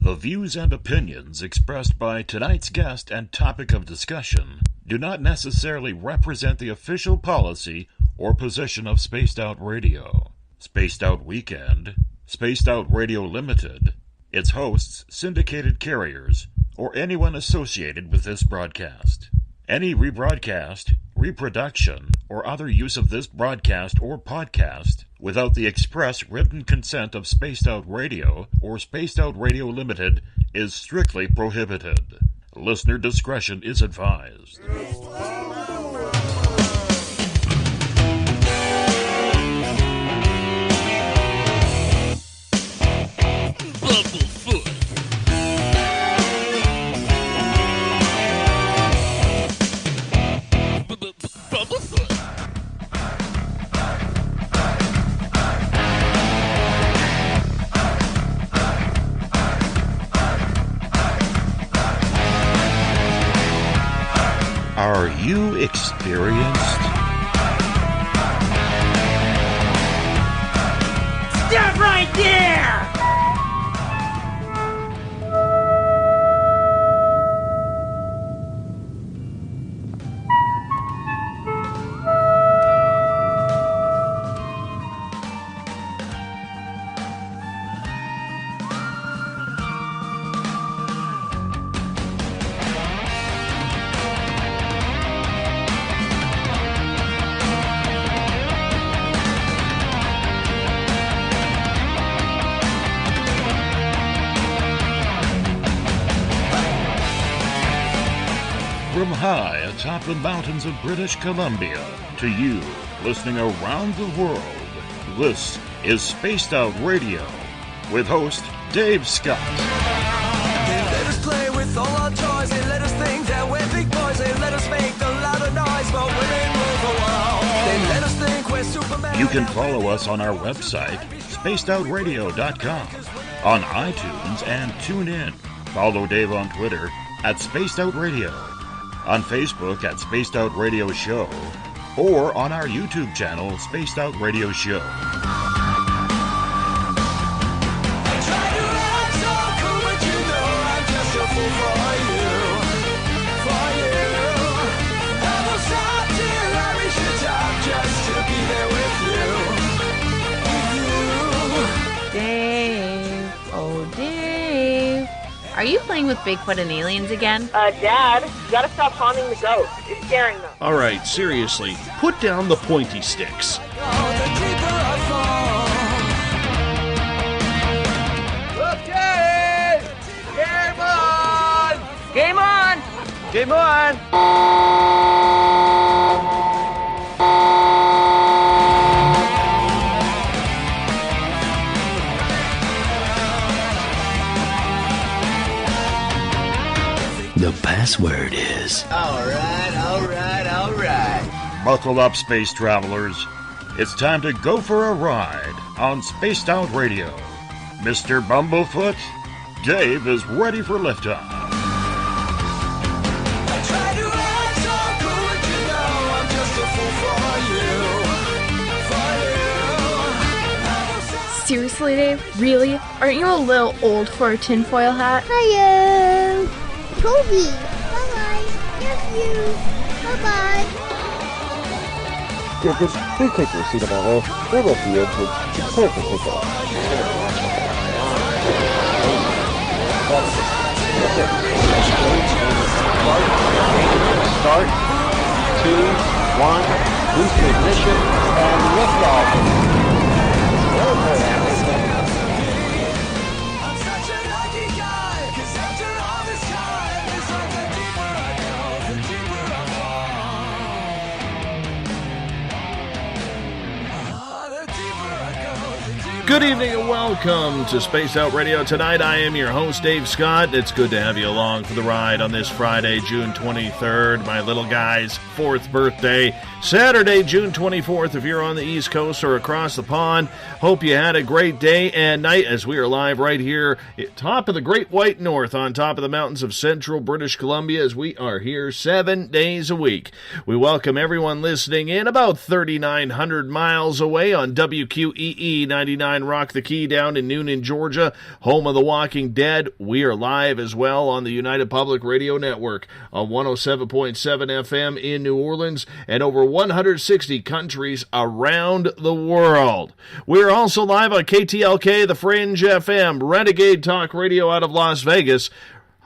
The views and opinions expressed by tonight's guest and topic of discussion do not necessarily represent the official policy or position of Spaced Out Radio, Spaced Out Weekend, Spaced Out Radio Limited, its hosts, syndicated carriers, or anyone associated with this broadcast. Any rebroadcast, reproduction, or other use of this broadcast or podcast without the express written consent of Spaced Out Radio or Spaced Out Radio Limited is strictly prohibited. Listener discretion is advised. Are you experienced? Stop right there! From high atop the mountains of British Columbia to you listening around the world, this is Spaced Out Radio with host Dave Scott. They let us play with all our toys, they let us think that we're big boys, they let us make a lot of noise, but women rule the world. They let us think we're Superman. You can follow us on our website, spacedoutradio.com, on iTunes and TuneIn. Follow Dave on Twitter at Spaced Out Radio, on Facebook at Spaced Out Radio Show, or on our YouTube channel, Spaced Out Radio Show. I try to act so cool, but you know I'm just a fool for you. I will stop till I reach the top just to be there with you. Dave, oh Dave, are you playing with Bigfoot and aliens again? Dad, you gotta stop haunting the ghosts. It's scaring them. All right, seriously, put down the pointy sticks. Okay! Game on! Game on! Game on! The password is... All right. Buckle up, space travelers. It's time to go for a ride on Spaced Out Radio. Mr. Bumblefoot, Dave is ready for liftoff. I try to act so cool, but you know I'm just a fool for you. Seriously, Dave? Really? Aren't you a little old for a tinfoil hat? Hello, Toby. Bye-bye. Love you. Bye-bye. Yeah, just please take your seat above her. There will be it's time for pickup. Start. 2, 1, boost ignition, and liftoff. I'm such a lucky guy, 'cause after all this time, it's like the deeper I go, the deeper I fall. The deeper I go, the deeper. Good evening and welcome to Space Out Radio. Tonight I am your host, Dave Scott. It's good to have you along for the ride on this Friday, June 23rd, my little guy's 4th birthday. Saturday, June 24th, if you're on the East Coast or across the pond. Hope you had a great day and night as we are live right here at top of the Great White North on top of the mountains of central British Columbia as we are here 7 days a week. We welcome everyone listening in about 3,900 miles away on WQEE 99. 99 Rock the Key down in Noonan, Georgia, home of The Walking Dead. We are live as well on the United Public Radio Network on 107.7 FM in New Orleans and over 160 countries around the world. We're also live on KTLK, The Fringe FM, Renegade Talk Radio out of Las Vegas,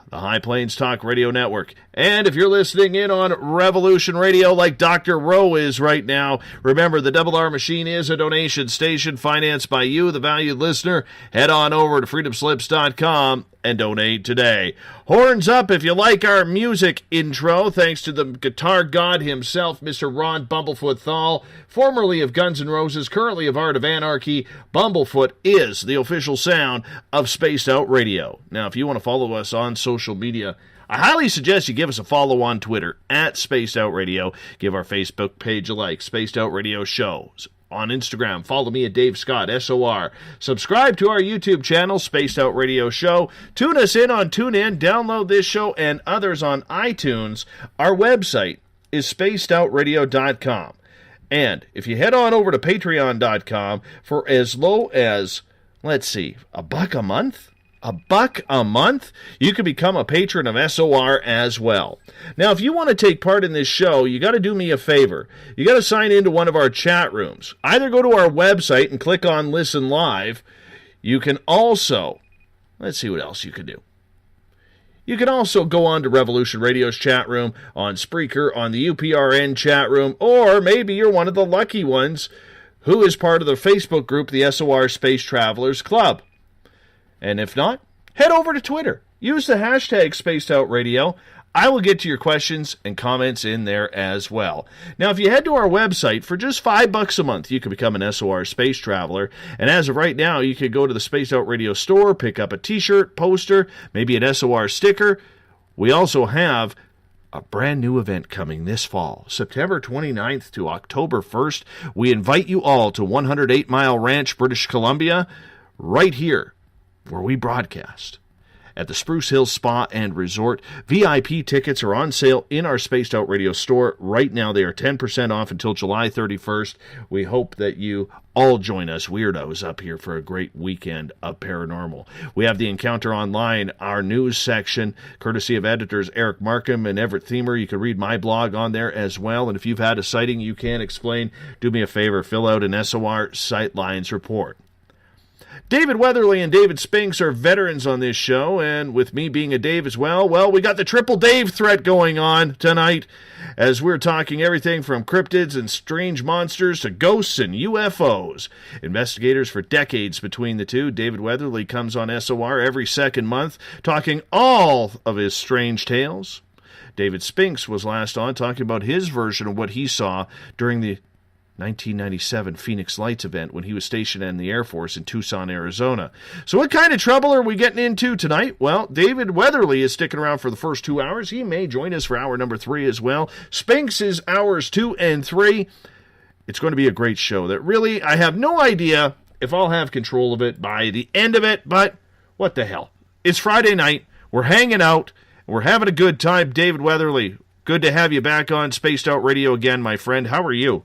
the High Plains Talk Radio Network. And if you're listening in on Revolution Radio like Dr. Rowe is right now, remember the Double R Machine is a donation station financed by you, the valued listener. Head on over to freedomslips.com and donate today. Horns up if you like our music intro, thanks to the guitar god himself, Mr. Ron Bumblefoot THAL, formerly of Guns N' Roses, currently of Art of Anarchy. Bumblefoot is the official sound of Spaced Out Radio. Now, if you want to follow us on social media, I highly suggest you give us a follow on Twitter, at Spaced Out Radio. Give our Facebook page a like, Spaced Out Radio Shows. On Instagram, follow me at Dave Scott, SOR. Subscribe to our YouTube channel, Spaced Out Radio Show. Tune us in on TuneIn. Download this show and others on iTunes. Our website is spacedoutradio.com. And if you head on over to patreon.com for as low as, let's see, $1 a month? $1 a month, you can become a patron of SOR as well. Now, if you want to take part in this show, you got to do me a favor. You got to sign into one of our chat rooms. Either go to our website and click on Listen Live. You can also, let's see what else you can do. You can also go on to Revolution Radio's chat room, on Spreaker, on the UPRN chat room, or maybe you're one of the lucky ones who is part of the Facebook group, the SOR Space Travelers Club. And if not, head over to Twitter. Use the hashtag SpacedOutRadio. I will get to your questions and comments in there as well. Now, if you head to our website, for just $5 a month, you can become an SOR Space Traveler. And as of right now, you can go to the Spaced Out Radio store, pick up a t-shirt, poster, maybe an SOR sticker. We also have a brand new event coming this fall, September 29th to October 1st. We invite you all to 108 Mile Ranch, British Columbia, right here where we broadcast at the Spruce Hills Spa and Resort. VIP tickets are on sale in our Spaced Out Radio store right now. They are 10% off until July 31st. We hope that you all join us weirdos up here for a great weekend of paranormal. We have the Encounter Online, our news section, courtesy of editors Eric Markham and Everett Thiemer. You can read my blog on there as well. And if you've had a sighting you can't explain, do me a favor, fill out an SOR Sightlines report. David Weatherly and David Spinks are veterans on this show, and with me being a Dave as well, we got the Triple Dave threat going on tonight as we're talking everything from cryptids and strange monsters to ghosts and UFOs. Investigators for decades between the two. David Weatherly comes on SOR every second month talking all of his strange tales. David Spinks was last on talking about his version of what he saw during the 1997 Phoenix Lights event when he was stationed in the Air Force in Tucson, Arizona. So what kind of trouble are we getting into tonight? Well, David Weatherly is sticking around for the first 2 hours. He may join us for hour number 3 as well. Spinks is hours 2 and 3. It's going to be a great show that really, I have no idea if I'll have control of it by the end of it, but what the hell. It's Friday night. We're hanging out. We're having a good time. David Weatherly, good to have you back on Spaced Out Radio again, my friend. How are you?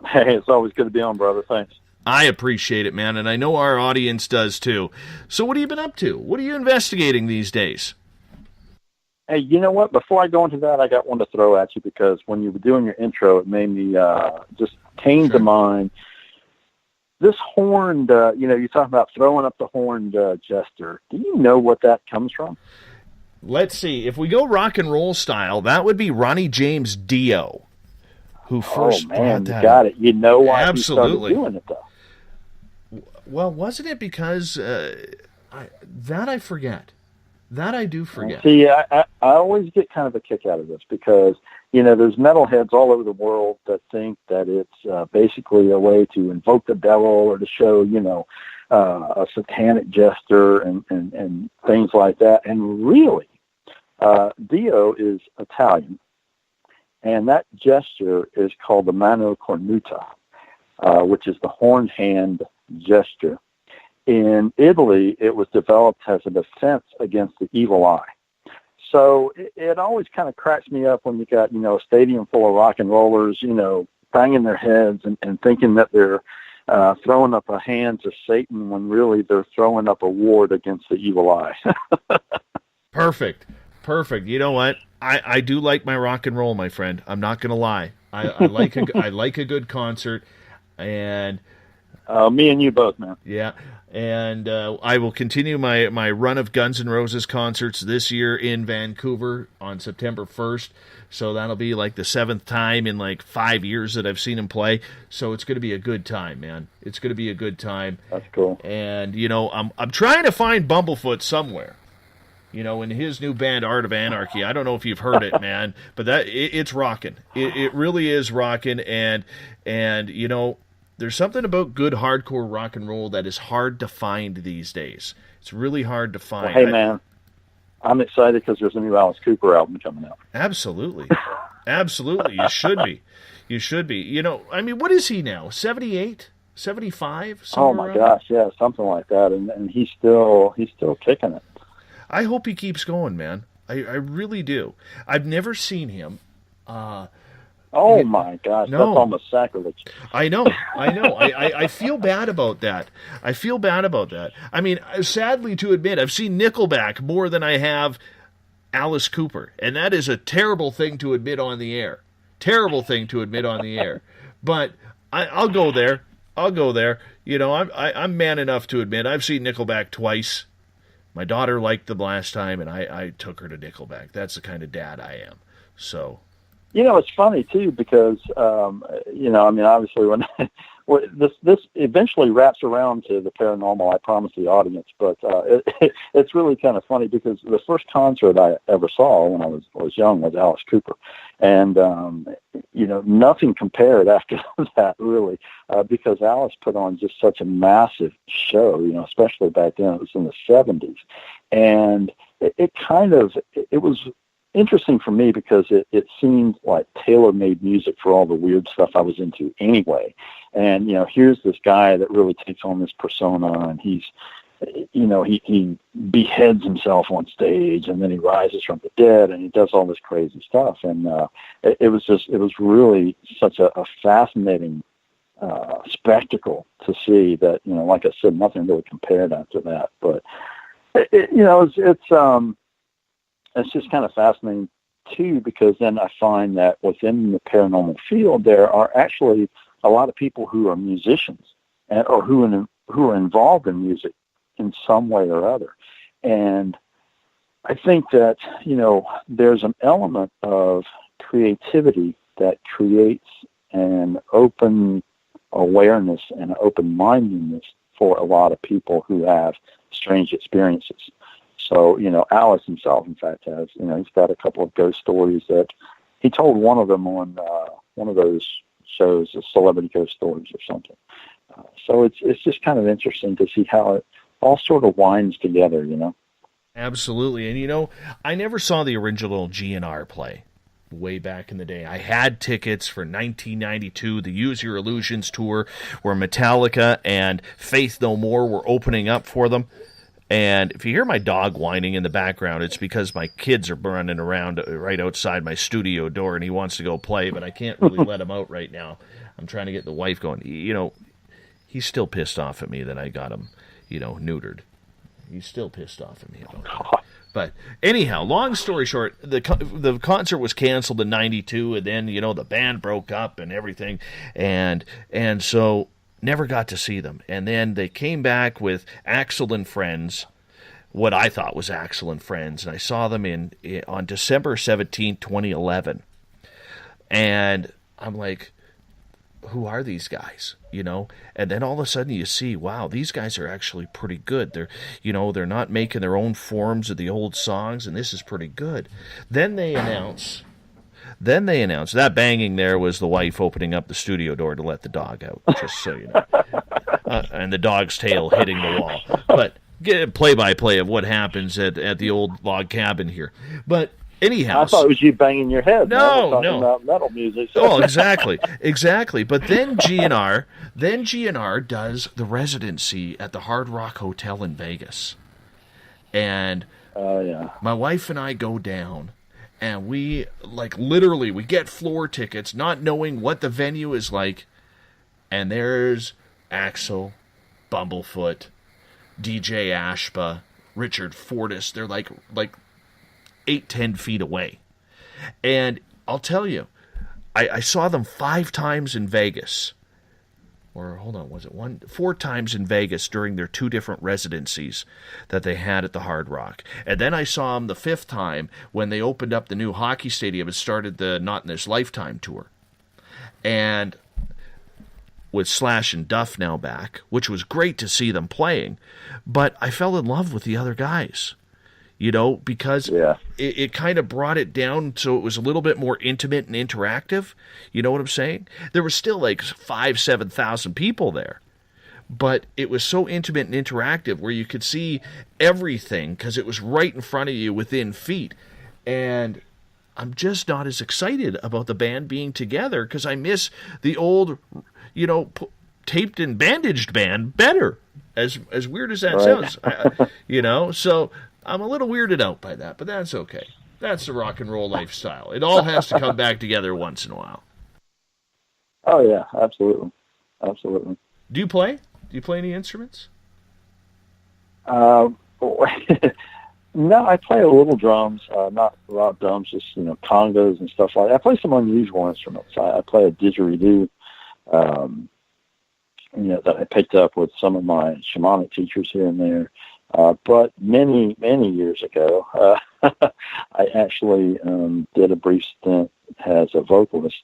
Hey, it's always good to be on, brother. Thanks. I appreciate it, man, and I know our audience does too. So what have you been up to? What are you investigating these days? Hey, you know what? Before I go into that, I got one to throw at you because when you were doing your intro, it made me just came to mind this horned, you're talking about throwing up the horned jester. Do you know what that comes from? Let's see. If we go rock and roll style, that would be Ronnie James Dio. Who first you got it. You know why Absolutely. he started doing it, though. Well, wasn't it because I forget. That I do forget. See, I always get kind of a kick out of this because, there's metalheads all over the world that think that it's basically a way to invoke the devil or to show, a satanic jester and things like that. And really, Dio is Italian. And that gesture is called the mano cornuta, which is the horned hand gesture. In Italy, it was developed as a defense against the evil eye. So it always kind of cracks me up when you got, a stadium full of rock and rollers, banging their heads and thinking that they're throwing up a hand to Satan when really they're throwing up a ward against the evil eye. Perfect. You know what? I do like my rock and roll, my friend. I'm not going to lie. I like a good concert, and me and you both, man. Yeah, and I will continue my run of Guns N' Roses concerts this year in Vancouver on September 1st. So that'll be like the 7th time in like 5 years that I've seen him play. So it's going to be a good time, man. It's going to be a good time. That's cool. And I'm trying to find Bumblefoot somewhere. In his new band, Art of Anarchy. I don't know if you've heard it, man, but it's rocking. It really is rocking, and there's something about good hardcore rock and roll that is hard to find these days. It's really hard to find. Well, hey, man, I'm excited because there's a new Alice Cooper album coming out. Absolutely. You should be. What is he now? 78? 75? Oh my gosh, yeah, something like that, and he's still kicking it. I hope he keeps going, man. I really do. I've never seen him. My gosh, no. That's almost sacrilege. I know. I feel bad about that. I mean, sadly to admit, I've seen Nickelback more than I have Alice Cooper, and that is a terrible thing to admit on the air. But I'll go there. I'm man enough to admit I've seen Nickelback twice. My daughter liked them last time, and I took her to Nickelback. That's the kind of dad I am. So, it's funny too because obviously when this eventually wraps around to the paranormal. I promise the audience, but it's really kind of funny because the first concert I ever saw when I was young was Alice Cooper, and nothing compared after that really, because Alice put on just such a massive show, especially back then. It was in the 70s, and it was interesting for me because it seemed like tailor-made music for all the weird stuff I was into anyway. And, here's this guy that really takes on this persona, and he beheads himself on stage, and then he rises from the dead, and he does all this crazy stuff. And it was really such a fascinating spectacle to see that, like I said, nothing really compared after that. But, it's just kind of fascinating too, because then I find that within the paranormal field, there are actually a lot of people who are musicians or who are involved in music in some way or other. And I think that, there's an element of creativity that creates an open awareness and open-mindedness for a lot of people who have strange experiences. So, Alice himself, in fact, has, he's got a couple of ghost stories that he told one of them on one of those shows, Celebrity Ghost Stories or something. So it's just kind of interesting to see how it all sort of winds together, Absolutely. And, I never saw the original GNR play way back in the day. I had tickets for 1992, the Use Your Illusions tour, where Metallica and Faith No More were opening up for them. And if you hear my dog whining in the background, it's because my kids are running around right outside my studio door, and he wants to go play, but I can't really let him out right now. I'm trying to get the wife going. He's still pissed off at me that I got him, neutered. He's still pissed off at me about that. But anyhow, long story short, the concert was canceled in 92, and then, the band broke up and everything. And so never got to see them. And then they came back with Axl and Friends, what I thought was Axl and Friends, and I saw them on December 17, 2011. And I'm like, who are these guys? And then all of a sudden you see, wow, these guys are actually pretty good. They're not making their own forms of the old songs, and this is pretty good. Then they announce that banging there was the wife opening up the studio door to let the dog out, just so you know. And the dog's tail hitting the wall. But get a play-by-play of what happens at the old log cabin here. But anyhow, I thought it was you banging your head. No. About metal music. So. Oh, exactly. But then GNR does the residency at the Hard Rock Hotel in Vegas. And my wife and I go down. And we, we get floor tickets, not knowing what the venue is like. And there's Axel, Bumblefoot, DJ Ashba, Richard Fortis. They're like 8-10 feet away. And I'll tell you, I saw them 5 times in Vegas. Or, hold on, was it 4 times in Vegas during their 2 different residencies that they had at the Hard Rock. And then I saw them the 5th time when they opened up the new hockey stadium and started the Not in This Lifetime tour. And with Slash and Duff now back, which was great to see them playing, but I fell in love with the other guys. Because it kind of brought it down so it was a little bit more intimate and interactive. You know what I'm saying? There was still like 5,000-7,000 people there. But it was so intimate and interactive where you could see everything because it was right in front of you within feet. And I'm just not as excited about the band being together because I miss the old, taped and bandaged band better. As weird as that sounds, so... I'm a little weirded out by that, but that's okay. That's the rock and roll lifestyle. It all has to come back together once in a while. Oh, yeah, absolutely. Absolutely. Do you play? Do you play any instruments? No, I play a little drums, not a lot of drums, just, congos and stuff like that. I play some unusual instruments. I play a didgeridoo, that I picked up with some of my shamanic teachers here and there. But many, many years ago, I actually did a brief stint as a vocalist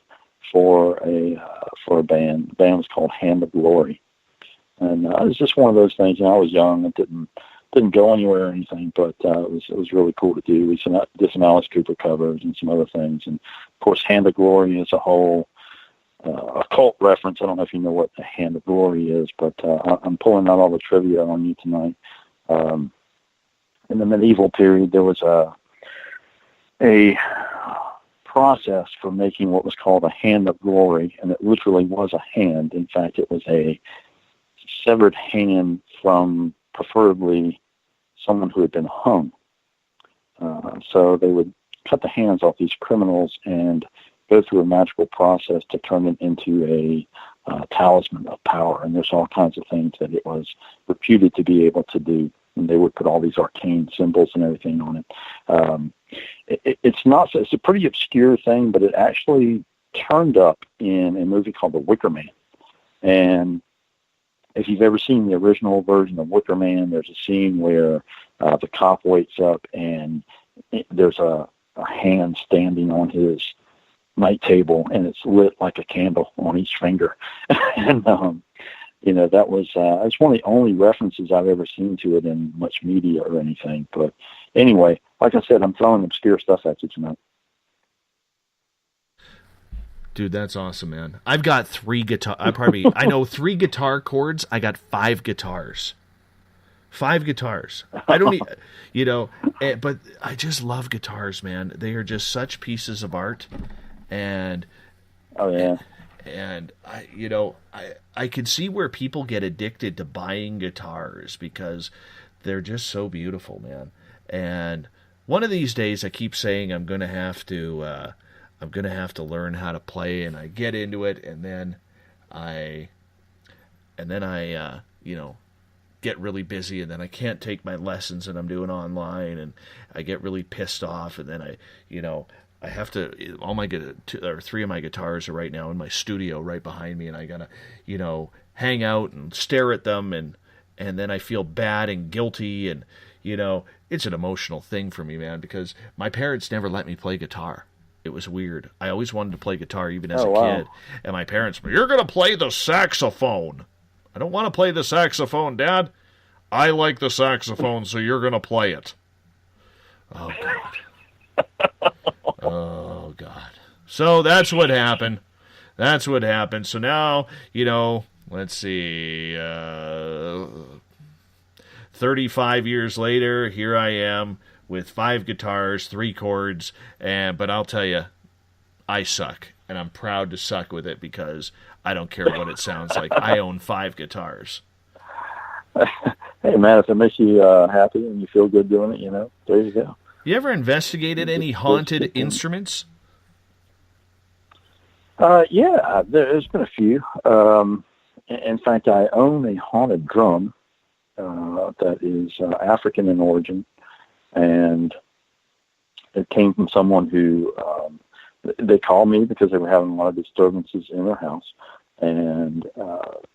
for a band. The band was called Hand of Glory, and it was just one of those things. I was young and didn't go anywhere or anything, but it was really cool to do. We did some Alice Cooper covers and some other things, and of course, Hand of Glory is a whole occult reference. I don't know if you know what the Hand of Glory is, but I'm pulling out all the trivia on you tonight. In the medieval period, there was a process for making what was called a hand of glory, and it literally was a hand. In fact, it was a severed hand from preferably someone who had been hung. So they would cut the hands off these criminals and go through a magical process to turn it into a talisman of power. And there's all kinds of things that it was reputed to be able to do. And they would put all these arcane symbols and everything on it. It's a pretty obscure thing, but it actually turned up in a movie called The Wicker Man. And if you've ever seen the original version of Wicker Man, there's a scene where the cop wakes up and there's a hand standing on his night table, and it's lit like a candle on each finger. And that was it's one of the only references I've ever seen to it in much media or anything. But anyway, like I said, I'm throwing obscure stuff at you tonight. Dude, that's awesome, man. I've got 3 guitar. I know 3 guitar chords. I got 5 guitars. 5 guitars. I don't need, but I just love guitars, man. They are just such pieces of art. And oh yeah, and I can see where people get addicted to buying guitars because they're just so beautiful, man. And one of these days, I keep saying I'm gonna have to learn how to play, and I get into it, and then I get really busy, and then I can't take my lessons, and I'm doing online, and I get really pissed off, and then I have to, all my 3 of my guitars are right now in my studio right behind me, and I gotta, hang out and stare at them, and then I feel bad and guilty, and, it's an emotional thing for me, man, because my parents never let me play guitar. It was weird. I always wanted to play guitar even as a kid, and my parents were, "You're gonna play the saxophone." I don't want to play the saxophone, Dad. I like the saxophone, so you're gonna play it. Oh, God. Oh, God. So that's what happened. So now, let's see, 35 years later, here I am with 5 guitars, 3 chords, but I'll tell you, I suck, and I'm proud to suck with it because I don't care what it sounds like. I own 5 guitars. Hey, man, if it makes you happy and you feel good doing it, there you go. You ever investigated any haunted instruments? Yeah, there's been a few. in fact, I own a haunted drum that is African in origin, and it came from someone who they called me because they were having a lot of disturbances in their house, and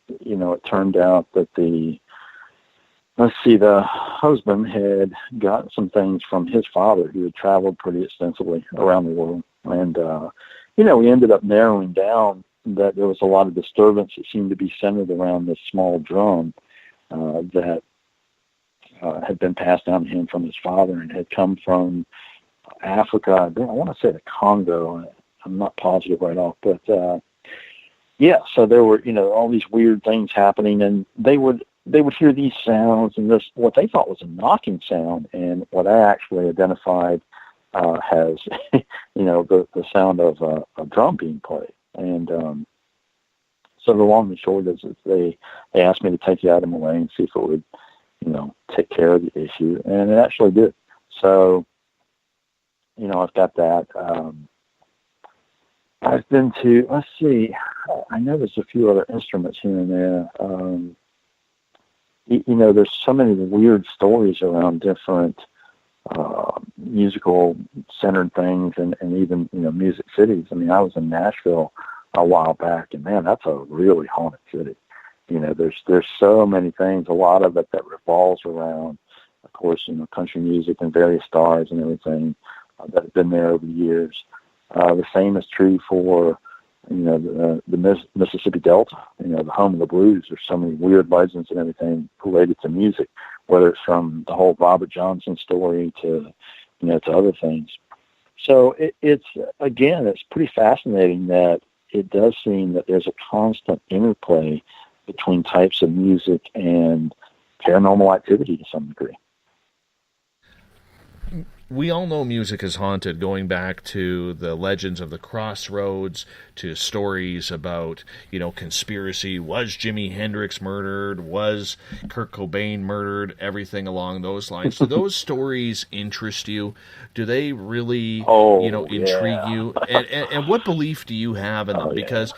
it turned out that the husband had got some things from his father, who had traveled pretty extensively around the world, and we ended up narrowing down that there was a lot of disturbance that seemed to be centered around this small drum that had been passed down to him from his father and had come from Africa. I want to say the Congo. I'm not positive right off, but so there were all these weird things happening, and they would hear these sounds and this what they thought was a knocking sound, and what I actually identified as the sound of a drum being played. And so the long and short is they asked me to take the item away and see if it would take care of the issue, and it actually did. So I've got that. I've been to, let's see, I know there's a few other instruments here and there. There's so many weird stories around different musical centered things, and even music cities. I mean, I was in Nashville a while back, and man, that's a really haunted city. There's so many things, a lot of it that revolves around, of course, country music and various stars and everything that have been there over the years. The same is true for the Mississippi Delta, the home of the blues. There's so many weird legends and everything related to music, whether it's from the whole Robert Johnson story to to other things. So it's pretty fascinating that it does seem that there's a constant interplay between types of music and paranormal activity to some degree. We all know music is haunted, going back to the legends of the Crossroads, to stories about, conspiracy. Was Jimi Hendrix murdered? Was Kurt Cobain murdered? Everything along those lines. Do those stories interest you? Do they really, intrigue you? And what belief do you have in them? Because,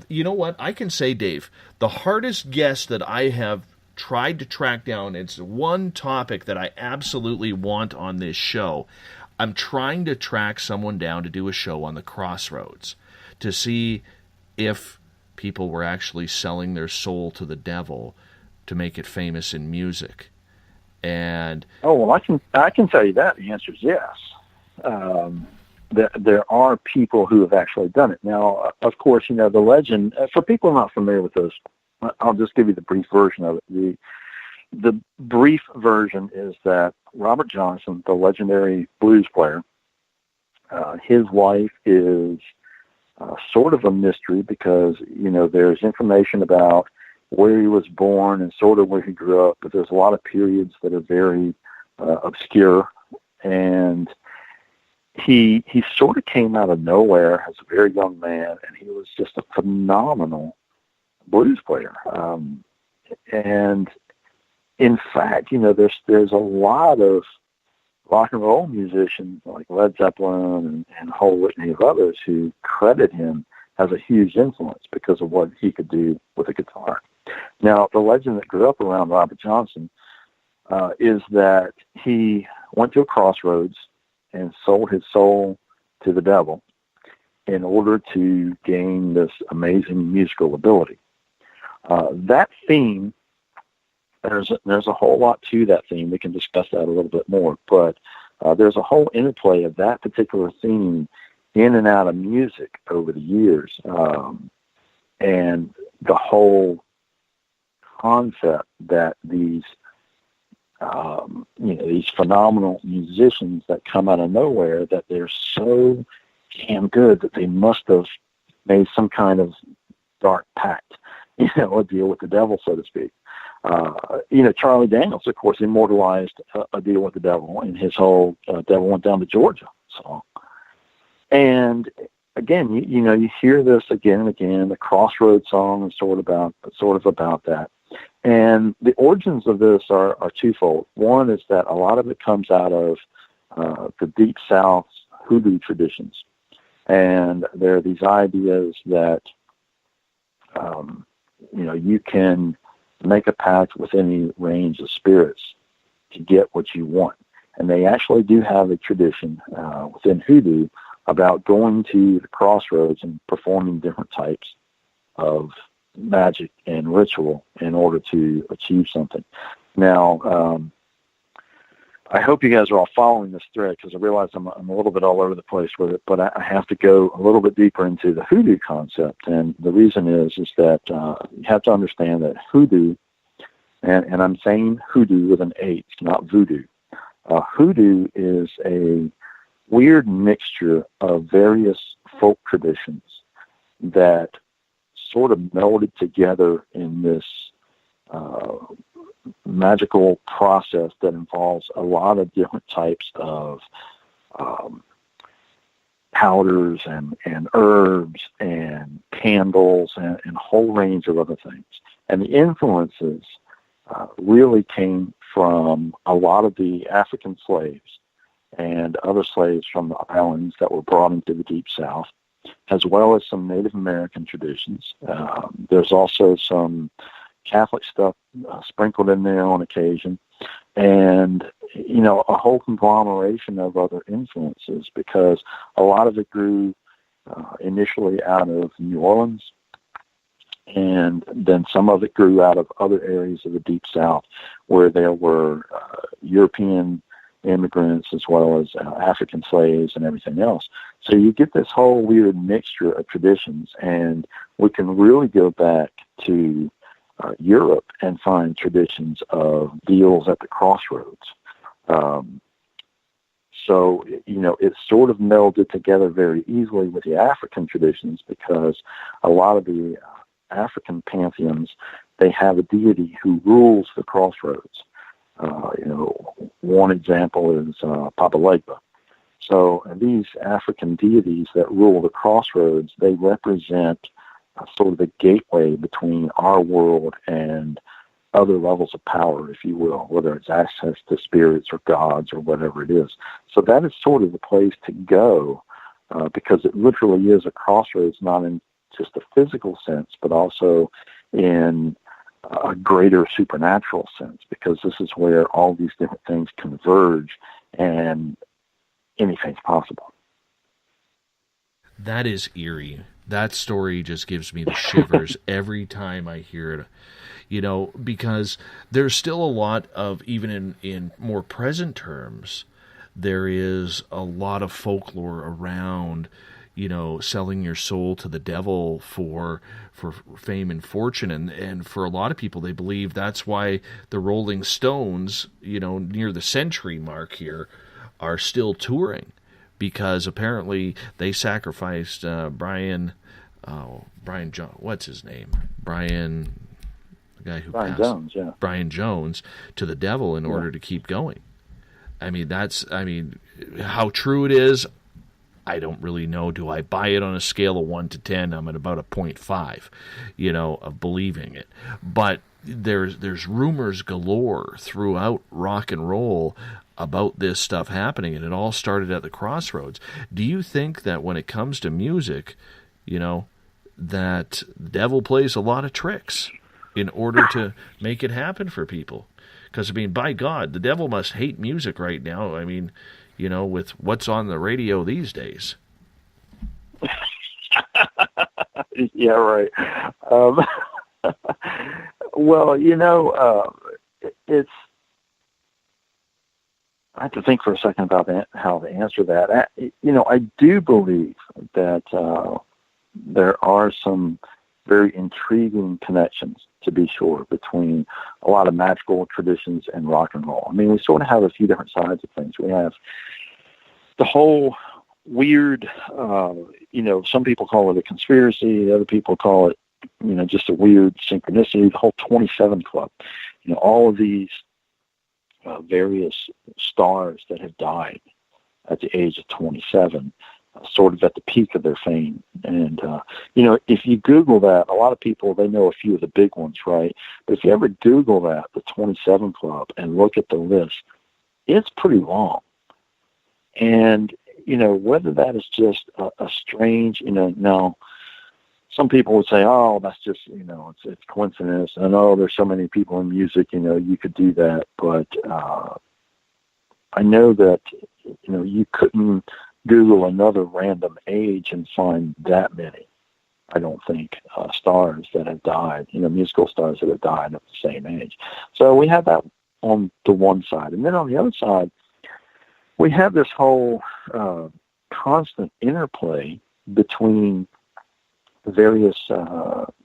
you know what? I can say, Dave, the hardest guest that I have tried to track down, it's one topic that I absolutely want on this show. I'm trying to track someone down to do a show on the Crossroads to see if people were actually selling their soul to the devil to make it famous in music. And I can tell you that the answer is yes. There are people who have actually done it. Now, of course, the legend, for people not familiar with this, I'll just give you the brief version of it. The brief version is that Robert Johnson, the legendary blues player, his wife is sort of a mystery because, there's information about where he was born and sort of where he grew up, but there's a lot of periods that are very obscure. And he sort of came out of nowhere as a very young man, and he was just a phenomenal blues player. And in fact, there's a lot of rock and roll musicians like Led Zeppelin and a whole litany of others who credit him as a huge influence because of what he could do with a guitar. Now, the legend that grew up around Robert Johnson is that he went to a crossroads and sold his soul to the devil in order to gain this amazing musical ability. That theme, there's a whole lot to that theme. We can discuss that a little bit more, but there's a whole interplay of that particular theme in and out of music over the years, and the whole concept that these phenomenal musicians that come out of nowhere, that they're so damn good that they must have made some kind of dark pact, a deal with the devil, so to speak. Charlie Daniels, of course, immortalized a deal with the devil in his whole Devil Went Down to Georgia song. And again, you hear this again and again. The Crossroads song is sort of about that. And the origins of this are twofold. One is that a lot of it comes out of the Deep South hoodoo traditions. And there are these ideas that you can make a pact with any range of spirits to get what you want. And they actually do have a tradition within hoodoo about going to the crossroads and performing different types of magic and ritual in order to achieve something. Now, I hope you guys are all following this thread, because I realize I'm a little bit all over the place with it, but I have to go a little bit deeper into the hoodoo concept. And the reason is that you have to understand that hoodoo, and I'm saying hoodoo with an H, not voodoo. Hoodoo is a weird mixture of various folk traditions that sort of melded together in this magical process that involves a lot of different types of powders and herbs and candles and a whole range of other things. And the influences really came from a lot of the African slaves and other slaves from the islands that were brought into the Deep South, as well as some Native American traditions. There's also some Catholic stuff sprinkled in there on occasion, and a whole conglomeration of other influences, because a lot of it grew initially out of New Orleans, and then some of it grew out of other areas of the Deep South where there were European immigrants as well as African slaves and everything else. So you get this whole weird mixture of traditions, and we can really go back to Europe and find traditions of deals at the crossroads. So, it's sort of melded together very easily with the African traditions, because a lot of the African pantheons, they have a deity who rules the crossroads. One example is Papa Legba. So these African deities that rule the crossroads, they represent sort of the gateway between our world and other levels of power, if you will, whether it's access to spirits or gods or whatever it is. So that is sort of the place to go, because it literally is a crossroads, not in just a physical sense, but also in a greater supernatural sense, because this is where all these different things converge and anything's possible. That is eerie. That story just gives me the shivers every time I hear it, because there's still a lot of, even in more present terms, there is a lot of folklore around, selling your soul to the devil for fame and fortune. And for a lot of people, they believe that's why the Rolling Stones, near the century mark here, are still touring, because apparently they sacrificed Brian Jones. What's his name? The guy who Brian passed. Jones, yeah. Brian Jones to the devil in order to keep going. How true it is, I don't really know. Do I buy it on a scale of 1 to 10? I'm at about a 0.5, of believing it. But there's rumors galore throughout rock and roll about this stuff happening, and it all started at the crossroads. Do you think that when it comes to music, that the devil plays a lot of tricks in order to make it happen for people? Because, by God, the devil must hate music right now. With what's on the radio these days. Yeah, right. Well, it's... I have to think for a second about how to answer that. I do believe that there are some very intriguing connections, to be sure, between a lot of magical traditions and rock and roll. We sort of have a few different sides of things. We have the whole weird, some people call it a conspiracy, other people call it, just a weird synchronicity, the whole 27 Club. All of these various stars that have died at the age of 27, sort of at the peak of their fame. And, if you Google that, a lot of people, they know a few of the big ones, right? But if you ever Google that, the 27 Club, and look at the list, it's pretty long. And, whether that is just a strange, now, some people would say, oh, that's just, it's coincidence. I know there's so many people in music, you could do that. But I know that, you couldn't Google another random age and find that many, I don't think, stars that have died, musical stars that have died at the same age. So we have that on the one side. And then on the other side, we have this whole constant interplay between various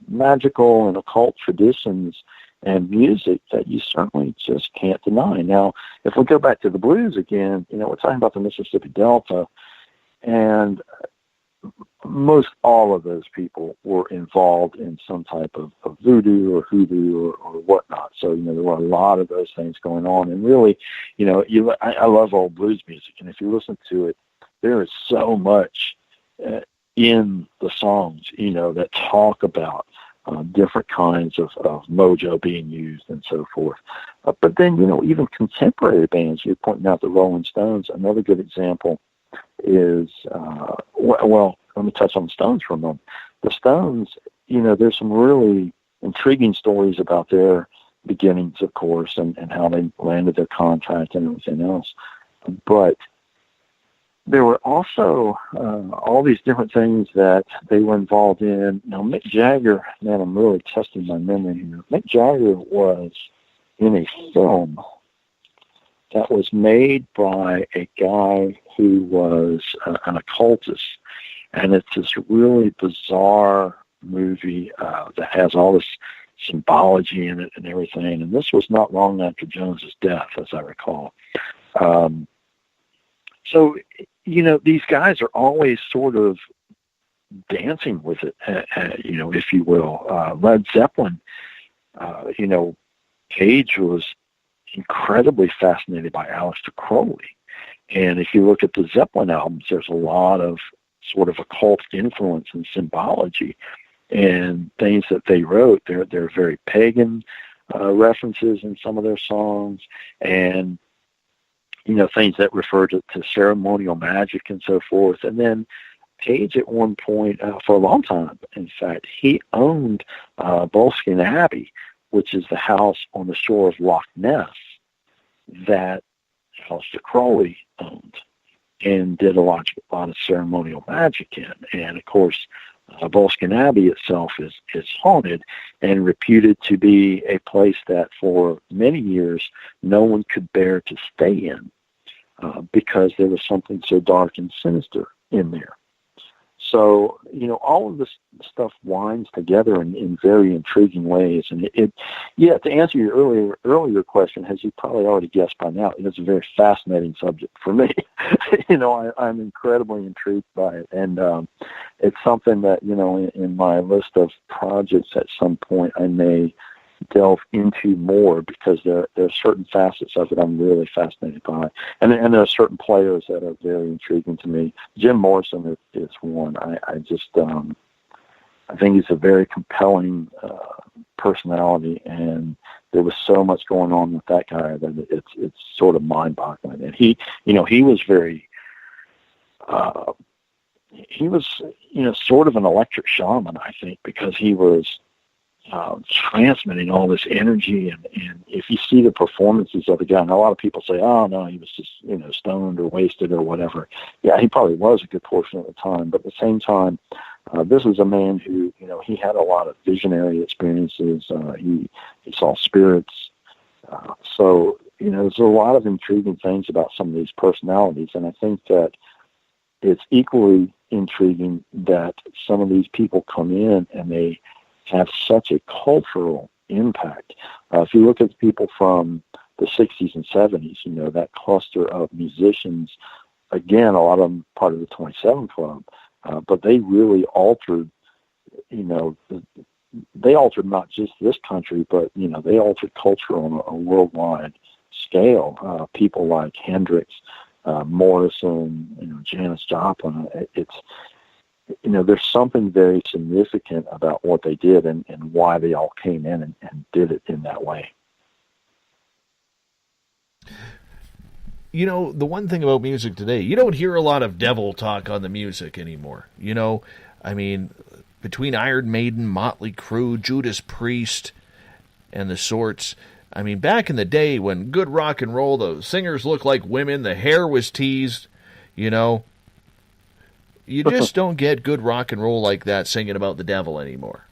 magical and occult traditions and music that you certainly just can't deny. Now, if we go back to the blues again, we're talking about the Mississippi Delta, and most all of those people were involved in some type of voodoo or hoodoo or whatnot. So, there were a lot of those things going on. And really, I love old blues music. And if you listen to it, there is so much in the songs, that talk about different kinds of mojo being used and so forth. But then, even contemporary bands, you're pointing out the Rolling Stones. Another good example is, well, let me touch on the Stones for a moment. The Stones, there's some really intriguing stories about their beginnings, of course, and how they landed their contract and everything else. But there were also all these different things that they were involved in. Now, Mick Jagger, man, I'm really testing my memory here. Mick Jagger was in a film that was made by a guy who was an occultist. And it's this really bizarre movie that has all this symbology in it and everything. And this was not long after Jones's death, as I recall. So, these guys are always sort of dancing with it, if you will. Led Zeppelin, Cage was incredibly fascinated by Aleister Crowley. And if you look at the Zeppelin albums, there's a lot of sort of occult influence and symbology and things that they wrote. They're very pagan references in some of their songs, and things that refer to ceremonial magic and so forth. And then Cage, at one point, for a long time, in fact, he owned Boleskine Abbey, which is the house on the shore of Loch Ness that Aleister Crowley owned and did a lot of ceremonial magic in. And, of course, Boleskine Abbey itself is haunted and reputed to be a place that for many years no one could bear to stay in because there was something so dark and sinister in there. So, all of this stuff winds together in very intriguing ways. And to answer your earlier question, as you probably already guessed by now, it's a very fascinating subject for me. I'm incredibly intrigued by it. And it's something that, in my list of projects at some point I may delve into more, because there are certain facets of it I'm really fascinated by. And there are certain players that are very intriguing to me. Jim Morrison is one. I just, I think he's a very compelling personality, and there was so much going on with that guy that it's sort of mind-boggling. And he was very, sort of an electric shaman, I think, because he was transmitting all this energy. And if you see the performances of the guy, and a lot of people say, oh no, he was just, stoned or wasted or whatever. Yeah, he probably was a good portion of the time, but at the same time, this was a man who, he had a lot of visionary experiences. He saw spirits. So, there's a lot of intriguing things about some of these personalities. And I think that it's equally intriguing that some of these people come in and they have such a cultural impact. If you look at the people from the 60s and 70s, that cluster of musicians, again, a lot of them part of the 27 Club, but they really altered, they altered not just this country, but, they altered culture on a worldwide scale. People like Hendrix, Morrison, Janis Joplin, there's something very significant about what they did and why they all came in and did it in that way. The one thing about music today, you don't hear a lot of devil talk on the music anymore. between Iron Maiden, Motley Crue, Judas Priest, and the sorts. I mean, back in the day when good rock and roll, the singers looked like women, the hair was teased, you know. You just don't get good rock and roll like that singing about the devil anymore.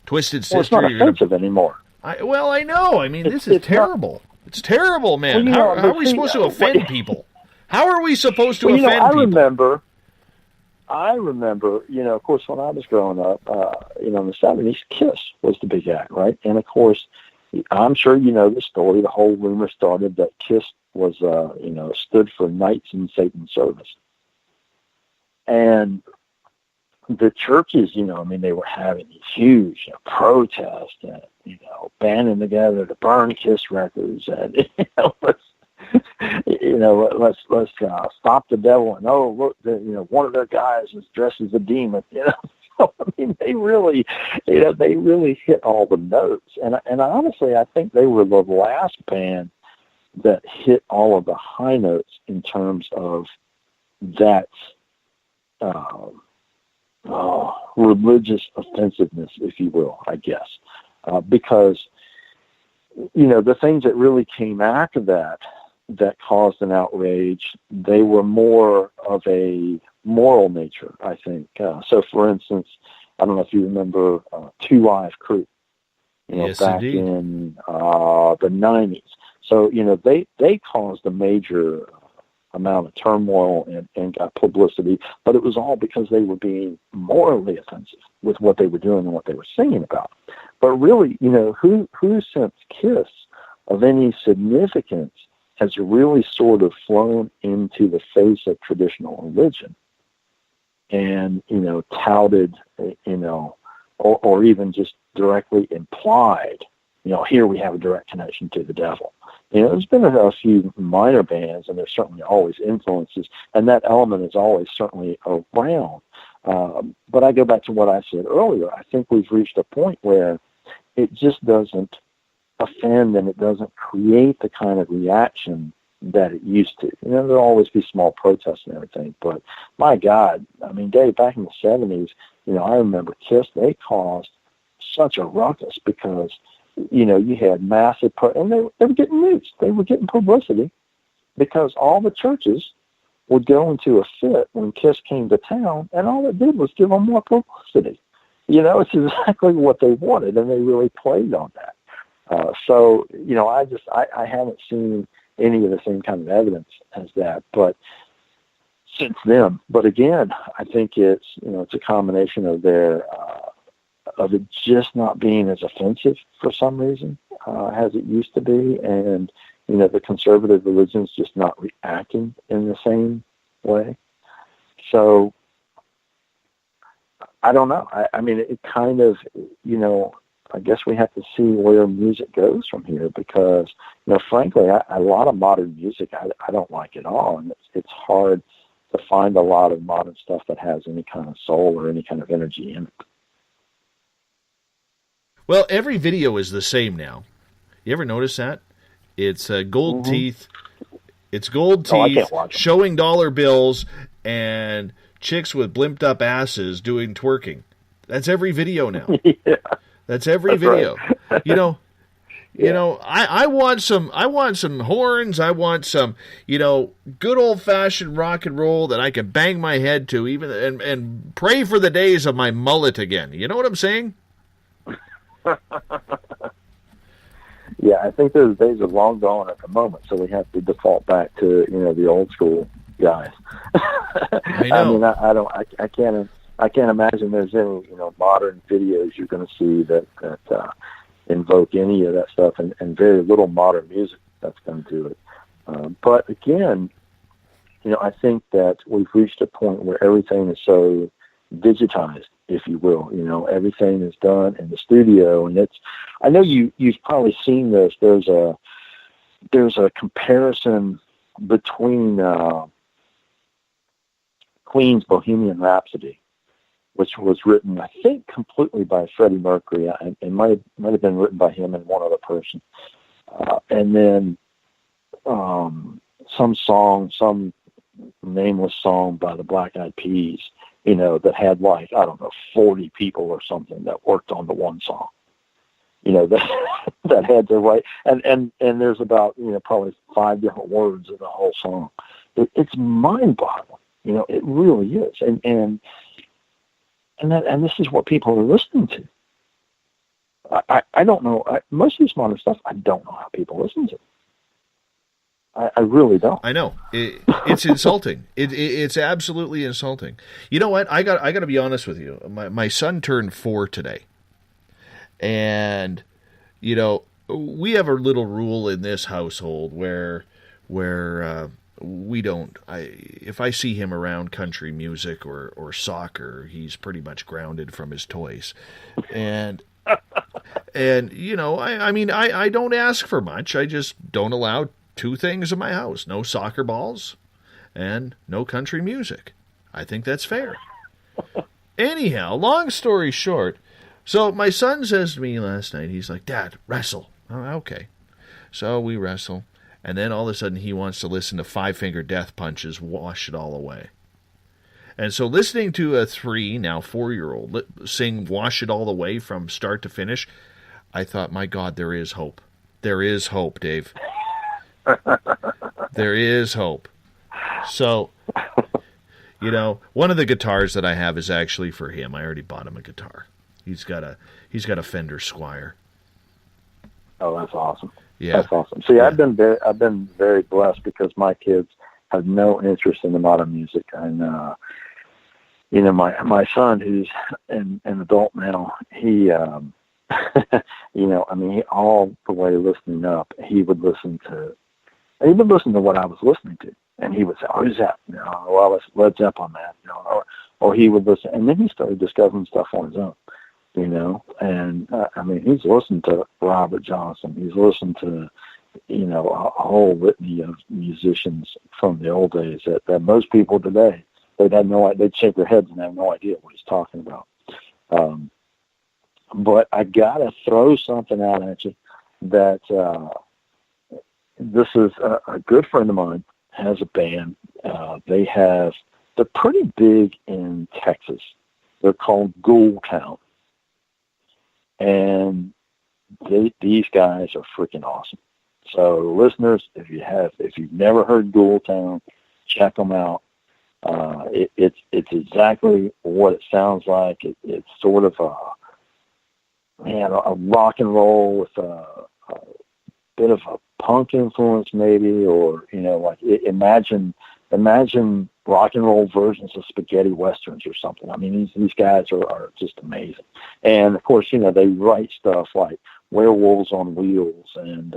Twisted Sister. Well, it's not offensive anymore. I know. I mean, this is terrible. It's terrible, man. Well, how are we supposed to offend people? How are we supposed to offend people? I remember, of course, when I was growing up, in the 70s, Kiss was the big act, right? And, of course, I'm sure you know the story. The whole rumor started that Kiss was, stood for Knights in Satan's Service. And the churches, they were having these huge protests and, banding together to burn Kiss records and, let's stop the devil. And, oh, look, one of their guys is dressed as a demon, So, they really hit all the notes. And honestly, I think they were the last band that hit all of the high notes in terms of that religious offensiveness, if you will, I guess. Because, the things that really came after that caused an outrage, they were more of a moral nature, I think. So, for instance, I don't know if you remember Two Live Crew, yes, back indeed. in the 90s. So, they caused a major amount of turmoil and got publicity, but it was all because they were being morally offensive with what they were doing and what they were singing about. But really, who since Kiss of any significance has really sort of flown into the face of traditional religion and, touted, or even just directly implied, here we have a direct connection to the devil. There's been a few minor bands, and there's certainly always influences, and that element is always certainly around. But I go back to what I said earlier. I think we've reached a point where it just doesn't offend and it doesn't create the kind of reaction that it used to. There'll always be small protests and everything, but my God, Dave, back in the 70s, I remember Kiss, they caused such a ruckus because you had massive, and they were getting news. They were getting publicity because all the churches would go into a fit when Kiss came to town, and all it did was give them more publicity. It's exactly what they wanted, and they really played on that. So, I haven't seen any of the same kind of evidence as that, but since then. But again, I think it's a combination of of it just not being as offensive for some reason as it used to be, and the conservative religions just not reacting in the same way. So I don't know. It kind of, I guess we have to see where music goes from here because, frankly, a lot of modern music I don't like at all, and it's hard to find a lot of modern stuff that has any kind of soul or any kind of energy in it. Well, every video is the same now. You ever notice that? It's gold teeth. It's gold teeth showing dollar bills and chicks with blimped up asses doing twerking. That's every video now. Yeah. That's every video. Right. I want some horns. I want some, good old fashioned rock and roll that I can bang my head to even and pray for the days of my mullet again. You know what I'm saying? Yeah, I think those days are long gone at the moment, so we have to default back to the old school guys. I know. I can't imagine there's any modern videos you're going to see that invoke any of that stuff, and very little modern music that's going to do it. But again, I think that we've reached a point where everything is so digitized, if you will. Everything is done in the studio, and I know you've probably seen this. There's a comparison between Queen's Bohemian Rhapsody, which was written, I think, completely by Freddie Mercury. It might have been written by him and one other person, and then some nameless song by the Black Eyed Peas. that had like, I don't know, 40 people or something that worked on the one song, that had to write, and there's about, probably 5 different words in the whole song. It's mind-boggling, it really is. And this is what people are listening to. I don't know. Most of this modern stuff, I don't know how people listen to. I really don't. I know. It's insulting. It's absolutely insulting. You know what? I got to be honest with you. My son turned 4 today. And, we have a little rule in this household where we don't. If I see him around country music or soccer, he's pretty much grounded from his toys. And I don't ask for much. I just don't allow 2 things in my house: no soccer balls and no country music. I think that's fair. Anyhow, long story short, so my son says to me last night, he's like, "Dad, wrestle." Oh, okay. So we wrestle, and then all of a sudden he wants to listen to Five Finger Death Punch's Wash It All Away. And so listening to a 4-year-old sing Wash It All Away from start to finish, I thought, my God, there is hope. There is hope, Dave. There is hope. So, one of the guitars that I have is actually for him. I already bought him a guitar. He's got a Fender Squire. Oh, that's awesome. Yeah. That's awesome. See, yeah. I've been very blessed because my kids have no interest in the modern music. And, my son, who's an adult now, he, all the way listening up, he would listen to what I was listening to. And he would say, "Oh, who's that?" Well, it's Led Zeppelin, that. Or he would listen. And then he started discovering stuff on his own, And, he's listened to Robert Johnson. He's listened to, a whole litany of musicians from the old days that most people today, they'd shake their heads and have no idea what he's talking about. But I gotta throw something out at you that this is a good friend of mine has a band. They're pretty big in Texas. They're called Ghoul Town, and these guys are freaking awesome. So listeners, if you've never heard Ghoul Town, check them out. It's exactly what it sounds like. It's sort of a rock and roll with a bit of a punk influence, maybe, or imagine rock and roll versions of spaghetti westerns or something. These guys are just amazing. And of course, they write stuff like Werewolves on Wheels and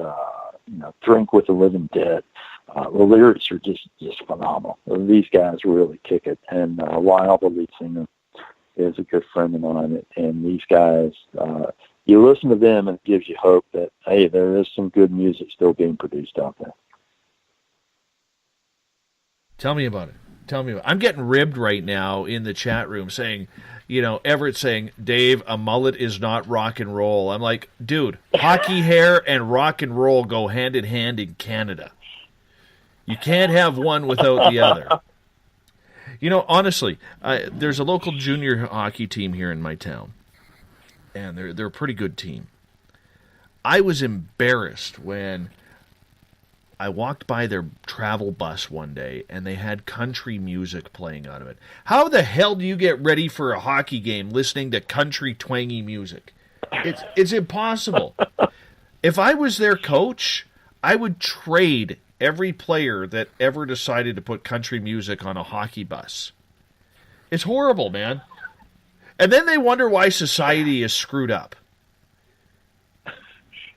Drink with the Living Dead. The lyrics are just phenomenal. These guys really kick it. And Lyle, the lead singer, is a good friend of mine. And these guys, you listen to them and it gives you hope that, hey, there is some good music still being produced out there. Tell me about it. I'm getting ribbed right now in the chat room saying, Everett saying, "Dave, a mullet is not rock and roll." I'm like, dude, hockey hair and rock and roll go hand in hand in Canada. You can't have one without the other. Honestly, there's a local junior hockey team here in my town, and they're a pretty good team. I was embarrassed when I walked by their travel bus one day, and they had country music playing out of it. How the hell do you get ready for a hockey game listening to country twangy music? It's impossible. If I was their coach, I would trade every player that ever decided to put country music on a hockey bus. It's horrible, man. And then they wonder why society is screwed up.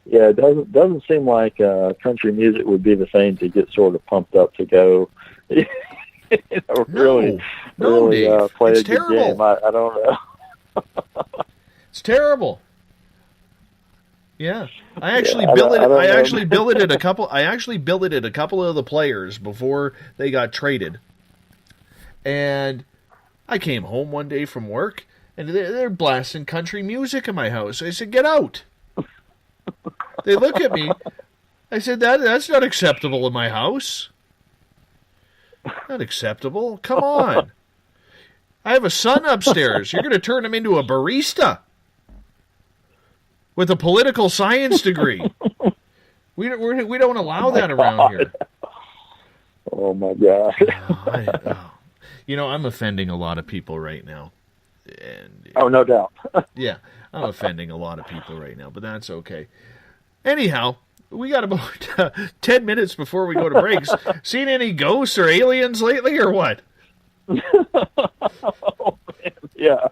Yeah, it doesn't seem like country music would be the thing to get sort of pumped up to go, really play it's a terrible. good game. I don't know. It's terrible. Yeah, I actually billeted a couple of the players before they got traded, and I came home one day from work and they're blasting country music in my house. I said, "Get out." They look at me. I said, that's not acceptable in my house. Not acceptable. Come on. I have a son upstairs. You're going to turn him into a barista with a political science degree. We don't allow that around here. Oh, my God. I'm offending a lot of people right now. Oh, no doubt. Yeah, I'm offending a lot of people right now, but that's okay. Anyhow, we got about 10 minutes before we go to breaks. Seen any ghosts or aliens lately, or what? Oh, man. Yeah.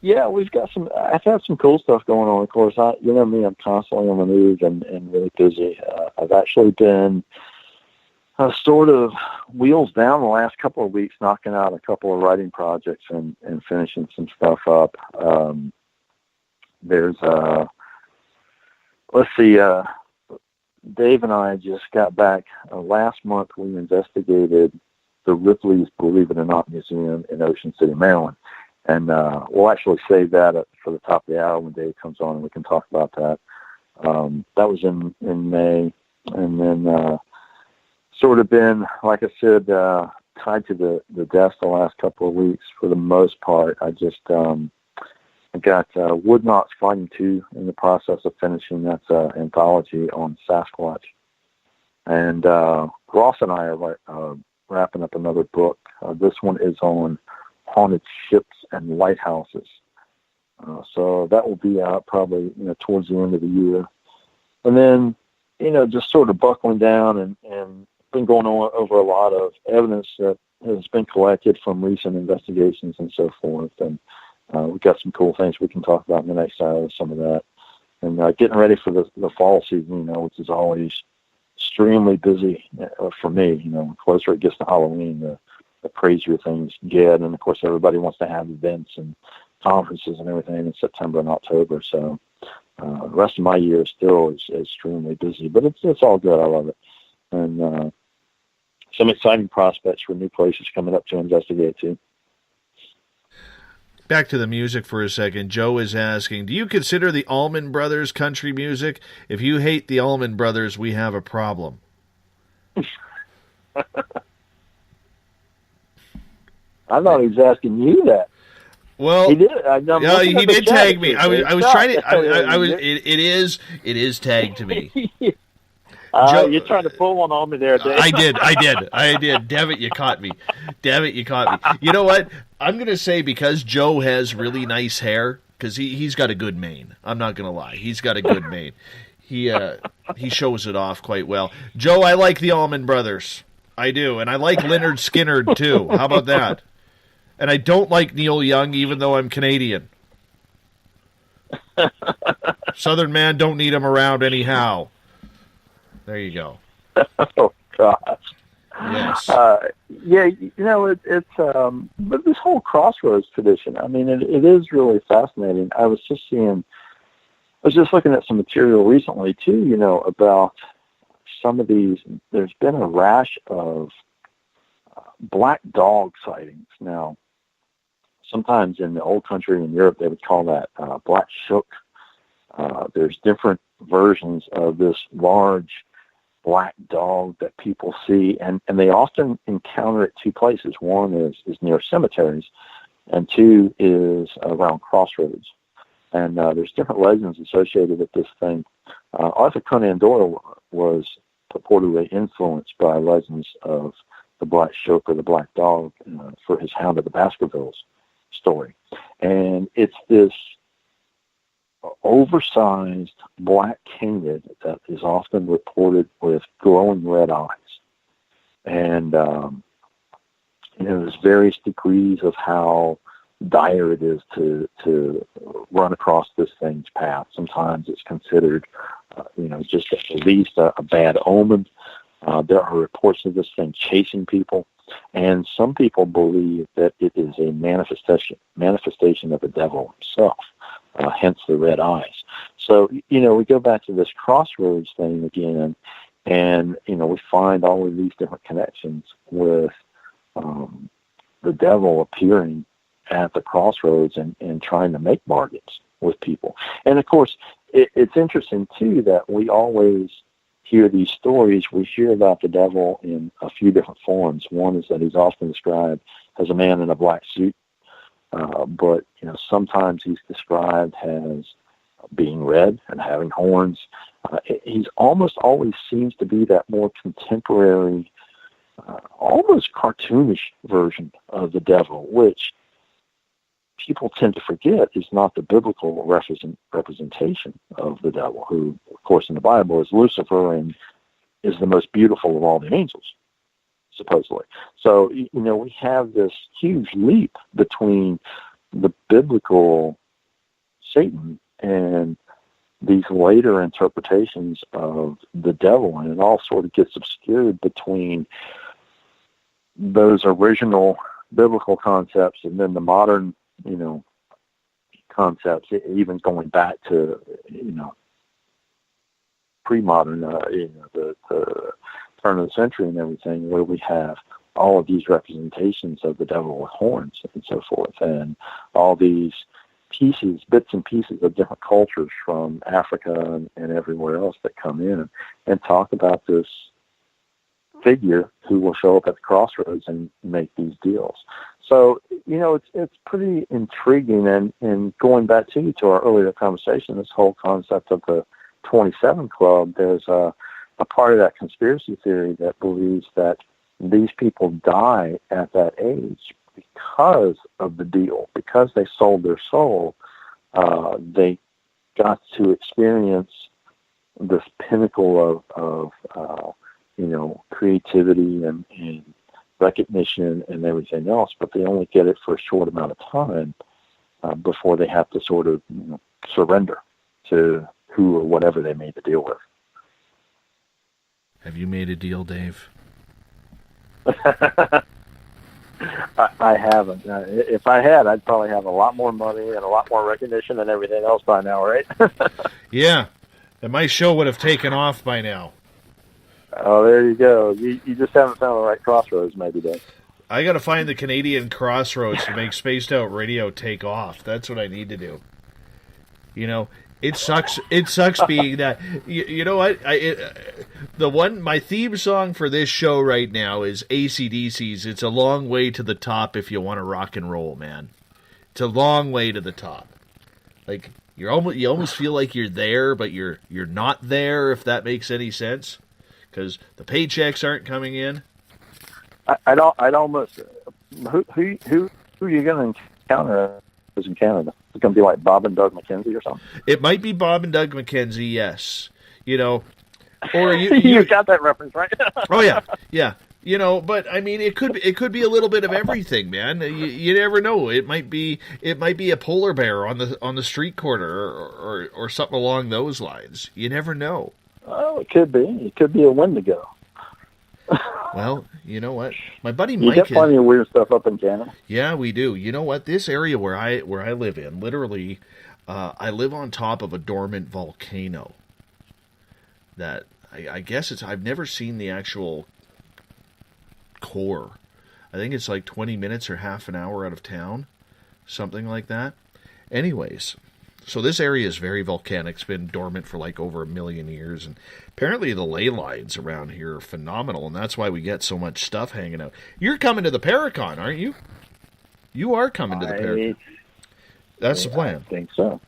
Yeah, we've got I've had some cool stuff going on. Of course, you know me, I'm constantly on the move and really busy. I've actually been sort of wheels down the last couple of weeks, knocking out a couple of writing projects and finishing some stuff up. There's, let's see, Dave and I just got back. Last month we investigated the Ripley's Believe It or Not Museum in Ocean City, Maryland. And we'll actually save that for the top of the hour when Dave comes on and we can talk about that. That was in May. And then sort of been, like I said, tied to the desk the last couple of weeks for the most part. I just I got Wood Knots Volume 2 in the process of finishing. That's an anthology on Sasquatch. And Ross and I are wrapping up another book. This one is on haunted ships and lighthouses. So that will be out probably, towards the end of the year. And then, just sort of buckling down and been going on over a lot of evidence that has been collected from recent investigations and so forth. And we've got some cool things we can talk about in the next hour, some of that. And getting ready for the fall season, which is always extremely busy for me. The closer it gets to Halloween, the crazier things get. And, of course, everybody wants to have events and conferences and everything in September and October. So the rest of my year still is extremely busy. But it's all good. I love it. And some exciting prospects for new places coming up to investigate, too. Back to the music for a second. Joe is asking, do you consider the Allman Brothers country music? If you hate the Allman Brothers, we have a problem. I thought he was asking you that. Well, he did. He did tag me. I was trying to. It is tagged to me. Joe, you're trying to pull one on me there, Dave. I did. Damn it, you caught me. You know what? I'm going to say, because Joe has really nice hair, because he's got a good mane. I'm not going to lie. He's got a good mane. He shows it off quite well. Joe, I like the Allman Brothers. I do. And I like Lynyrd Skynyrd, too. How about that? And I don't like Neil Young, even though I'm Canadian. Southern man, don't need him around anyhow. There you go. Oh, gosh. Yes. It's but this whole Crossroads tradition, I mean, it is really fascinating. I was just looking at some material recently, too, about some of these. There's been a rash of black dog sightings. Now, sometimes in the old country in Europe, they would call that black shook. There's different versions of this large black dog that people see, and they often encounter it two places. One is near cemeteries, and two is around crossroads. And there's different legends associated with this thing. Arthur Conan Doyle was purportedly influenced by legends of the black shook or the black dog for his Hound of the Baskervilles story. And it's this oversized black canid that is often reported with glowing red eyes. And, there's various degrees of how dire it is to run across this thing's path. Sometimes it's considered, just at least a bad omen. There are reports of this thing chasing people. And some people believe that it is a manifestation of the devil himself. Hence the red eyes. So, we go back to this Crossroads thing again, and, we find all of these different connections with the devil appearing at the crossroads and trying to make bargains with people. And, of course, it's interesting, too, that we always hear these stories. We hear about the devil in a few different forms. One is that he's often described as a man in a black suit. But, sometimes he's described as being red and having horns. He's almost always seems to be that more contemporary, almost cartoonish version of the devil, which people tend to forget is not the biblical representation of the devil, who, of course, in the Bible is Lucifer and is the most beautiful of all the angels, supposedly. So, we have this huge leap between the biblical Satan and these later interpretations of the devil, and it all sort of gets obscured between those original biblical concepts and then the modern, concepts, even going back to, pre-modern, the turn of the century and everything, where we have all of these representations of the devil with horns and so forth, and all these bits and pieces of different cultures from Africa and everywhere else that come in and talk about this figure who will show up at the crossroads and make these deals. So, it's pretty intriguing. And going back to our earlier conversation, this whole concept of the 27 Club, there's a part of that conspiracy theory that believes that these people die at that age because of the deal, because they sold their soul. They got to experience this pinnacle of creativity and recognition and everything else, but they only get it for a short amount of time before they have to sort of surrender to who or whatever they made the deal with. Have you made a deal, Dave? I haven't. If I had, I'd probably have a lot more money and a lot more recognition and everything else by now, right? Yeah. And my show would have taken off by now. Oh, there you go. You just haven't found the right crossroads, maybe, Dave. I got to find the Canadian crossroads to make Spaced Out Radio take off. That's what I need to do. It sucks. It sucks being that. You know what? My theme song for this show right now is AC/DC's. It's a long way to the top if you want to rock and roll, man. It's a long way to the top. Like you almost feel like you're there, but you're not there. If that makes any sense, because the paychecks aren't coming in. I'd almost. Who are you going to encounter in Canada? It's going to be like Bob and Doug McKenzie or something. It might be Bob and Doug McKenzie, yes. Or you got that reference, right? Oh yeah. But I mean, it could be a little bit of everything, man. You never know. It might be a polar bear on the street corner or something along those lines. You never know. Oh, it could be. It could be a Wendigo. Well, you know what? My buddy Mike... You get plenty of weird stuff up in Canada. Yeah, we do. You know what? This area where I live in, literally, I live on top of a dormant volcano. That, I guess I've never seen the actual core. I think it's like 20 minutes or half an hour out of town. Something like that. Anyways... So this area is very volcanic. It's been dormant for like over 1 million years. And apparently the ley lines around here are phenomenal. And that's why we get so much stuff hanging out. You're coming to the Paracon, aren't you? You are coming to the Paracon. That's the plan. I think so.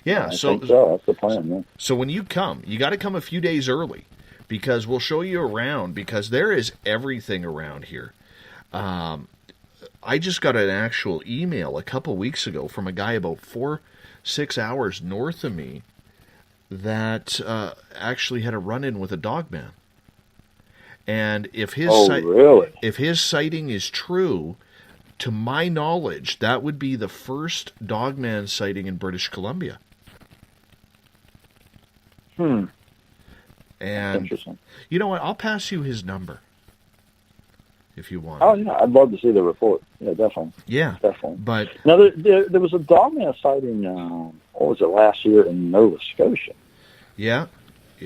Yeah. I think so. That's the plan, yeah. So when you come, you got to come a few days early. Because we'll show you around. Because there is everything around here. I just got an actual email a couple weeks ago from a guy about 6 hours north of me that actually had a run-in with a dogman. And if his sighting is true, to my knowledge, that would be the first dogman sighting in British Columbia. And interesting. You know what? I'll pass you his number if you want. Oh, yeah. I'd love to see the report. Yeah, definitely. Yeah. Definitely. But now, there was a dogman sighting, what was it, last year in Nova Scotia? Yeah.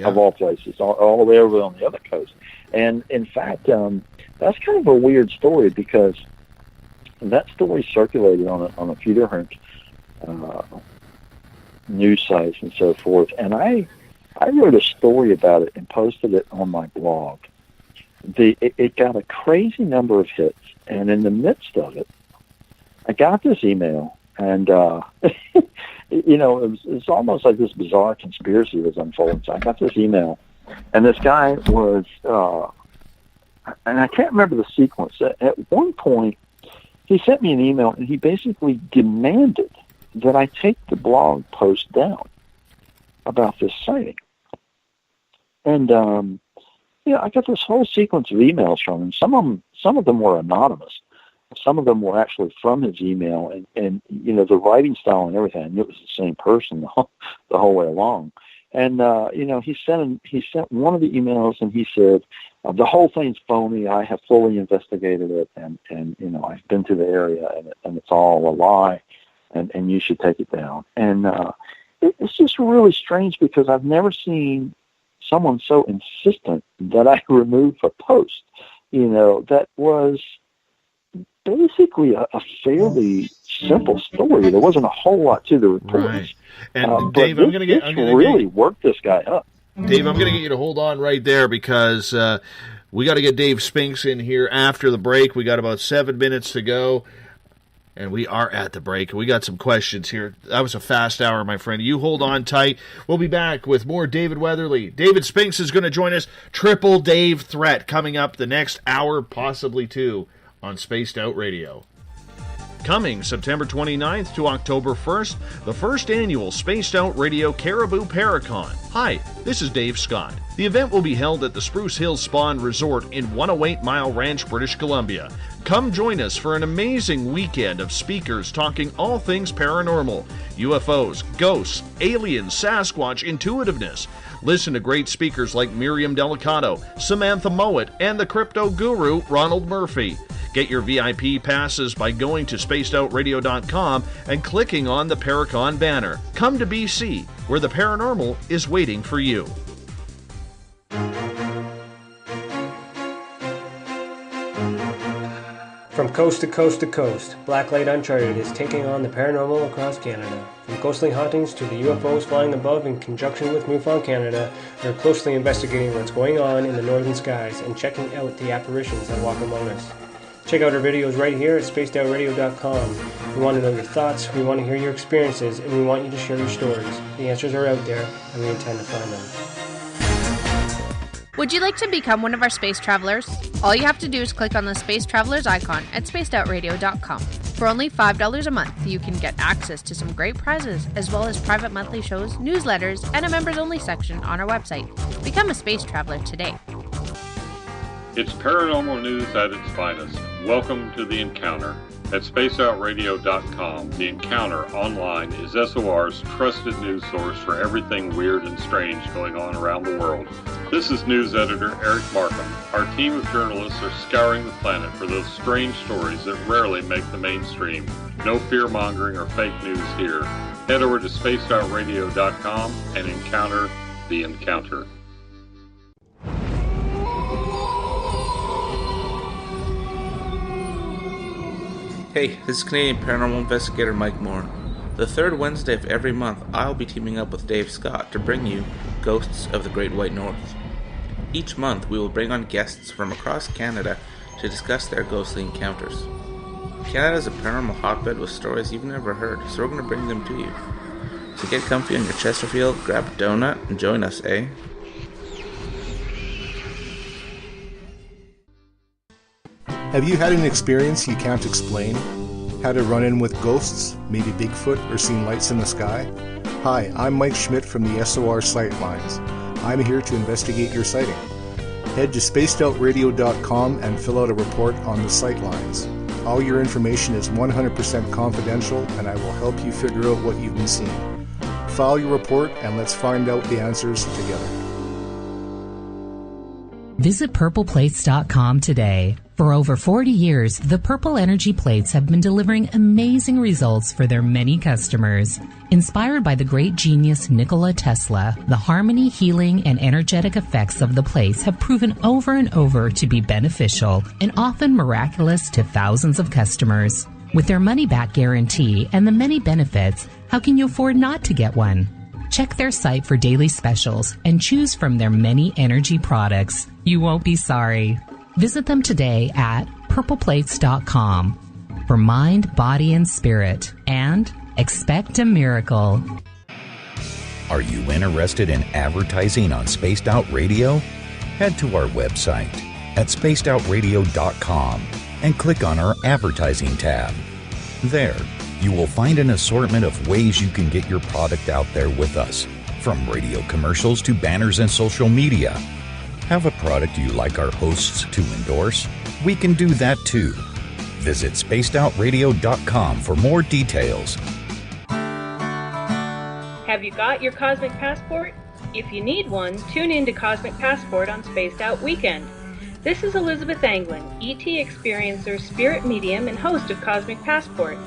Of all places, all the way over on the other coast. And, in fact, that's kind of a weird story because that story circulated on a few different news sites and so forth. And I wrote a story about it and posted it on my blog. It got a crazy number of hits, And in the midst of it, I got this email, and you know, it was almost like this bizarre conspiracy was unfolding. So I got this email, and this guy was, and I can't remember the sequence. At one point, he sent me an email, and he basically demanded that I take the blog post down about this sighting. And I got this whole sequence of emails from him. Some of them were anonymous. Some of them were actually from his email, and you know, the writing style and everything, I knew it was the same person the whole way along. And you know, he sent one of the emails, and he said, the whole thing's phony. I have fully investigated it, and you know, I've been to the area, and it's all a lie, and you should take it down. And it's just really strange, because I've never seen someone so insistent that I remove a post, you know, that was basically a fairly simple story. There wasn't a whole lot to the report. Right. And Dave, I'm going to really work this guy up. Dave, I'm going to get you to hold on right there, because we got to get Dave Spinks in here after the break. We got about 7 minutes to go, and we are at the break. We got some questions here. That was a fast hour, my friend. You hold on tight. We'll be back with more David Weatherly. David Spinks is going to join us. Triple Dave Threat coming up the next hour, possibly two, on Spaced Out Radio. Coming September 29th to October 1st, the first annual Spaced Out Radio Caribou Paracon. Hi, this is Dave Scott. The event will be held at the Spruce Hills Spa and Resort in 108 Mile Ranch, British Columbia. Come join us for an amazing weekend of speakers talking all things paranormal, UFOs, ghosts, aliens, Sasquatch, intuitiveness. Listen to great speakers like Miriam Delicato, Samantha Mowat, and the crypto guru Ronald Murphy. Get your VIP passes by going to spacedoutradio.com and clicking on the Paracon banner. Come to BC, where the paranormal is waiting for you. From coast to coast to coast, Blacklight Uncharted is taking on the paranormal across Canada. From ghostly hauntings to the UFOs flying above in conjunction with MUFON Canada, we're closely investigating what's going on in the northern skies and checking out the apparitions that walk among us. Check out our videos right here at spacedoutradio.com. We want to know your thoughts, we want to hear your experiences, and we want you to share your stories. The answers are out there, and we intend to find them. Would you like to become one of our space travelers? All you have to do is click on the Space Travelers icon at spacedoutradio.com. For only $5 a month, you can get access to some great prizes, as well as private monthly shows, newsletters, and a members-only section on our website. Become a space traveler today. It's paranormal news at its finest. Welcome to The Encounter. At spacedoutradio.com, The Encounter online is SOR's trusted news source for everything weird and strange going on around the world. This is news editor Eric Markham. Our team of journalists are scouring the planet for those strange stories that rarely make the mainstream. No fear-mongering or fake news here. Head over to spacedoutradio.com and encounter The Encounter. Hey, this is Canadian Paranormal Investigator Mike Moore. The third Wednesday of every month, I'll be teaming up with Dave Scott to bring you Ghosts of the Great White North. Each month, we will bring on guests from across Canada to discuss their ghostly encounters. Canada is a paranormal hotbed with stories you've never heard, so we're going to bring them to you. So get comfy on your Chesterfield, grab a donut, and join us, eh? Have you had an experience you can't explain? Had a run-in with ghosts, maybe Bigfoot, or seen lights in the sky? Hi, I'm Mike Schmidt from the SOR Sightlines. I'm here to investigate your sighting. Head to spacedoutradio.com and fill out a report on the Sightlines. All your information is 100% confidential, and I will help you figure out what you've been seeing. File your report, and let's find out the answers together. Visit purpleplates.com today. For over 40 years, the Purple Energy Plates have been delivering amazing results for their many customers. Inspired by the great genius Nikola Tesla, the harmony, healing, and energetic effects of the plates have proven over and over to be beneficial and often miraculous to thousands of customers. With their money-back guarantee and the many benefits, how can you afford not to get one? Check their site for daily specials and choose from their many energy products. You won't be sorry. Visit them today at purpleplates.com for mind, body, and spirit. And expect a miracle. Are you interested in advertising on Spaced Out Radio? Head to our website at spacedoutradio.com and click on our advertising tab. There, you will find an assortment of ways you can get your product out there with us, from radio commercials to banners and social media. Have a product you like our hosts to endorse? We can do that too. Visit spacedoutradio.com for more details. Have you got your Cosmic Passport? If you need one, tune in to Cosmic Passport on Spaced Out Weekend. This is Elizabeth Anglin, ET experiencer, spirit medium, and host of Cosmic Passport.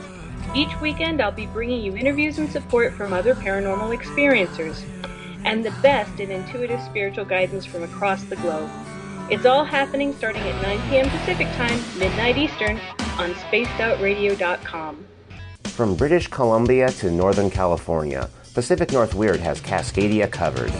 Each weekend I'll be bringing you interviews and support from other paranormal experiencers, and the best in intuitive spiritual guidance from across the globe. It's all happening starting at 9 p.m. Pacific Time, midnight Eastern, on spacedoutradio.com. From British Columbia to Northern California, Pacific North Weird has Cascadia covered.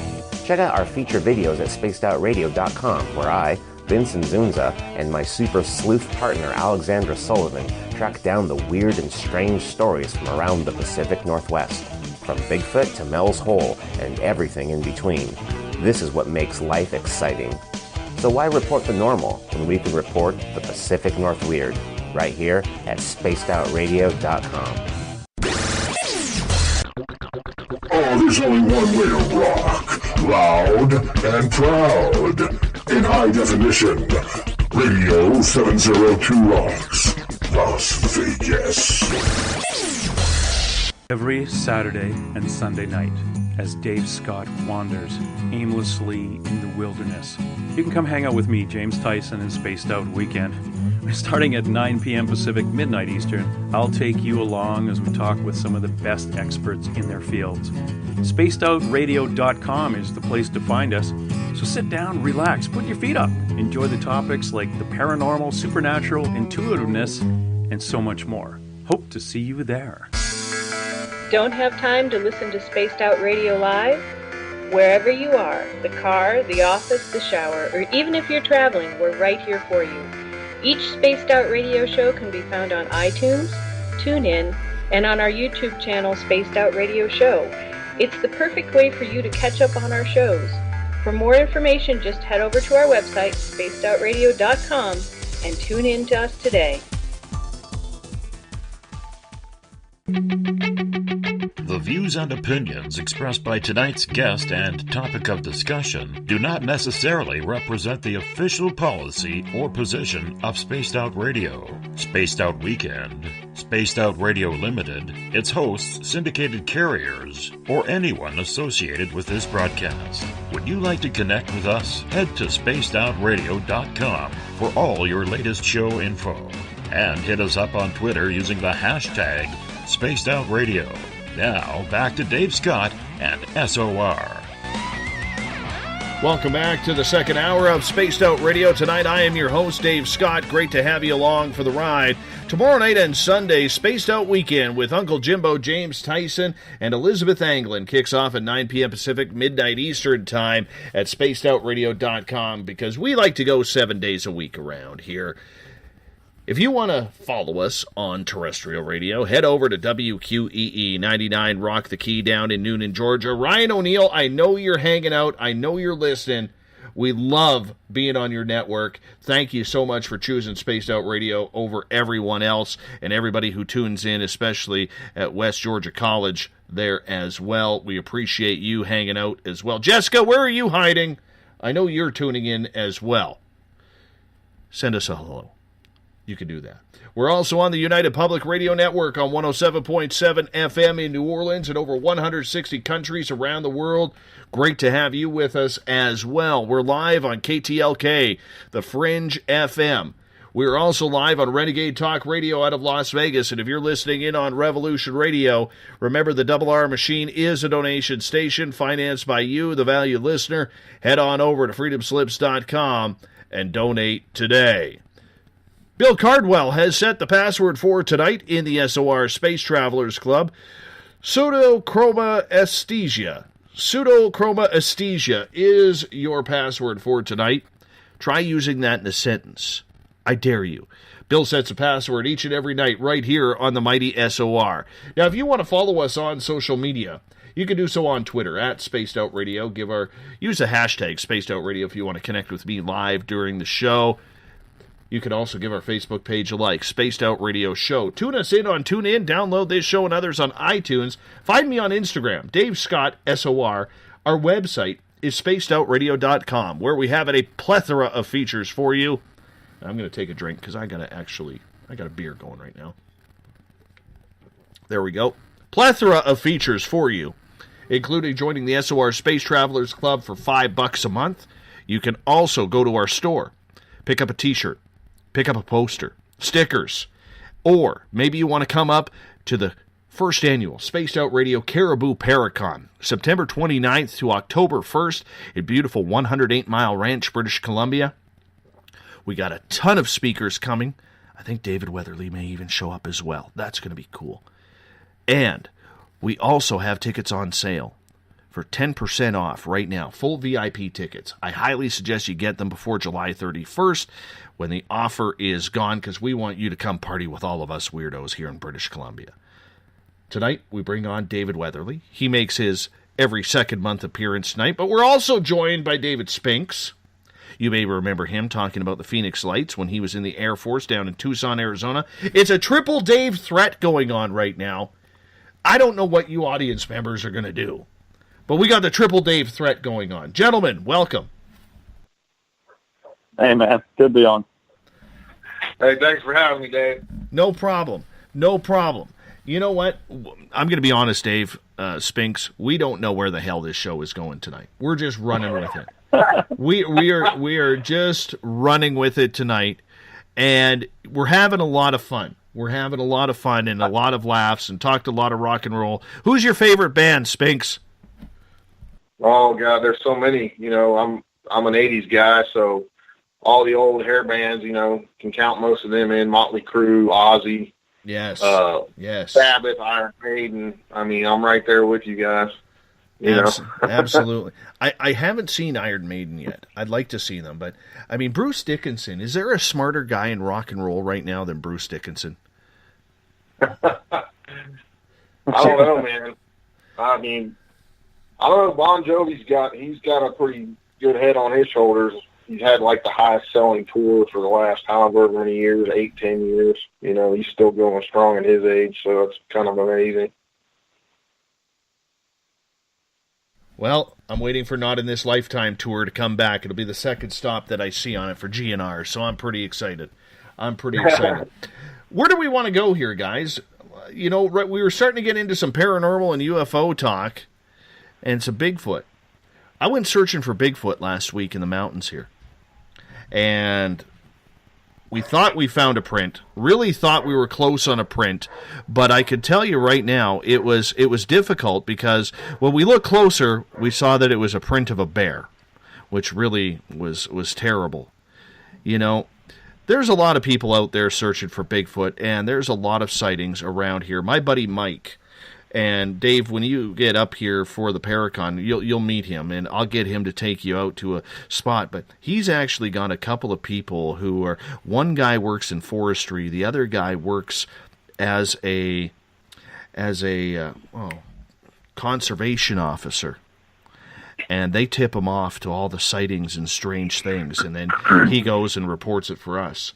Check out our feature videos at spacedoutradio.com, where I, Vincent Zunza, and my super sleuth partner Alexandra Sullivan track down the weird and strange stories from around the Pacific Northwest. From Bigfoot to Mel's Hole and everything in between. This is what makes life exciting. So why report the normal when we can report the Pacific North Weird right here at spacedoutradio.com. Oh, there's only one way to rock. Loud and proud. In high definition. Radio 702 rocks. Las Vegas. Every Saturday and Sunday night, as Dave Scott wanders aimlessly in the wilderness, you can come hang out with me, James Tyson, in Spaced Out Weekend. Starting at 9 p.m. Pacific, midnight Eastern, I'll take you along as we talk with some of the best experts in their fields. SpacedOutRadio.com is the place to find us. So sit down, relax, put your feet up. Enjoy the topics like the paranormal, supernatural, intuitiveness, and so much more. Hope to see you there. Don't have time to listen to Spaced Out Radio live? Wherever you are, the car, the office, the shower, or even if you're traveling, we're right here for you. Each Spaced Out Radio show can be found on iTunes, TuneIn, and on our YouTube channel, Spaced Out Radio Show. It's the perfect way for you to catch up on our shows. For more information, just head over to our website, spacedoutradio.com, and tune in to us today. The views and opinions expressed by tonight's guest and topic of discussion do not necessarily represent the official policy or position of Spaced Out Radio, Spaced Out Weekend, Spaced Out Radio Limited, its hosts, syndicated carriers, or anyone associated with this broadcast. Would you like to connect with us? Head to spacedoutradio.com for all your latest show info. And hit us up on Twitter using the hashtag Spaced Out Radio. Now, back to Dave Scott and SOR. Welcome back to the second hour of Spaced Out Radio. Tonight, I am your host, Dave Scott. Great to have you along for the ride. Tomorrow night and Sunday, Spaced Out Weekend with Uncle Jimbo, James Tyson, and Elizabeth Anglin kicks off at 9 p.m. Pacific, midnight Eastern time at spacedoutradio.com, because we like to go 7 days a week around here. If you want to follow us on terrestrial radio, head over to WQEE 99 Rock the Key down in Noonan, Georgia. Ryan O'Neill, I know you're hanging out. I know you're listening. We love being on your network. Thank you so much for choosing Spaced Out Radio over everyone else and everybody who tunes in, especially at West Georgia College there as well. We appreciate you hanging out as well. Jessica, where are you hiding? I know you're tuning in as well. Send us a hello. You can do that. We're also on the United Public Radio Network on 107.7 FM in New Orleans and over 160 countries around the world. Great to have you with us as well. We're live on KTLK, The Fringe FM. We're also live on Renegade Talk Radio out of Las Vegas. And if you're listening in on Revolution Radio, remember the Double R Machine is a donation station financed by you, the valued listener. Head on over to freedomslips.com and donate today. Bill Cardwell has set the password for tonight in the SOR Space Travelers Club. Pseudochroma-esthesia. Pseudochroma-esthesia is your password for tonight. Try using that in a sentence. I dare you. Bill sets a password each and every night right here on the mighty SOR. Now, if you want to follow us on social media, you can do so on Twitter at Spaced Out Radio. Use the hashtag Spaced Out Radio if you want to connect with me live during the show. You can also give our Facebook page a like, Spaced Out Radio Show. Tune us in on TuneIn. Download this show and others on iTunes. Find me on Instagram, Dave Scott SOR. Our website is spacedoutradio.com, where we have a plethora of features for you. I'm going to take a drink because I got a beer going right now. There we go. Plethora of features for you, including joining the SOR Space Travelers Club for $5 a month. You can also go to our store, pick up a t-shirt, pick up a poster, stickers, or maybe you want to come up to the first annual Spaced Out Radio Caribou Paracon, September 29th to October 1st in beautiful 108 Mile Ranch, British Columbia. We got a ton of speakers coming. I think David Weatherly may even show up as well. That's going to be cool. And we also have tickets on sale for 10% off right now. Full VIP tickets. I highly suggest you get them before July 31st when the offer is gone, because we want you to come party with all of us weirdos here in British Columbia. Tonight, we bring on David Weatherly. He makes his every second month appearance tonight, but we're also joined by David Spinks. You may remember him talking about the Phoenix Lights when he was in the Air Force down in Tucson, Arizona. It's a triple Dave threat going on right now. I don't know what you audience members are going to do, but we got the triple Dave threat going on. Gentlemen, welcome. Hey, man. Good to be on. Hey, thanks for having me, Dave. No problem. No problem. You know what? I'm going to be honest, Dave Spinks. We don't know where the hell this show is going tonight. We're just running with it. We are just running with it tonight, and we're having a lot of fun. We're having a lot of fun and a lot of laughs and talked a lot of rock and roll. Who's your favorite band, Spinks? Oh God, there's so many. You know, I'm an '80s guy, so all the old hair bands, you know, can count most of them in. Motley Crue, Ozzy, yes, yes, Sabbath, Iron Maiden. I mean, I'm right there with you guys. You know? Absolutely. I haven't seen Iron Maiden yet. I'd like to see them, but I mean, Bruce Dickinson. Is there a smarter guy in rock and roll right now than Bruce Dickinson? I don't know, man. I mean, I don't know. Bon Jovi's he's got a pretty good head on his shoulders. He's had like the highest selling tour for the last however many years, 8-10 years. You know, he's still going strong at his age, so it's kind of amazing. Well, I'm waiting for Not in This Lifetime tour to come back. It'll be the second stop that I see on it for GNR, so I'm pretty excited. Where do we want to go here, guys? You know, we were starting to get into some paranormal and UFO talk and some Bigfoot. I went searching for Bigfoot last week in the mountains here, and we thought we found a print, really thought we were close on a print, but I could tell you right now it was difficult because when we looked closer, we saw that it was a print of a bear, which really was terrible. You know, there's a lot of people out there searching for Bigfoot, and there's a lot of sightings around here. My buddy Mike, and Dave, when you get up here for the Paracon, you'll meet him, and I'll get him to take you out to a spot. But he's actually got a couple of people who are, one guy works in forestry, the other guy works as a conservation officer. And they tip him off to all the sightings and strange things, and then he goes and reports it for us.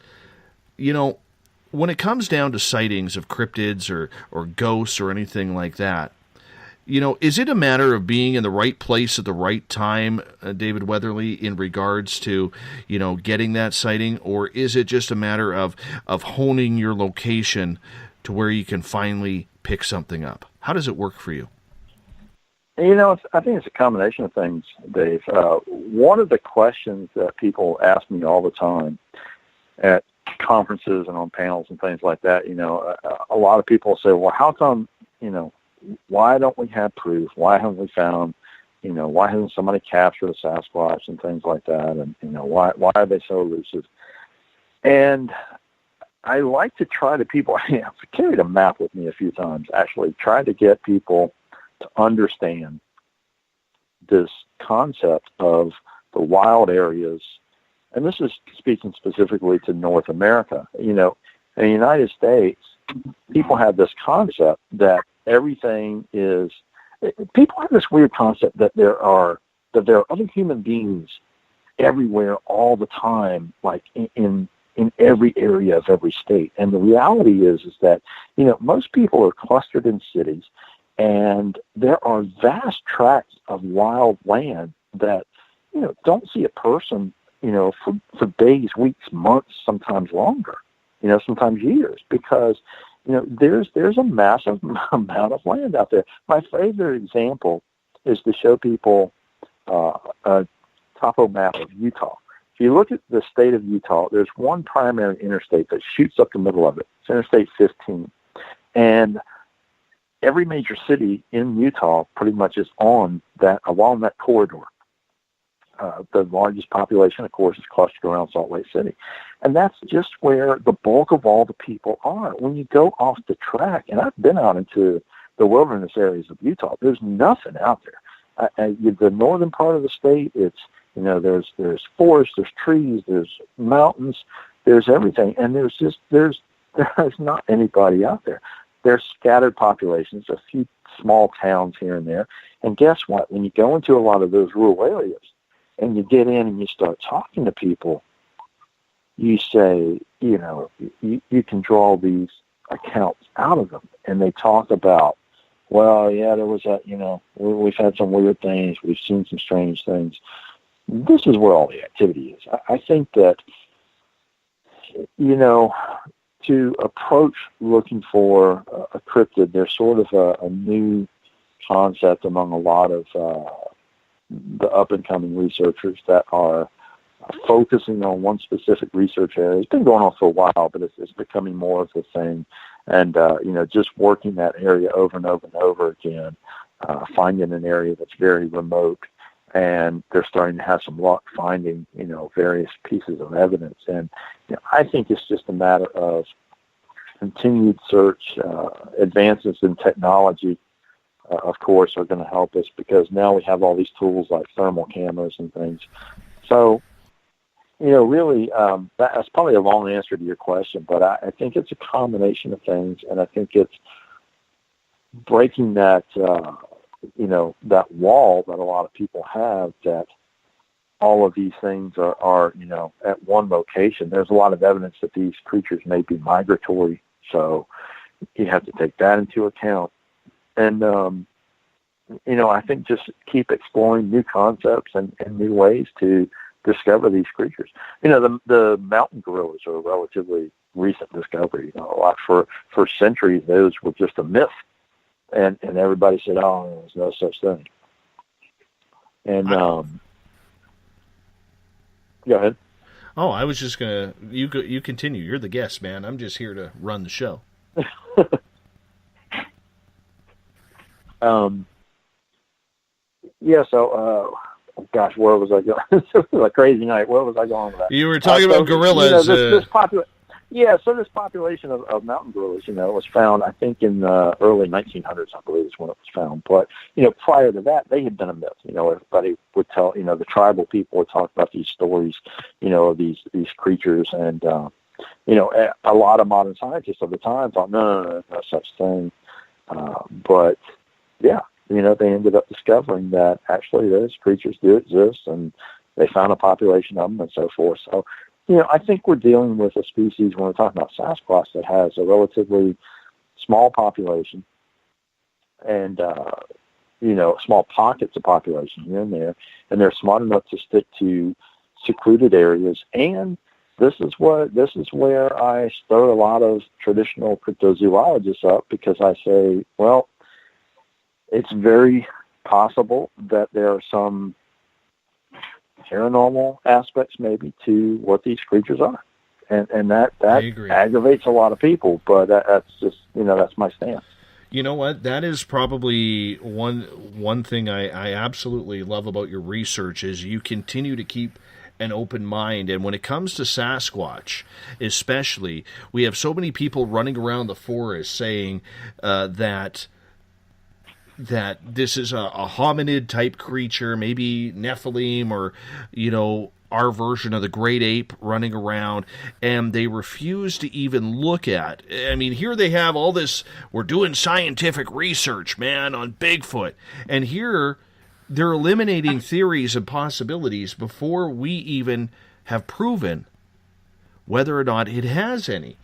You know, when it comes down to sightings of cryptids or ghosts or anything like that, you know, is it a matter of being in the right place at the right time, David Weatherly, in regards to, you know, getting that sighting, or is it just a matter of honing your location to where you can finally pick something up? How does it work for you? You know, I think it's a combination of things, Dave. One of the questions that people ask me all the time at conferences and on panels and things like that, you know, a lot of people say, well, how come, you know, why don't we have proof? Why haven't we found, you know, why hasn't somebody captured a Sasquatch and things like that? And, you know, why are they so elusive? And I like to try to people, I've carried a map with me a few times, actually try to get people to understand this concept of the wild areas and this is speaking specifically to North America, in the United States, people have this concept that everything is, people have this weird concept that there are other human beings everywhere all the time, like in every area of every state. And the reality is that, most people are clustered in cities, and there are vast tracts of wild land that, don't see a person, for days, weeks, months, sometimes longer, sometimes years, because, there's a massive amount of land out there. My favorite example is to show people a topo map of Utah. If you look at the state of Utah, there's one primary interstate that shoots up the middle of it. It's Interstate 15. And every major city in Utah pretty much is along that corridor. The largest population, of course, is clustered around Salt Lake City. And that's just where the bulk of all the people are. When you go off the track, and I've been out into the wilderness areas of Utah, there's nothing out there. The northern part of the state, it's, there's forests, there's trees, there's mountains, there's everything. And there's not anybody out there. There's scattered populations, a few small towns here and there. And guess what? When you go into a lot of those rural areas, and you get in and you start talking to people, you say, you can draw these accounts out of them. And they talk about, well, yeah, there was we've had some weird things. We've seen some strange things. This is where all the activity is. I think that, to approach looking for a cryptid, there's sort of a new concept among a lot of the up-and-coming researchers that are focusing on one specific research area. It's been going on for a while, but it's becoming more of a thing. And, just working that area over and over and over again, finding an area that's very remote, and they're starting to have some luck finding, various pieces of evidence. And I think it's just a matter of continued search, advances in technology, of course, are going to help us, because now we have all these tools like thermal cameras and things. So, really, that's probably a long answer to your question, but I think it's a combination of things, and I think it's breaking that, that wall that a lot of people have, that all of these things are at one location. There's a lot of evidence that these creatures may be migratory, so you have to take that into account. And, I think just keep exploring new concepts and new ways to discover these creatures. The mountain gorillas are a relatively recent discovery. For centuries, those were just a myth. And everybody said, oh, there's no such thing. And, go ahead. Oh, I was just going to, you continue. You're the guest, man. I'm just here to run the show. Gosh, where was I going? It was a crazy night. Where was I going with that? You were talking about gorillas. This population of mountain gorillas, was found, I think, in the early 1900s, I believe is when it was found. But, prior to that, they had been a myth. Everybody would tell, the tribal people would talk about these stories, of these creatures. And, a lot of modern scientists of the time thought, no such thing. But, yeah, they ended up discovering that actually those creatures do exist, and they found a population of them and so forth. So, I think we're dealing with a species, when we're talking about Sasquatch, that has a relatively small population and, small pockets of population here and there, and they're smart enough to stick to secluded areas. And this is where I stir a lot of traditional cryptozoologists up, because I say, well, it's very possible that there are some paranormal aspects maybe to what these creatures are. And that aggravates a lot of people, but that's just, that's my stance. You know what? That is probably one thing I absolutely love about your research is you continue to keep an open mind. And when it comes to Sasquatch, especially, we have so many people running around the forest saying that this is a hominid type creature, maybe Nephilim, or our version of the great ape running around, and they refuse to even look at. I mean, here they have all this, we're doing scientific research, man, on Bigfoot. And here they're eliminating theories and possibilities before we even have proven whether or not it has any.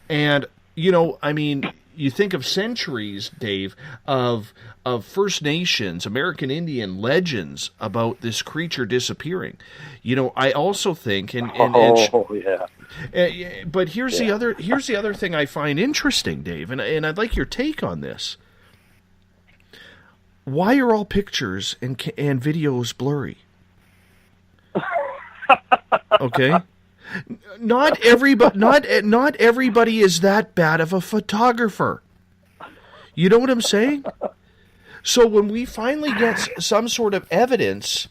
And, you know, I mean, you think of centuries, Dave, of First Nations, American Indian legends about this creature disappearing. You know, I also think, but here's the other thing I find interesting, Dave, and I'd like your take on this. Why are all pictures and videos blurry? Okay. Not everybody is that bad of a photographer. You know what I'm saying? So when we finally get some sort of evidence,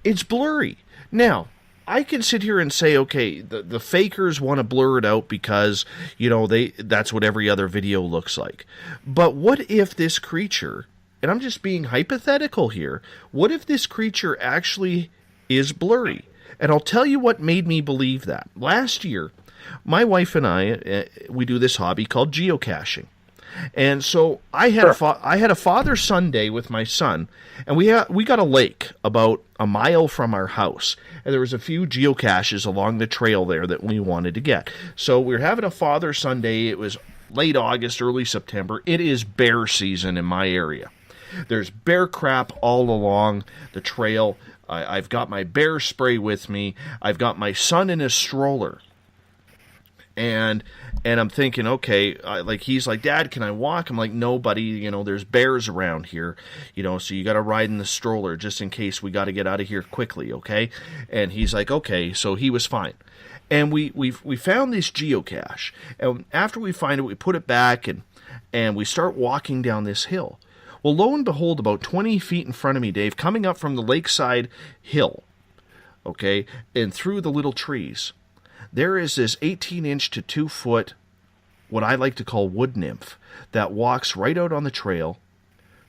it's blurry. Now, I can sit here and say, okay, the fakers want to blur it out because, you know, that's what every other video looks like. But what if this creature, and I'm just being hypothetical here, what if this creature actually is blurry? And I'll tell you what made me believe that. Last year, my wife and I, we do this hobby called geocaching. And so I had a father-son day with my son, and we got a lake about a mile from our house. And there was a few geocaches along the trail there that we wanted to get. So we were having a father-son day. It was late August, early September. It is bear season in my area. There's bear crap all along the trail. I've got my bear spray with me. I've got my son in his stroller. And I'm thinking, okay, he's like, Dad, can I walk? I'm like, no, buddy, you know, there's bears around here, you know, so you got to ride in the stroller just in case we got to get out of here quickly, okay? And he's like, okay, so he was fine. And we found this geocache. And after we find it, we put it back and we start walking down this hill. Well, lo and behold, about 20 feet in front of me, Dave, coming up from the lakeside hill, okay, and through the little trees, there is this 18-inch to 2-foot, what I like to call wood nymph, that walks right out on the trail,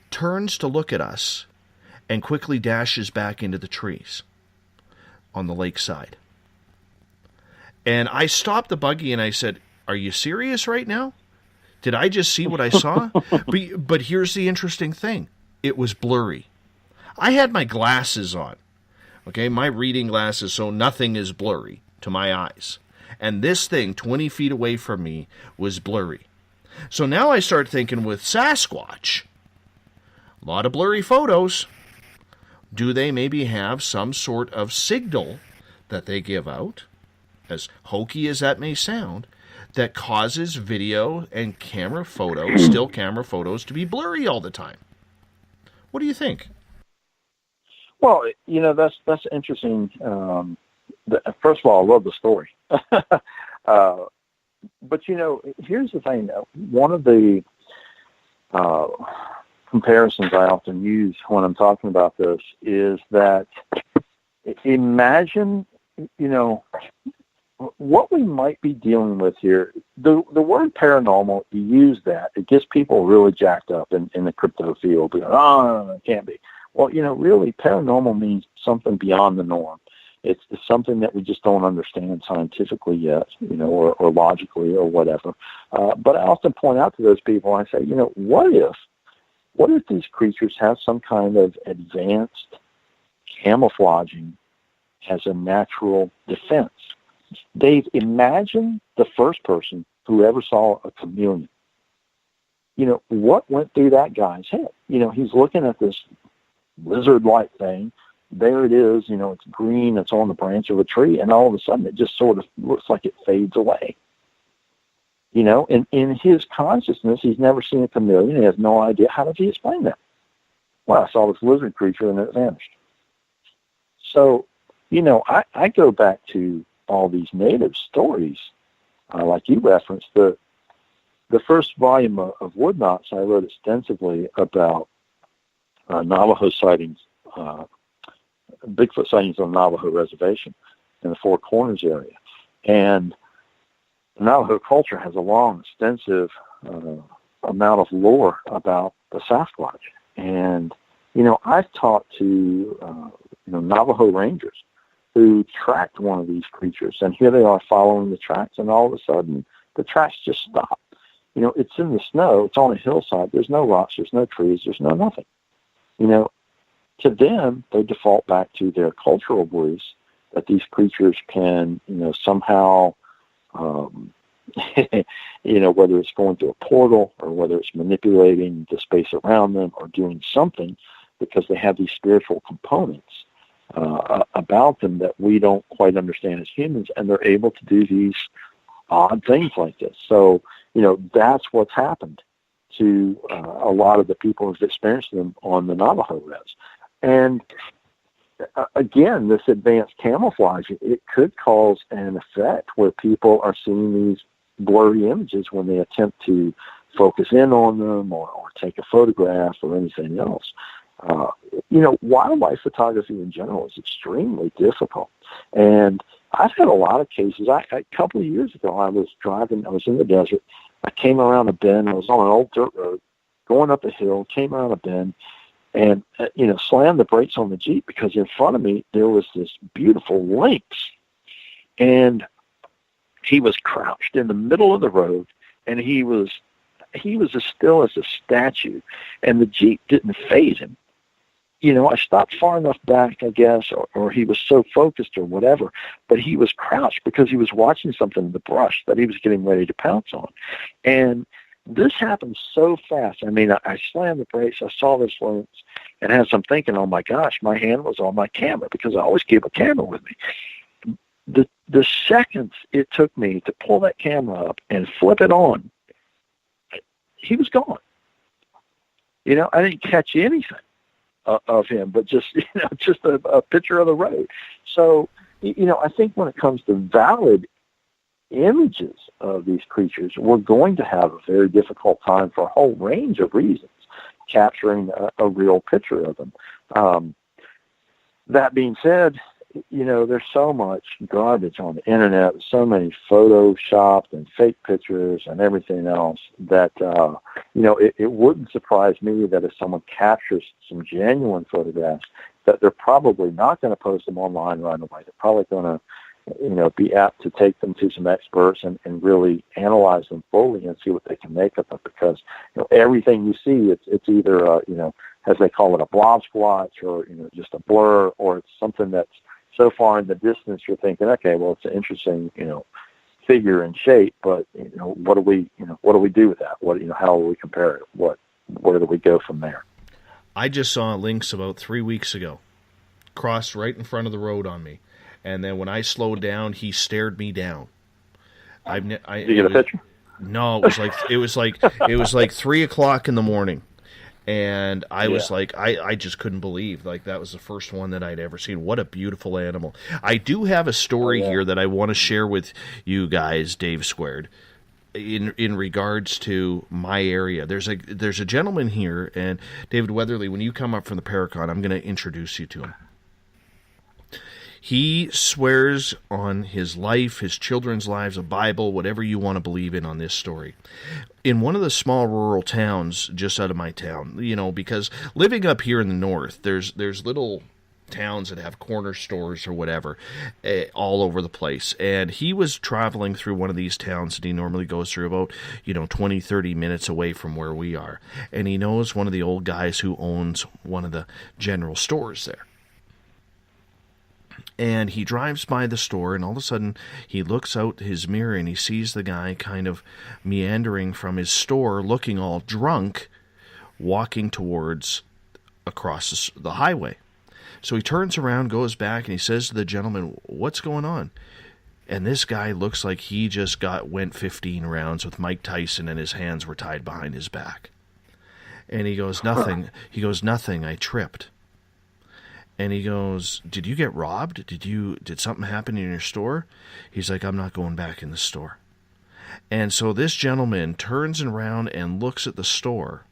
turns to look at us, and quickly dashes back into the trees on the lakeside. And I stopped the buggy and I said, are you serious right now? Did I just see what I saw? But here's the interesting thing. It was blurry. I had my glasses on, okay, my reading glasses, so nothing is blurry to my eyes. And this thing 20 feet away from me was blurry. So now I start thinking with Sasquatch, a lot of blurry photos. Do they maybe have some sort of signal that they give out, as hokey as that may sound, that causes video and camera photos, still camera photos, to be blurry all the time? What do you think? Well, you know, that's interesting. First of all, I love the story. But, you know, here's the thing. One of the comparisons I often use when I'm talking about this is that imagine, you know, what we might be dealing with here. The word paranormal, you use that, it gets people really jacked up in the crypto field. No, it can't be. Well, you know, really, paranormal means something beyond the norm. It's something that we just don't understand scientifically yet, you know, or logically or whatever. But I often point out to those people, I say, you know, what if these creatures have some kind of advanced camouflaging as a natural defense? Dave, imagine the first person who ever saw a chameleon. You know, what went through that guy's head? You know, he's looking at this lizard-like thing. There it is, you know, it's green, it's on the branch of a tree, and all of a sudden it just sort of looks like it fades away. You know, and in his consciousness, he's never seen a chameleon. He has no idea. How does he explain that? Well, I saw this lizard creature and it vanished. So, you know, I go back to all these native stories, like you referenced. The first volume of Wood Knots, I wrote extensively about Navajo sightings, Bigfoot sightings on the Navajo Reservation in the Four Corners area. And the Navajo culture has a long, extensive amount of lore about the Sasquatch. And, you know, I've talked to, Navajo Rangers who tracked one of these creatures, and here they are following the tracks, and all of a sudden the tracks just stop. You know, it's in the snow, it's on a hillside, there's no rocks, there's no trees, there's no nothing. You know, to them, they default back to their cultural beliefs that these creatures can, you know, somehow, you know, whether it's going through a portal or whether it's manipulating the space around them or doing something, because they have these spiritual components about them that we don't quite understand as humans, and they're able to do these odd things like this. So, you know, that's what's happened to a lot of the people who've experienced them on the Navajo res. And again, this advanced camouflage, it could cause an effect where people are seeing these blurry images when they attempt to focus in on them or take a photograph or anything else. You know, wildlife photography in general is extremely difficult. And I've had a lot of cases. A couple of years ago, I was in the desert. I came around a bend. I was on an old dirt road going up a hill, came around a bend, and, you know, slammed the brakes on the Jeep because in front of me there was this beautiful lynx. And he was crouched in the middle of the road, and he was as still as a statue, and the Jeep didn't faze him. You know, I stopped far enough back, I guess, or he was so focused or whatever, but he was crouched because he was watching something in the brush that he was getting ready to pounce on. And this happened so fast. I mean, I slammed the brakes, I saw this lynx, and as I'm thinking, oh my gosh, my hand was on my camera because I always keep a camera with me. The seconds it took me to pull that camera up and flip it on, he was gone. You know, I didn't catch anything of him, but just, you know, just a picture of the road. So, you know, I think when it comes to valid images of these creatures, we're going to have a very difficult time for a whole range of reasons capturing a real picture of them. That being said, you know, there's so much garbage on the internet, so many photoshopped and fake pictures and everything else that, you know, it wouldn't surprise me that if someone captures some genuine photographs, that they're probably not going to post them online right away. They're probably going to, you know, be apt to take them to some experts and really analyze them fully and see what they can make of them, because, you know, everything you see, it's either, you know, as they call it, a blob splotch, or, you know, just a blur, or it's something that's so far in the distance you're thinking, okay, well, it's an interesting, you know, figure and shape, but, you know, what do we do with that? What, you know, how will we compare it? Where do we go from there? I just saw a lynx about 3 weeks ago, crossed right in front of the road on me, and then when I slowed down, he stared me down. Did you get a picture? No, it was like 3 o'clock in the morning. And I was like, I just couldn't believe, like, that was the first one that I'd ever seen. What a beautiful animal. I do have a story here that I want to share with you guys, Dave Squared, in regards to my area. There's a gentleman here, and David Weatherly, when you come up from the Paracon, I'm going to introduce you to him. He swears on his life, his children's lives, a Bible, whatever you want to believe in on this story. In one of the small rural towns just out of my town, you know, because living up here in the north, there's little towns that have corner stores or whatever all over the place. And he was traveling through one of these towns that he normally goes through about, 20, 30 minutes away from where we are. And he knows one of the old guys who owns one of the general stores there. And he drives by the store, and all of a sudden he looks out his mirror and he sees the guy kind of meandering from his store, looking all drunk, walking towards across the highway. So he turns around, goes back, and he says to the gentleman, "What's going on?" And this guy looks like he just went 15 rounds with Mike Tyson, and his hands were tied behind his back. And he goes, "Nothing." He goes, "Nothing. I tripped." And he goes, "Did you get robbed? Did something happen in your store?" He's like, "I'm not going back in the store." And so this gentleman turns around and looks at the store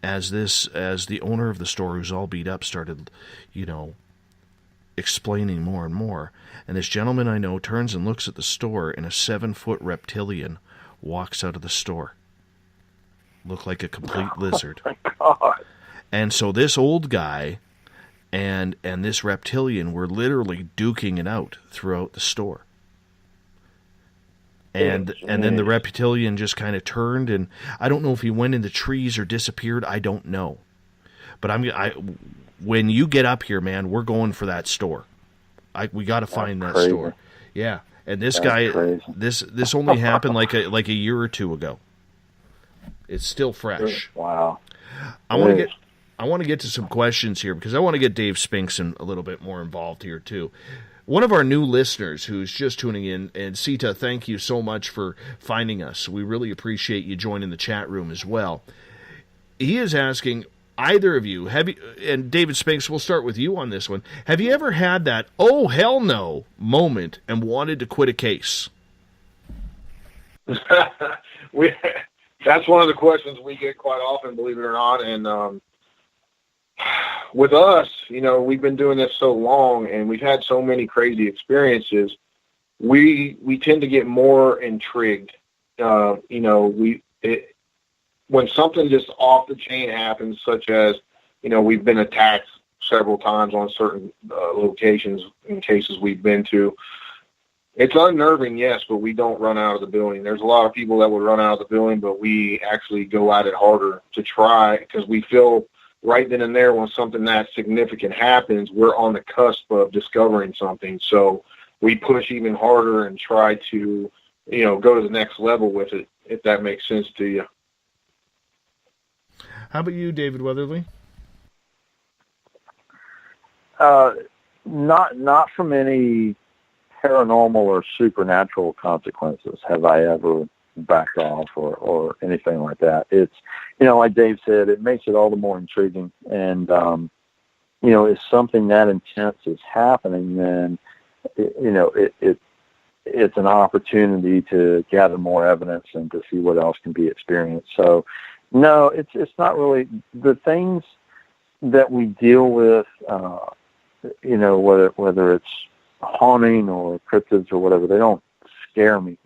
as the owner of the store, who's all beat up, started, explaining more and more. And this gentleman I know turns and looks at the store, and a 7-foot reptilian walks out of the store. Looked like a complete lizard. Oh my God. And so this old guy and this reptilian were literally duking it out throughout the store. And then the reptilian just kind of turned, and I don't know if he went in the trees or disappeared. I don't know. But when you get up here, man, we're going for that store. We got to find that store. Yeah. And this guy, this only happened like a year or two ago. It's still fresh. Wow. I want to get to some questions here, because I want to get Dave Spinks a little bit more involved here too. One of our new listeners who's just tuning in, and Sita, thank you so much for finding us. We really appreciate you joining the chat room as well. He is asking, either of you, and David Spinks, we'll start with you on this one. Have you ever had that, oh, hell no, moment and wanted to quit a case? That's one of the questions we get quite often, believe it or not. And with us, we've been doing this so long, and we've had so many crazy experiences. We tend to get more intrigued. When something just off the chain happens, such as, we've been attacked several times on certain locations in cases we've been to. It's unnerving, yes, but we don't run out of the building. There's a lot of people that would run out of the building, but we actually go at it harder to try, because we feel right then and there when something that significant happens, we're on the cusp of discovering something. So we push even harder and try to, go to the next level with it, if that makes sense to you. How about you, David Weatherly? Not from any paranormal or supernatural consequences have I ever backed off or anything like that. It's, like Dave said, it makes it all the more intriguing. And, if something that intense is happening, then, it's an opportunity to gather more evidence and to see what else can be experienced. So, no, it's not really the things that we deal with, whether it's haunting or cryptids or whatever, they don't scare me.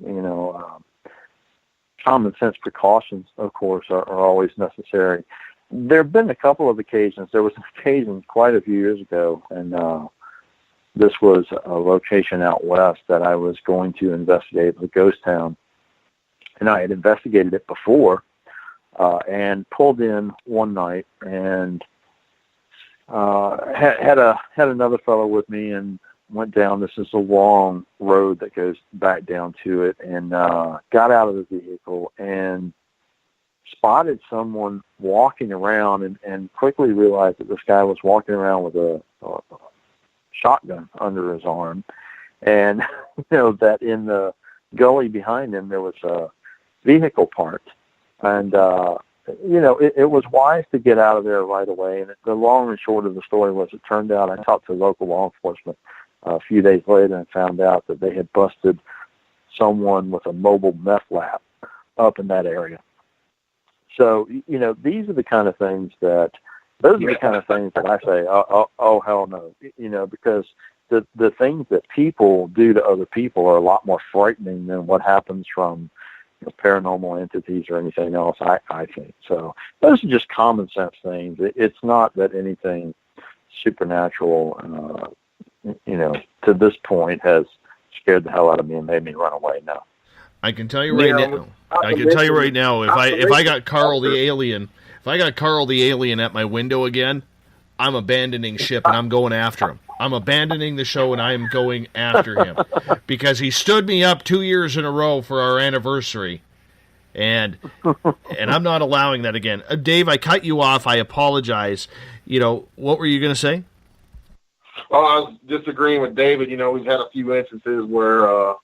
Common sense precautions, of course, are always necessary. There have been a couple of occasions. There was an occasion quite a few years ago, and this was a location out west that I was going to investigate, a ghost town. And I had investigated it before and pulled in one night and had another fellow with me and went down. This is a long road that goes back down to it, and got out of the vehicle and spotted someone walking around and quickly realized that this guy was walking around with a shotgun under his arm, and that in the gully behind him there was a vehicle parked, and it was wise to get out of there right away. And the long and short of the story was, it turned out I talked to local law enforcement a few days later and found out that they had busted someone with a mobile meth lab up in that area. So, these are the kind of things that I say, oh hell no, because the things that people do to other people are a lot more frightening than what happens from paranormal entities or anything else, I think. So those are just common sense things. It's not that anything supernatural, to this point has scared the hell out of me and made me run away now. I can tell you right now. I can tell you right now, if I got Carl the alien at my window again, I'm abandoning ship and I'm going after him. I'm abandoning the show and I am going after him because he stood me up 2 years in a row for our anniversary, and I'm not allowing that again. Dave, I cut you off. I apologize. What were you going to say? Well, I was disagreeing with David. We've had a few instances where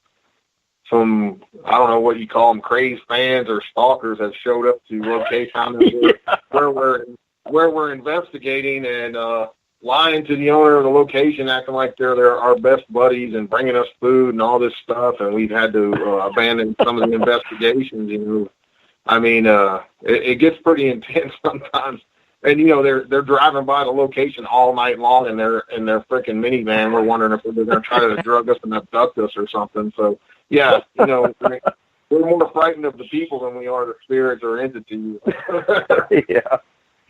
some, I don't know what you call them, crazed fans or stalkers have showed up to locations where we're investigating and lying to the owner of the location, acting like they're our best buddies and bringing us food and all this stuff, and we've had to abandon some of the investigations. It gets pretty intense sometimes. And they're driving by the location all night long in their freaking minivan. We're wondering if they're going to try to drug us and abduct us or something. So yeah, we're more frightened of the people than we are the spirits or entities. Yeah.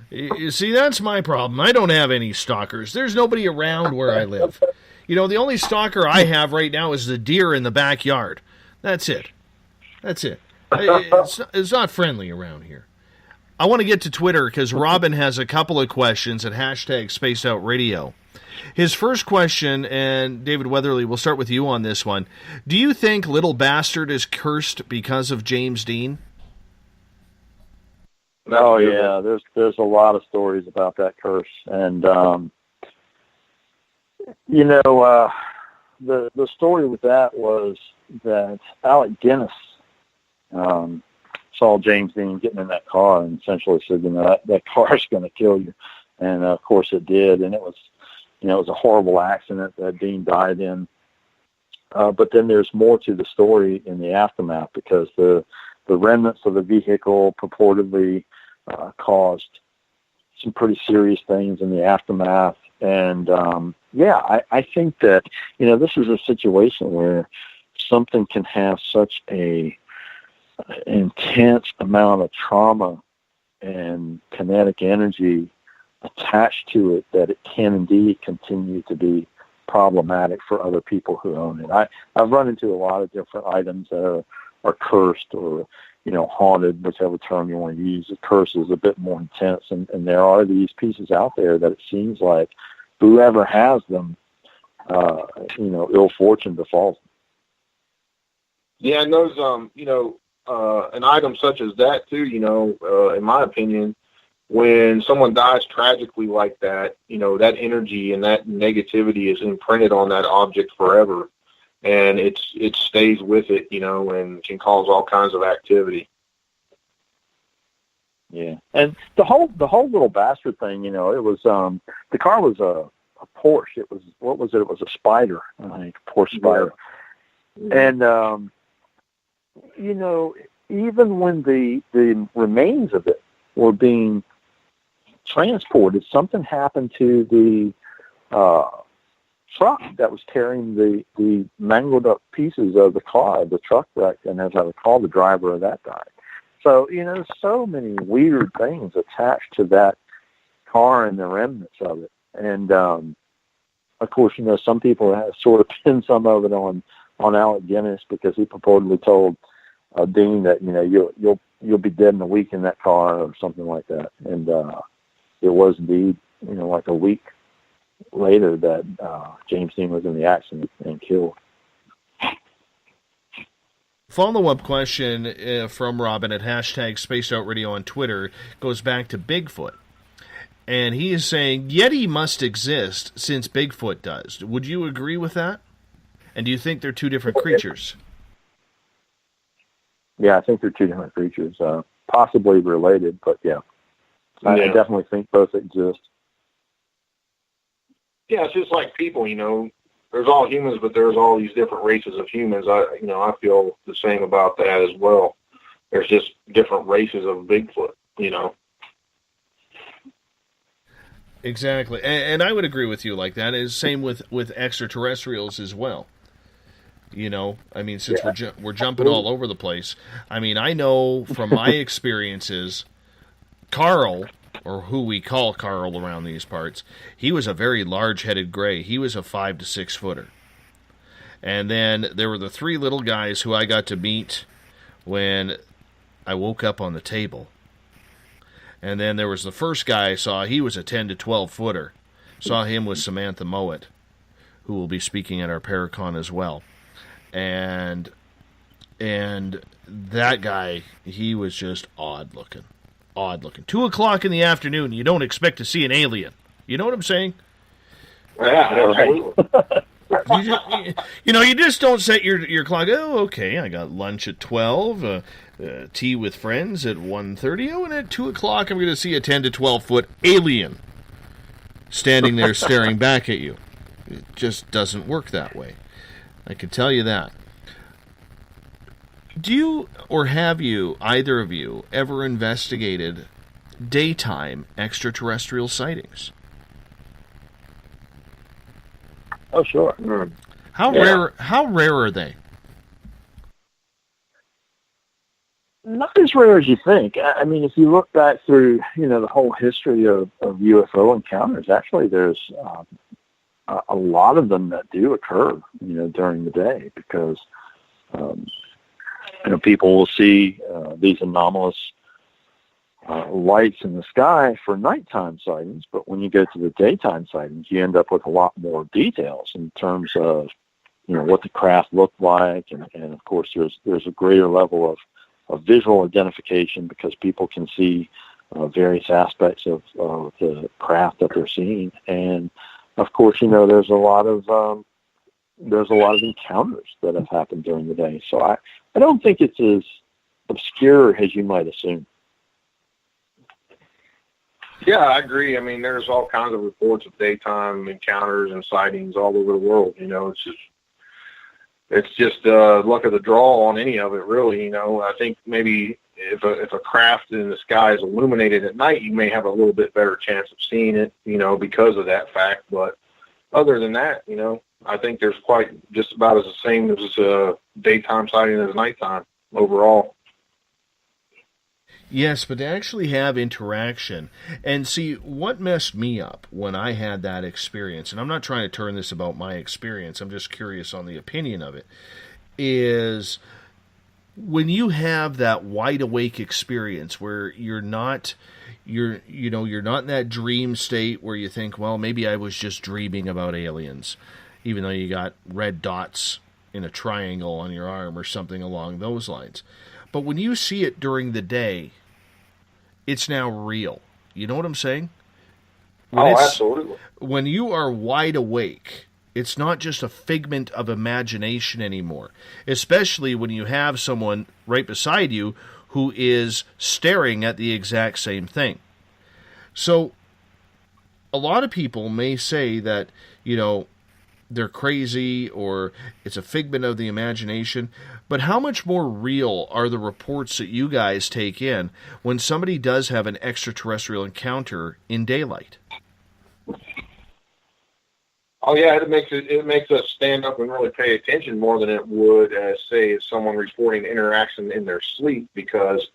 You see, that's my problem. I don't have any stalkers. There's nobody around where I live. The only stalker I have right now is the deer in the backyard. That's it. It's not friendly around here. I want to get to Twitter because Robin has a couple of questions at hashtag Spaced Out Radio. His first question, and David Weatherly, we'll start with you on this one. Do you think Little Bastard is cursed because of James Dean? Oh yeah, there's a lot of stories about that curse, and the story with that was that Alec Guinness saw James Dean getting in that car and essentially said, that car's going to kill you, and of course it did, and it was a horrible accident that Dean died in. But then there's more to the story in the aftermath, because the remnants of the vehicle purportedly caused some pretty serious things in the aftermath. And I think that this is a situation where something can have such a intense amount of trauma and kinetic energy attached to it that it can indeed continue to be problematic for other people who own it. I've run into a lot of different items that are cursed or haunted, whichever term you want to use. The curse is a bit more intense, and there are these pieces out there that it seems like whoever has them, ill fortune befalls them. Yeah, and those, an item such as that too, in my opinion, when someone dies tragically like that, that energy and that negativity is imprinted on that object forever, and it stays with it, and can cause all kinds of activity. Yeah, and the whole Little Bastard thing, it was the car was a Porsche. It was It was a Spider, I think, a Porsche Spider, and even when the remains of it were being transported, something happened to the truck that was carrying the mangled up pieces of the car. The truck wrecked, and as I recall, the driver of that died. So, there's so many weird things attached to that car and the remnants of it. And, of course, some people have sort of pinned some of it on Alec Guinness, because he purportedly told Dean that, you'll be dead in a week in that car or something like that. And it was indeed, like a week later that James Dean was in the accident and killed. Follow-up question from Robin at hashtag Spaced Out Radio on Twitter goes back to Bigfoot. And he is saying, Yeti must exist since Bigfoot does. Would you agree with that? And do you think they're two different creatures? Yeah, I think they're two different creatures, possibly related, but yeah. I definitely think both exist. Yeah, it's just like people, there's all humans, but there's all these different races of humans. I feel the same about that as well. There's just different races of Bigfoot, Exactly, and I would agree with you like that. It's same with extraterrestrials as well. Since we're jumping all over the place. I know from my experiences, Carl, or who we call Carl around these parts, he was a very large-headed gray. He was a 5 to 6 footer. And then there were the 3 little guys who I got to meet when I woke up on the table. And then there was the first guy I saw. He was a 10 to 12 footer. Saw him with Samantha Mowat, who will be speaking at our Paracon as well. And that guy, he was just odd looking. 2:00 in the afternoon, you don't expect to see an alien. You know what I'm saying? Yeah, absolutely. You just don't set your clock. Oh, okay, I got lunch at 12, tea with friends at 1:30. Oh, and at 2:00, I'm going to see a 10 to 12 foot alien standing there staring back at you. It just doesn't work that way. I can tell you that. Do you, or have you, either of you, ever investigated daytime extraterrestrial sightings? Oh, sure. How rare are they? Not as rare as you think. I mean, if you look back through, the whole history of UFO encounters, actually there's a lot of them that do occur, during the day because, people will see these anomalous lights in the sky for nighttime sightings, but when you go to the daytime sightings, you end up with a lot more details in terms of, what the craft looked like, and of course there's a greater level of visual identification because people can see various aspects of the craft that they're seeing, and of course, there's a lot of encounters that have happened during the day. So I don't think it's as obscure as you might assume. Yeah, I agree. I mean, there's all kinds of reports of daytime encounters and sightings all over the world. It's just luck of the draw on any of it, really. I think maybe if a craft in the sky is illuminated at night, you may have a little bit better chance of seeing it, because of that fact. But other than that, I think there's quite just about as the same as a daytime sighting as nighttime overall. Yes, but they actually have interaction. And see, what messed me up when I had that experience, and I'm not trying to turn this about my experience, I'm just curious on the opinion of it, is when you have that wide awake experience where you're not in that dream state where you think, well, maybe I was just dreaming about aliens, even though you got red dots in a triangle on your arm or something along those lines. But when you see it during the day, it's now real. You know what I'm saying? Absolutely. When you are wide awake, it's not just a figment of imagination anymore, especially when you have someone right beside you who is staring at the exact same thing. So a lot of people may say that, they're crazy or it's a figment of the imagination, but how much more real are the reports that you guys take in when somebody does have an extraterrestrial encounter in daylight? Oh yeah, it makes us stand up and really pay attention more than it would as, say, someone reporting interaction in their sleep, because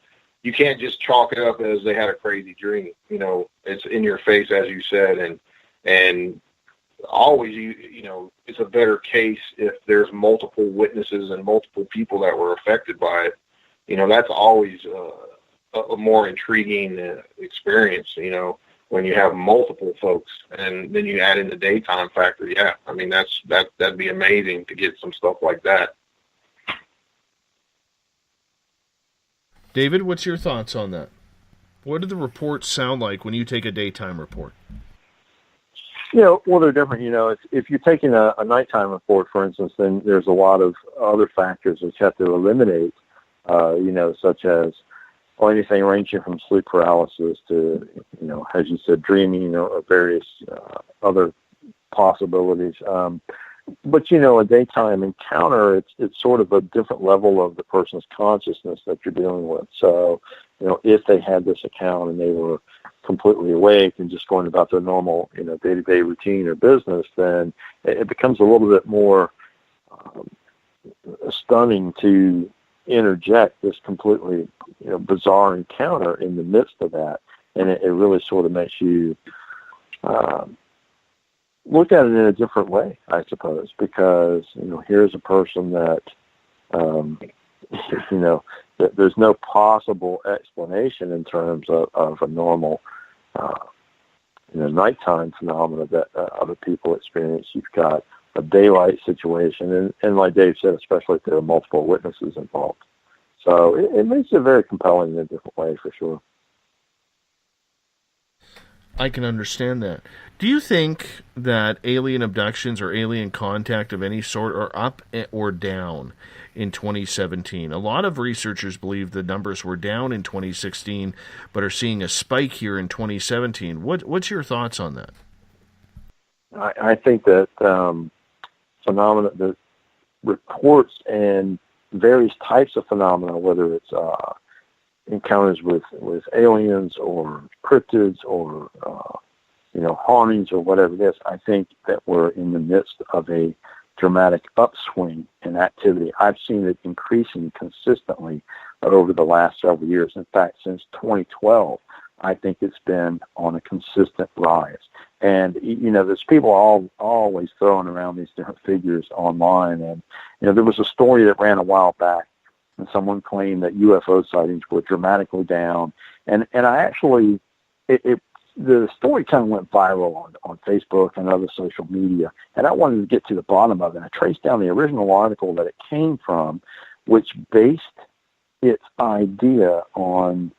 you can't just chalk it up as they had a crazy dream. It's in your face, as you said, and always, it's a better case if there's multiple witnesses and multiple people that were affected by it. That's always a more intriguing experience, when you have multiple folks, and then you add in the daytime factor. Yeah, I mean, that'd be amazing to get some stuff like that. David, what's your thoughts on that? What do the reports sound like when you take a daytime report? Well, they're different. If you're taking a nighttime report, for instance, then there's a lot of other factors which have to eliminate, such as anything ranging from sleep paralysis to, as you said, dreaming or various other possibilities. But, a daytime encounter, it's sort of a different level of the person's consciousness that you're dealing with. So, if they had this account and they were completely awake and just going about their normal, day-to-day routine or business, then it becomes a little bit more stunning to interject this completely, bizarre encounter in the midst of that. And it really sort of makes you look at it in a different way, I suppose, because, here's a person that, there's no possible explanation in terms of a normal, nighttime phenomena that other people experience. You've got a daylight situation, and like Dave said, especially if there are multiple witnesses involved. So it makes it very compelling in a different way, for sure. I can understand that. Do you think that alien abductions or alien contact of any sort are up or down in 2017? A lot of researchers believe the numbers were down in 2016, but are seeing a spike here in 2017. What's your thoughts on that? I think that phenomena, the reports and various types of phenomena, whether it's encounters with aliens or cryptids or hauntings or whatever it is, I think that we're in the midst of a dramatic upswing in activity. I've seen it increasing consistently over the last several years. In fact, since 2012, I think it's been on a consistent rise. And, there's people always throwing around these different figures online. And, there was a story that ran a while back, and someone claimed that UFO sightings were dramatically down. And I actually, the story kind of went viral on Facebook and other social media, and I wanted to get to the bottom of it. I traced down the original article that it came from, which based its idea on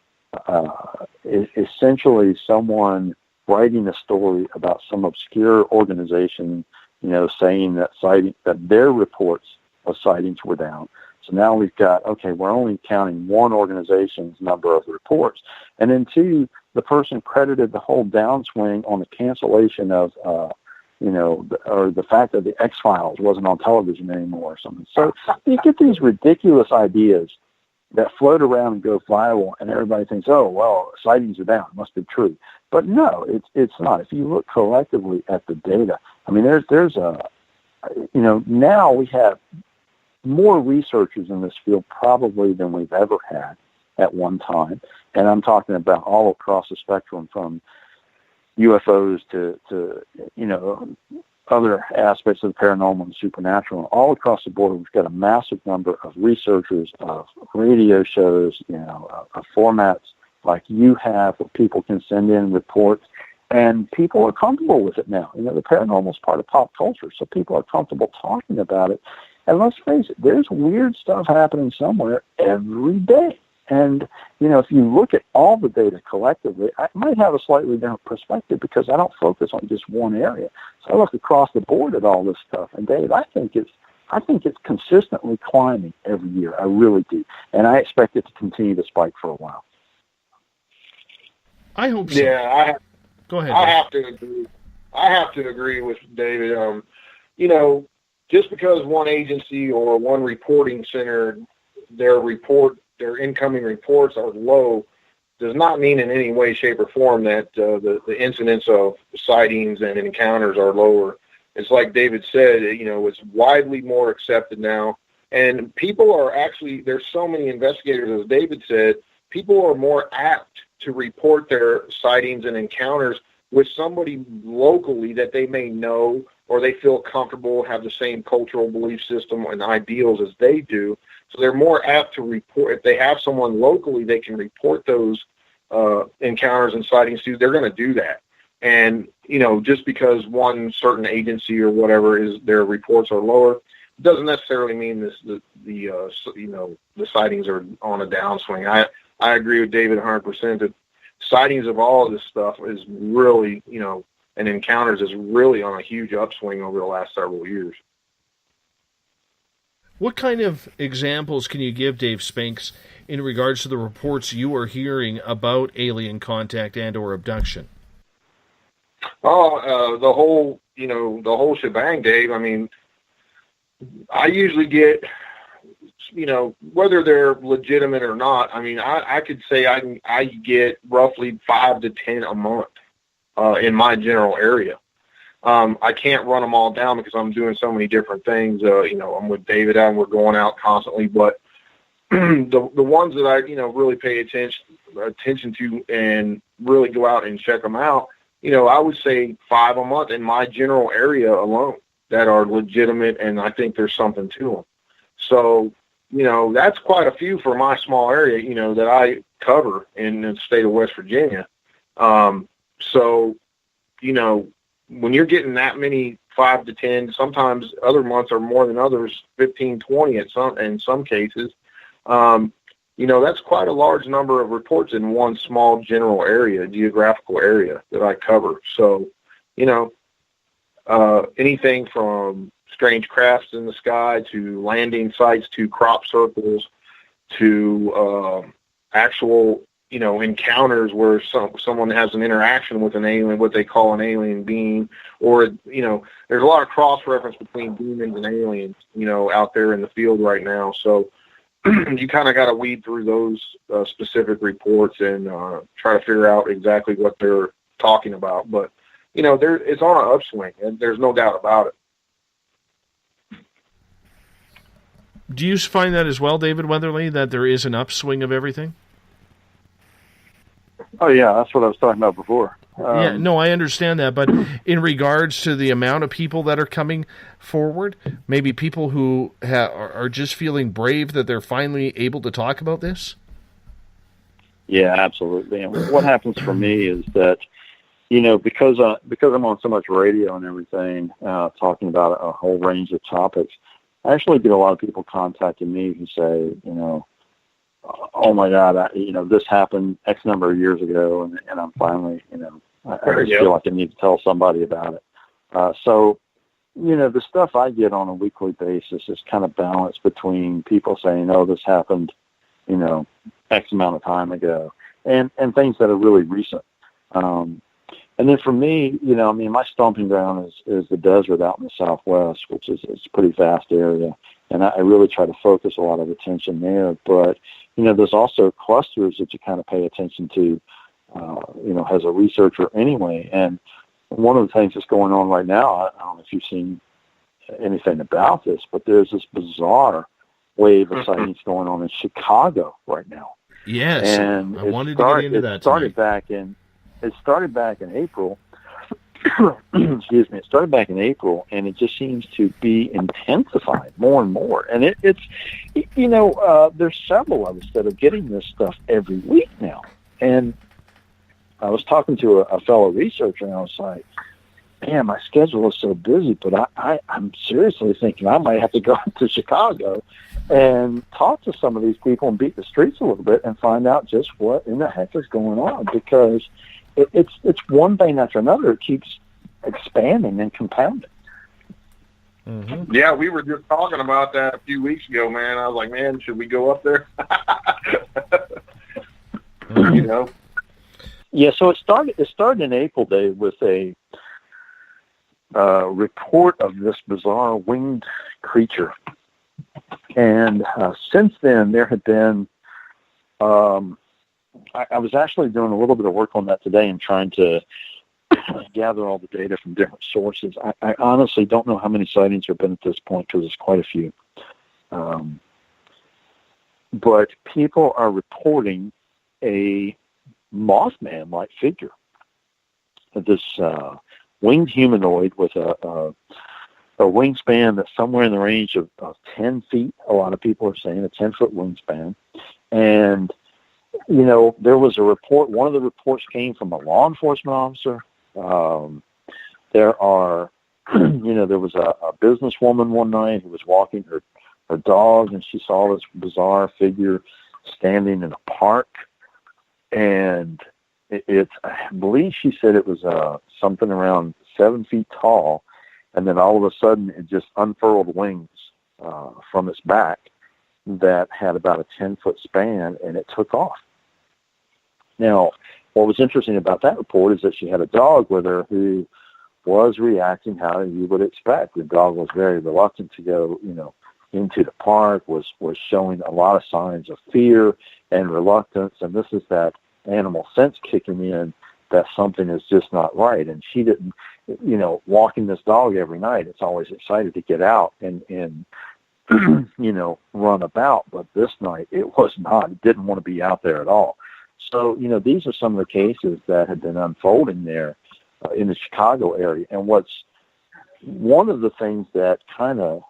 essentially someone writing a story about some obscure organization, saying that their reports of sightings were down. So now we've got, we're only counting one organization's number of reports. And then two, the person credited the whole downswing on the cancellation of, or the fact that the X-Files wasn't on television anymore or something. So you get these ridiculous ideas that float around and go viral, and everybody thinks, oh, well, sightings are down. It must be true. But no, it's not. If you look collectively at the data, I mean, there's now we have more researchers in this field probably than we've ever had at one time. And I'm talking about all across the spectrum, from UFOs to other aspects of the paranormal and supernatural. All across the board, we've got a massive number of researchers, of radio shows, of formats like you have, where people can send in reports, and people are comfortable with it now. The paranormal is part of pop culture, so people are comfortable talking about it. And let's face it, there's weird stuff happening somewhere every day. And, if you look at all the data collectively, I might have a slightly different perspective because I don't focus on just one area. So I look across the board at all this stuff. And Dave, I think it's consistently climbing every year. I really do. And I expect it to continue to spike for a while. I hope so. Yeah, Go ahead. I have to agree. I have to agree with David. Just because one agency or one reporting center, their incoming reports are low, does not mean in any way, shape, or form that the incidence of sightings and encounters are lower. It's like David said, it's widely more accepted now. And people are actually, there's so many investigators, as David said, people are more apt to report their sightings and encounters with somebody locally that they may know or they feel comfortable, have the same cultural belief system and ideals as they do. So they're more apt to report. If they have someone locally they can report those encounters and sightings to, they're going to do that. And, just because one certain agency or whatever their reports are lower, doesn't necessarily mean the sightings are on a downswing. I agree with David 100% that sightings of all of this stuff is really, and encounters is really on a huge upswing over the last several years. What kind of examples can you give, Dave Spinks, in regards to the reports you are hearing about alien contact and or abduction? The whole shebang, Dave. I mean, I usually get, whether they're legitimate or not, I mean, I could say I get roughly 5 to 10 a month in my general area. I can't run them all down because I'm doing so many different things. I'm with David and we're going out constantly, but the ones that I, really pay attention to and really go out and check them out, I would say 5 a month in my general area alone that are legitimate, and I think there's something to them. So, that's quite a few for my small area, that I cover in the state of West Virginia. So, when you're getting that many 5 to 10, sometimes other months are more than others, 15, 20 in some cases. That's quite a large number of reports in one small general area, geographical area that I cover. So, anything from strange crafts in the sky to landing sites to crop circles to actual, encounters where someone has an interaction with an alien, what they call an alien being, or, there's a lot of cross-reference between demons and aliens, out there in the field right now. So you kind of got to weed through those specific reports and try to figure out exactly what they're talking about. But, it's on an upswing, and there's no doubt about it. Do you find that as well, David Weatherly, that there is an upswing of everything? Oh, yeah, that's what I was talking about before. Yeah, no, I understand that, but in regards to the amount of people that are coming forward, maybe people who are just feeling brave that they're finally able to talk about this? Yeah, absolutely. And what happens for me is that, because I'm on so much radio and everything, talking about a whole range of topics, I actually get a lot of people contacting me who say, oh my God, this happened X number of years ago, and I'm finally, I just feel like I need to tell somebody about it. So, the stuff I get on a weekly basis is kind of balanced between people saying, oh, this happened, X amount of time ago, and things that are really recent. And then for me, my stomping ground is the desert out in the Southwest, which is a pretty vast area. And I really try to focus a lot of attention there. But, there's also clusters that you kind of pay attention to, as a researcher anyway. And one of the things that's going on right now, I don't know if you've seen anything about this, but there's this bizarre wave of sightings going on in Chicago right now. Yes, and I wanted to get into that. It started back in April. Excuse me. It started back in April, and it just seems to be intensified more and more. And there's several of us that are getting this stuff every week now. And I was talking to a fellow researcher, and I was like, man, my schedule is so busy, but I'm seriously thinking I might have to go to Chicago and talk to some of these people and beat the streets a little bit and find out just what in the heck is going on, because it's one thing after another. It keeps expanding and compounding. Mm-hmm. Yeah, we were just talking about that a few weeks ago, man. I was like, man, should we go up there? Yeah, so it started in April, Dave, with a report of this bizarre winged creature. And since then, there had been, I was actually doing a little bit of work on that today and trying to gather all the data from different sources. I honestly don't know how many sightings there have been at this point, because there's quite a few. But people are reporting a Mothman-like figure, this winged humanoid with a wingspan that's somewhere in the range of 10 feet. A lot of people are saying a 10-foot wingspan. And, there was a report. One of the reports came from a law enforcement officer. There was a businesswoman one night who was walking her dog, and she saw this bizarre figure standing in a park. And I believe she said it was something around 7 feet tall, and then all of a sudden it just unfurled wings from its back that had about a 10-foot span, and it took off. Now, what was interesting about that report is that she had a dog with her who was reacting how you would expect. The dog was very reluctant to go, into the park, was showing a lot of signs of fear and reluctance, and this is that animal sense kicking in that something is just not right. And she didn't, walking this dog every night, it's always excited to get out and run about. But this night it was not. It didn't want to be out there at all. So, these are some of the cases that had been unfolding there in the Chicago area. And what's one of the things that kind of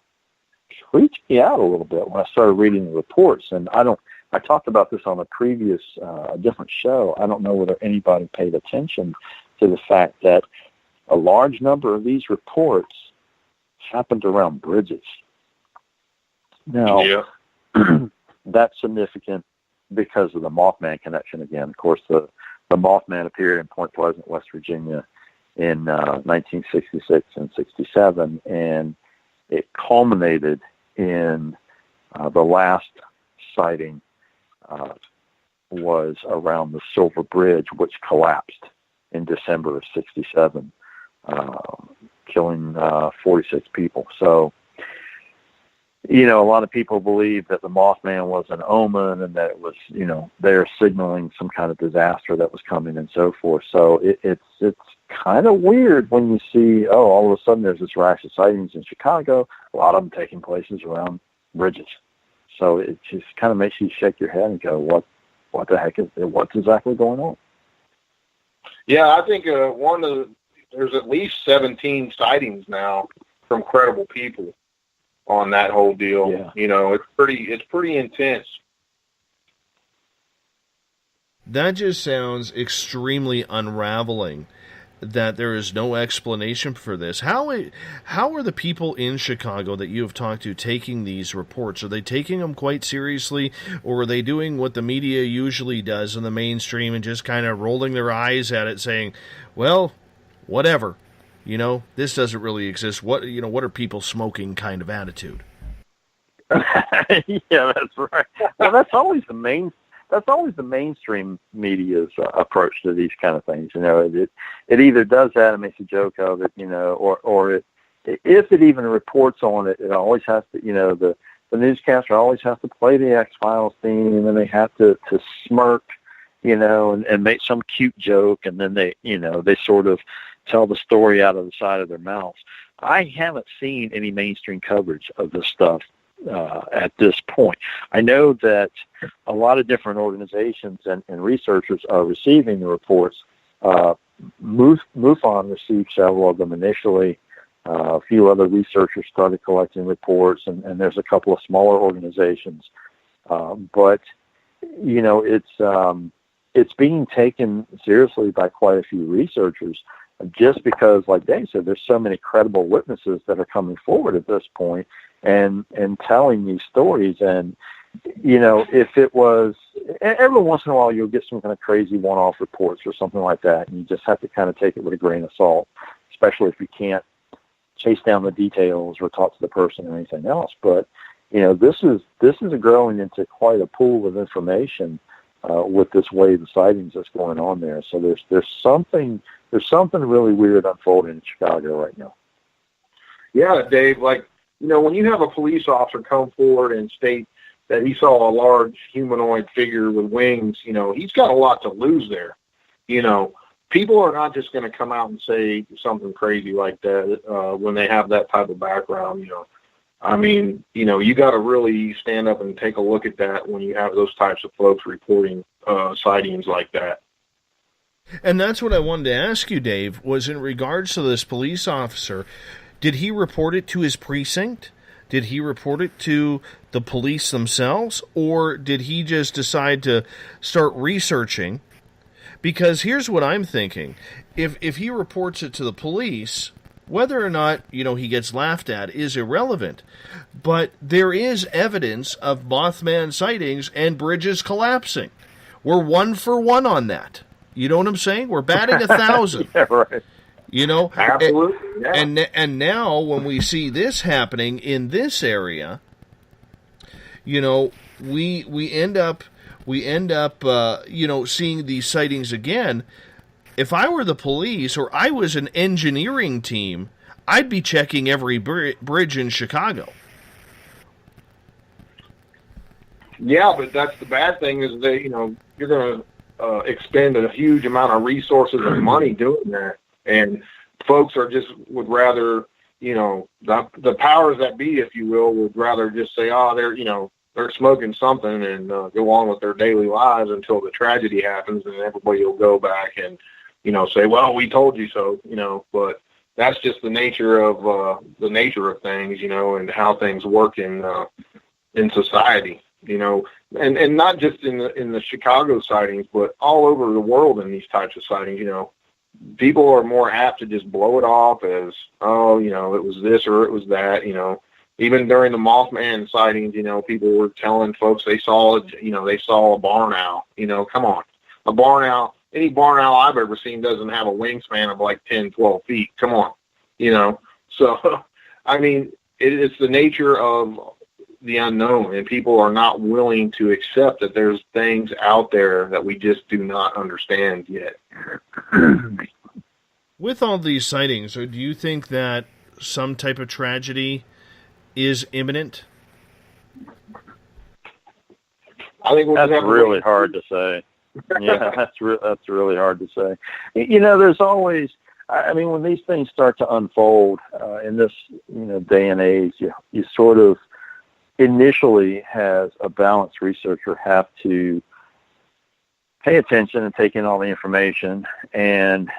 freaked me out a little bit when I started reading the reports, and I talked about this on a previous different show. I don't know whether anybody paid attention to the fact that a large number of these reports happened around bridges. Now, that's significant because of the Mothman connection again. Of course, the Mothman appeared in Point Pleasant, West Virginia in 1966 and 67, and it culminated in the last sighting was around the Silver Bridge, which collapsed in December of 67, killing 46 people. So, a lot of people believe that the Mothman was an omen and that it was, they're signaling some kind of disaster that was coming and so forth. So it's kind of weird when you see, all of a sudden there's this rash of sightings in Chicago, a lot of them taking places around bridges. So it just kind of makes you shake your head and go, what the heck what's exactly going on? Yeah, I think there's at least 17 sightings now from credible people on that whole deal. Yeah. You know, it's pretty intense. That just sounds extremely unraveling, that there is no explanation for this. How are the people in Chicago that you have talked to taking these reports? Are they taking them quite seriously, or are they doing what the media usually does in the mainstream and just kind of rolling their eyes at it, saying, well, whatever, you know, this doesn't really exist. What are people smoking kind of attitude? Yeah, that's right. Well, that's always the mainstream media's approach to these kind of things. You know, it either does that and makes a joke of it, you know, or if it even reports on it, it always has to, you know, the newscaster always has to play the X-Files theme, and then they have to smirk, you know, and make some cute joke, and then they sort of tell the story out of the side of their mouths. I haven't seen any mainstream coverage of this stuff at this point. I know that a lot of different organizations and researchers are receiving the reports. MUFON received several of them initially. A few other researchers started collecting reports, and there's a couple of smaller organizations. But, you know, it's being taken seriously by quite a few researchers, just because, like Dave said, there's so many credible witnesses that are coming forward at this point and telling these stories. And, you know, if it was, every once in a while you'll get some kind of crazy one-off reports or something like that, and you just have to kind of take it with a grain of salt, especially if you can't chase down the details or talk to the person or anything else. But, you know, this is growing into quite a pool of information with this wave of sightings that's going on there. So there's something really weird unfolding in Chicago right now. Yeah, Dave, like, you know, when you have a police officer come forward and state that he saw a large humanoid figure with wings, you know, he's got a lot to lose there. You know, people are not just going to come out and say something crazy like that when they have that type of background, you know. I mean, you know, you got to really stand up and take a look at that when you have those types of folks reporting sightings like that. And that's what I wanted to ask you, Dave, was in regards to this police officer. Did he report it to his precinct? Did he report it to the police themselves? Or did he just decide to start researching? Because here's what I'm thinking. If he reports it to the police, whether or not, you know, he gets laughed at is irrelevant. But there is evidence of Mothman sightings and bridges collapsing. We're 1 for 1 on that. You know what I'm saying? We're batting 1,000. Yeah, right. You know, absolutely. Yeah. And now when we see this happening in this area, you know, we end up you know, seeing these sightings again. If I were the police or I was an engineering team, I'd be checking every bridge in Chicago. Yeah, but that's the bad thing is that, you know, you're going to expend a huge amount of resources and money doing that. And folks would rather, you know, the powers that be, if you will, would rather just say, oh, they're smoking something and go on with their daily lives until the tragedy happens, and everybody will go back and, you know, say, well, we told you so, you know. But that's just the nature of things, you know, and how things work in society, you know, and not just in the Chicago sightings, but all over the world in these types of sightings. You know, people are more apt to just blow it off as, oh, you know, it was this or it was that. You know, even during the Mothman sightings, you know, people were telling folks they saw a barn owl. You know, come on, a barn owl. Any barn owl I've ever seen doesn't have a wingspan of like 10, 12 feet. Come on, you know. So, I mean, it's the nature of the unknown, and people are not willing to accept that there's things out there that we just do not understand yet. With all these sightings, do you think that some type of tragedy is imminent? I think that's really hard to say. Yeah, that's really hard to say. You know, there's always, I mean, when these things start to unfold in this, you know, day and age, you sort of, initially, as a balanced researcher, have to pay attention and take in all the information and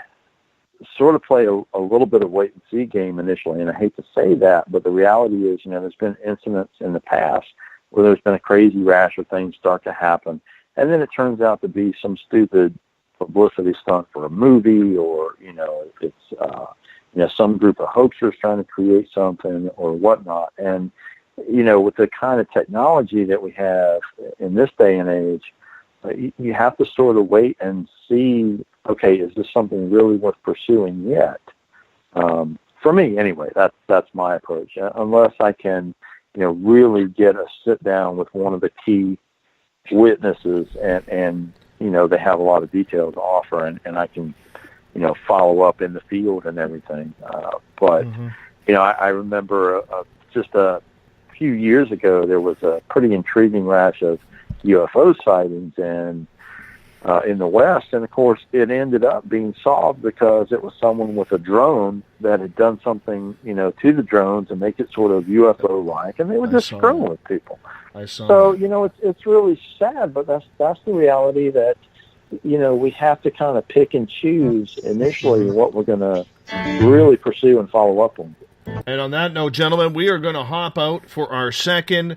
sort of play a little bit of wait and see game initially. And I hate to say that, but the reality is, there's been incidents in the past where there's been a crazy rash of things start to happen. And then it turns out to be some stupid publicity stunt for a movie, or, it's, some group of hoaxers trying to create something or whatnot. And, with the kind of technology that we have in this day and age, you have to sort of wait and see, okay, is this something really worth pursuing yet? For me, anyway, that's my approach. Unless I can, really get a sit down with one of the key witnesses and they have a lot of detail to offer, and I can, follow up in the field and everything. But I remember just a few years ago, there was a pretty intriguing rash of UFO sightings in the West, and of course it ended up being solved because it was someone with a drone that had done something, to the drones and make it sort of UFO-like, and they were just screwing with people. So it's really sad, but that's the reality that we have to kind of pick and choose initially what we're going to really pursue and follow up on. And on that note, gentlemen, we are going to hop out for our second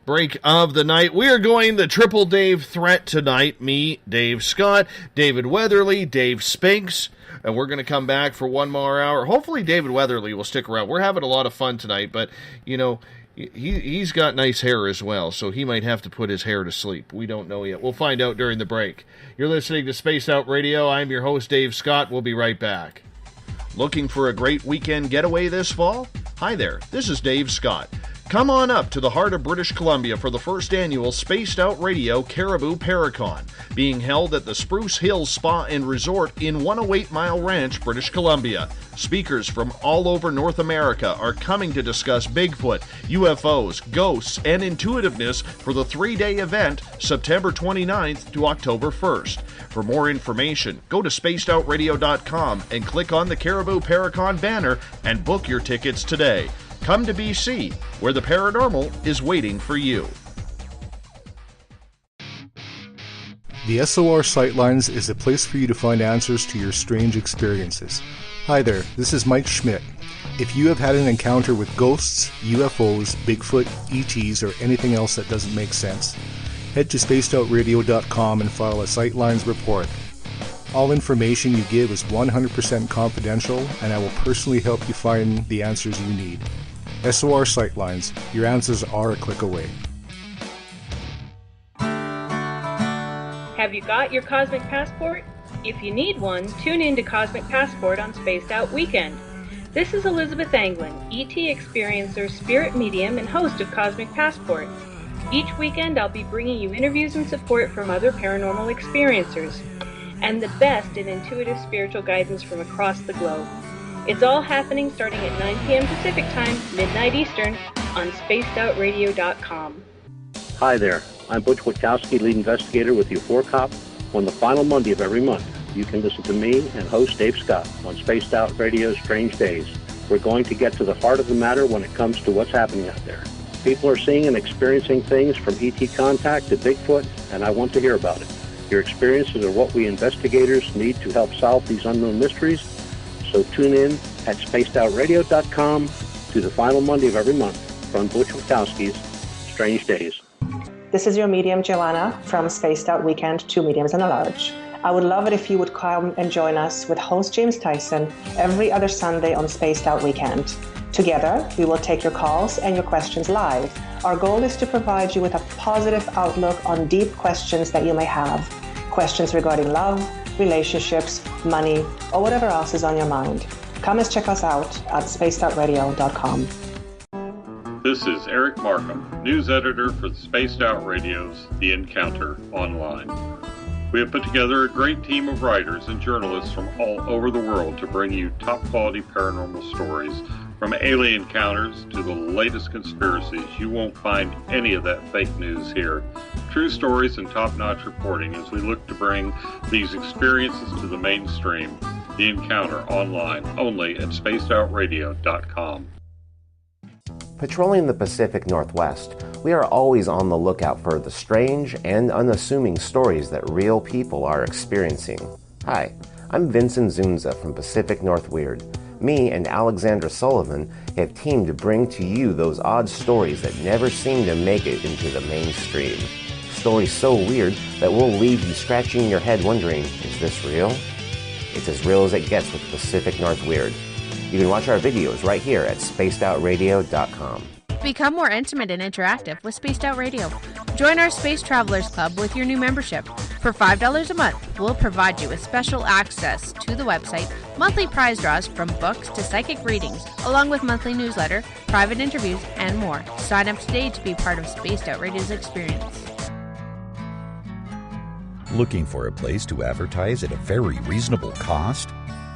break of the night. We are going the Triple Dave threat tonight. Me, Dave Scott, David Weatherly, Dave Spinks, and we're going to come back for one more hour. Hopefully David Weatherly will stick around. We're having a lot of fun tonight, but, he's got nice hair as well, so he might have to put his hair to sleep. We don't know yet. We'll find out during the break. You're listening to Spaced Out Radio. I'm your host, Dave Scott. We'll be right back. Looking for a great weekend getaway this fall? Hi there, this is Dave Scott. Come on up to the heart of British Columbia for the first annual Spaced Out Radio Caribou Paracon, being held at the Spruce Hills Spa and Resort in 108 Mile Ranch, British Columbia. Speakers from all over North America are coming to discuss Bigfoot, UFOs, ghosts, and intuitiveness for the 3-day event, September 29th to October 1st. For more information, go to spacedoutradio.com and click on the Caribou Paracon banner and book your tickets today. Come to BC, where the paranormal is waiting for you. The SOR Sightlines is a place for you to find answers to your strange experiences. Hi there, this is Mike Schmidt. If you have had an encounter with ghosts, UFOs, Bigfoot, ETs, or anything else that doesn't make sense, head to spacedoutradio.com and file a Sightlines report. All information you give is 100% confidential, and I will personally help you find the answers you need. SOR Sightlines, your answers are a click away. Have you got your Cosmic Passport? If you need one, tune in to Cosmic Passport on Spaced Out Weekend. This is Elizabeth Anglin, ET experiencer, spirit medium, and host of Cosmic Passport. Each weekend I'll be bringing you interviews and support from other paranormal experiencers, and the best in intuitive spiritual guidance from across the globe. It's all happening starting at 9 p.m. Pacific Time, midnight Eastern, on spacedoutradio.com. Hi there, I'm Butch Witkowski, lead investigator with U4COP. On the final Monday of every month, you can listen to me and host Dave Scott on Spaced Out Radio's Strange Days. We're going to get to the heart of the matter when it comes to what's happening out there. People are seeing and experiencing things from ET contact to Bigfoot, and I want to hear about it. Your experiences are what we investigators need to help solve these unknown mysteries. So tune in at spacedoutradio.com to the final Monday of every month from Butch Witkowski's Strange Days. This is your medium, Joanna, from Spaced Out Weekend, 2 mediums and a large. I would love it if you would come and join us with host James Tyson every other Sunday on Spaced Out Weekend. Together, we will take your calls and your questions live. Our goal is to provide you with a positive outlook on deep questions that you may have. Questions regarding love, relationships, money, or whatever else is on your mind. Come and check us out at spacedoutradio.com. This is Eric Markham, news editor for the Spaced Out Radio's The Encounter Online. We have put together a great team of writers and journalists from all over the world to bring you top-quality paranormal stories. From alien encounters to the latest conspiracies, you won't find any of that fake news here. True stories and top-notch reporting as we look to bring these experiences to the mainstream. The Encounter Online, only at spacedoutradio.com. Patrolling the Pacific Northwest, we are always on the lookout for the strange and unassuming stories that real people are experiencing. Hi, I'm Vincent Zunza from Pacific North Weird. Me and Alexandra Sullivan have teamed to bring to you those odd stories that never seem to make it into the mainstream. Stories so weird that will leave you scratching your head wondering, is this real? It's as real as it gets with Pacific North Weird. You can watch our videos right here at spacedoutradio.com. Become more intimate and interactive with Spaced Out Radio. Join our Space Travelers Club with your new membership. For $5 a month, we'll provide you with special access to the website, monthly prize draws from books to psychic readings, along with monthly newsletter, private interviews, and more. Sign up today to be part of Spaced Out Radio's experience. Looking for a place to advertise at a very reasonable cost?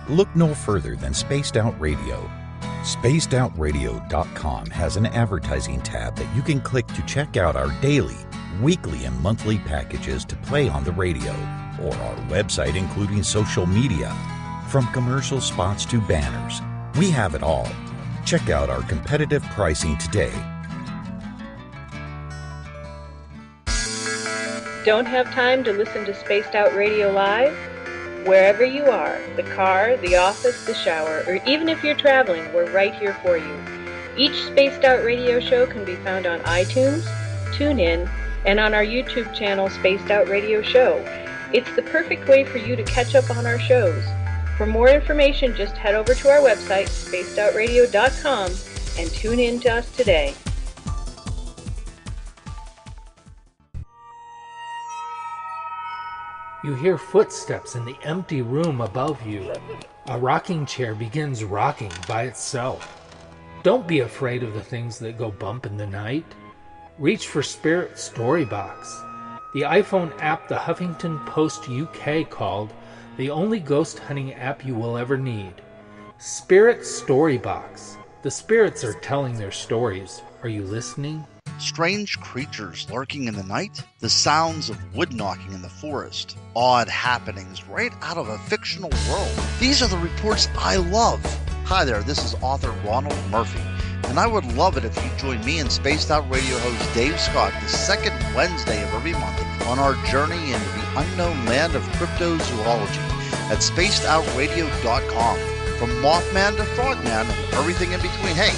Look no further than Spaced Out Radio. SpacedOutRadio.com has an advertising tab that you can click to check out our daily, weekly, and monthly packages to play on the radio, or our website including social media. From commercial spots to banners, we have it all. Check out our competitive pricing today. Don't have time to listen to Spaced Out Radio live? Wherever you are, the car, the office, the shower, or even if you're traveling, we're right here for you. Each Spaced Out Radio show can be found on iTunes, TuneIn, and on our YouTube channel, Spaced Out Radio Show. It's the perfect way for you to catch up on our shows. For more information, just head over to our website, spacedoutradio.com, and tune in to us today. You hear footsteps in the empty room above you. A rocking chair begins rocking by itself. Don't be afraid of the things that go bump in the night. Reach for Spirit Storybox, the iPhone app the Huffington Post UK called the only ghost hunting app you will ever need. Spirit Storybox. The spirits are telling their stories. Are you listening? Strange creatures lurking in the night, the sounds of wood knocking in the forest, odd happenings right out of a fictional world. These are the reports I love. Hi there, this is author Ronald Murphy, and I would love it if you join me and Spaced Out Radio host Dave Scott the second Wednesday of every month on our journey into the unknown land of cryptozoology at spacedoutradio.com. From Mothman to Frogman and everything in between. Hey,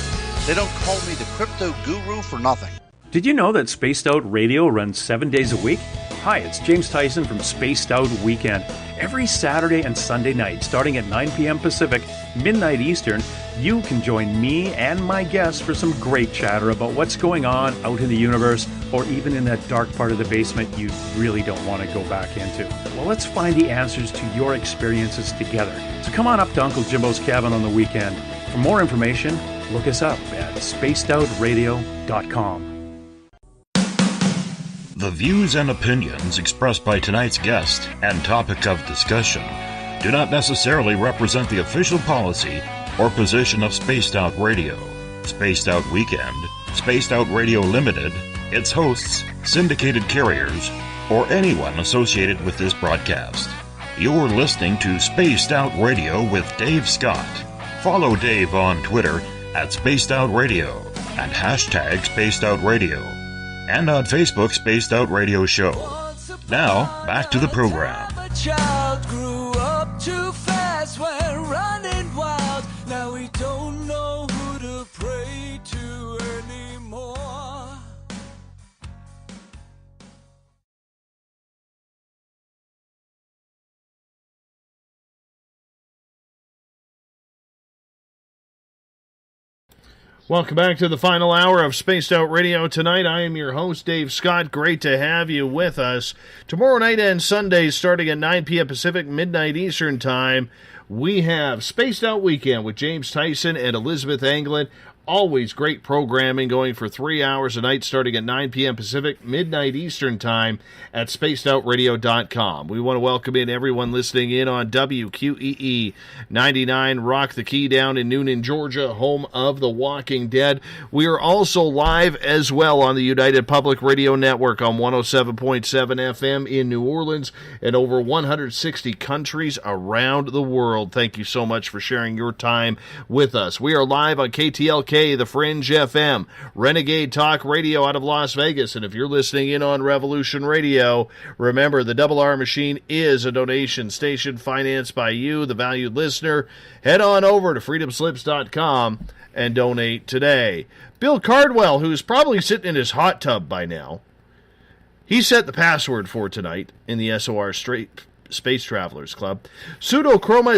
they don't call me the crypto guru for nothing. Did you know that Spaced Out Radio runs 7 days a week? Hi, it's James Tyson from Spaced Out Weekend. Every Saturday and Sunday night, starting at 9 p.m. Pacific, midnight Eastern, you can join me and my guests for some great chatter about what's going on out in the universe, or even in that dark part of the basement you really don't want to go back into. Well, let's find the answers to your experiences together. So come on up to Uncle Jimbo's cabin on the weekend. For more information, look us up at spacedoutradio.com. The views and opinions expressed by tonight's guest and topic of discussion do not necessarily represent the official policy or position of Spaced Out Radio, Spaced Out Weekend, Spaced Out Radio Limited, its hosts, syndicated carriers, or anyone associated with this broadcast. You're listening to Spaced Out Radio with Dave Scott. Follow Dave on Twitter at Spaced Out Radio and hashtag Spaced Out Radio, and on Facebook, Spaced Out Radio Show. Now, back to the program. A child grew up too fast, went running wild. Now we don't know who to pray to anymore. Welcome back to the final hour of Spaced Out Radio tonight. I am your host, Dave Scott. Great to have you with us. Tomorrow night and Sunday, starting at 9 p.m. Pacific, midnight Eastern Time, we have Spaced Out Weekend with James Tyson and Elizabeth Anglin. Always great programming going for 3 hours a night, starting at 9 p.m. Pacific, midnight Eastern Time at spacedoutradio.com. We want to welcome in everyone listening in on WQEE 99 Rock the Key down in Noonan, Georgia, home of The Walking Dead. We are also live as well on the United Public Radio Network on 107.7 FM in New Orleans and over 160 countries around the world. Thank you so much for sharing your time with us. We are live on KTLK KFRK, The Fringe FM, Renegade Talk Radio out of Las Vegas. And if you're listening in on Revolution Radio, remember the Double R Machine is a donation station financed by you, the valued listener. Head on over to freedomslips.com and donate today. Bill Cardwell, who's probably sitting in his hot tub by now, he set the password for tonight in the SOR Space Travelers Club. Pseudochroma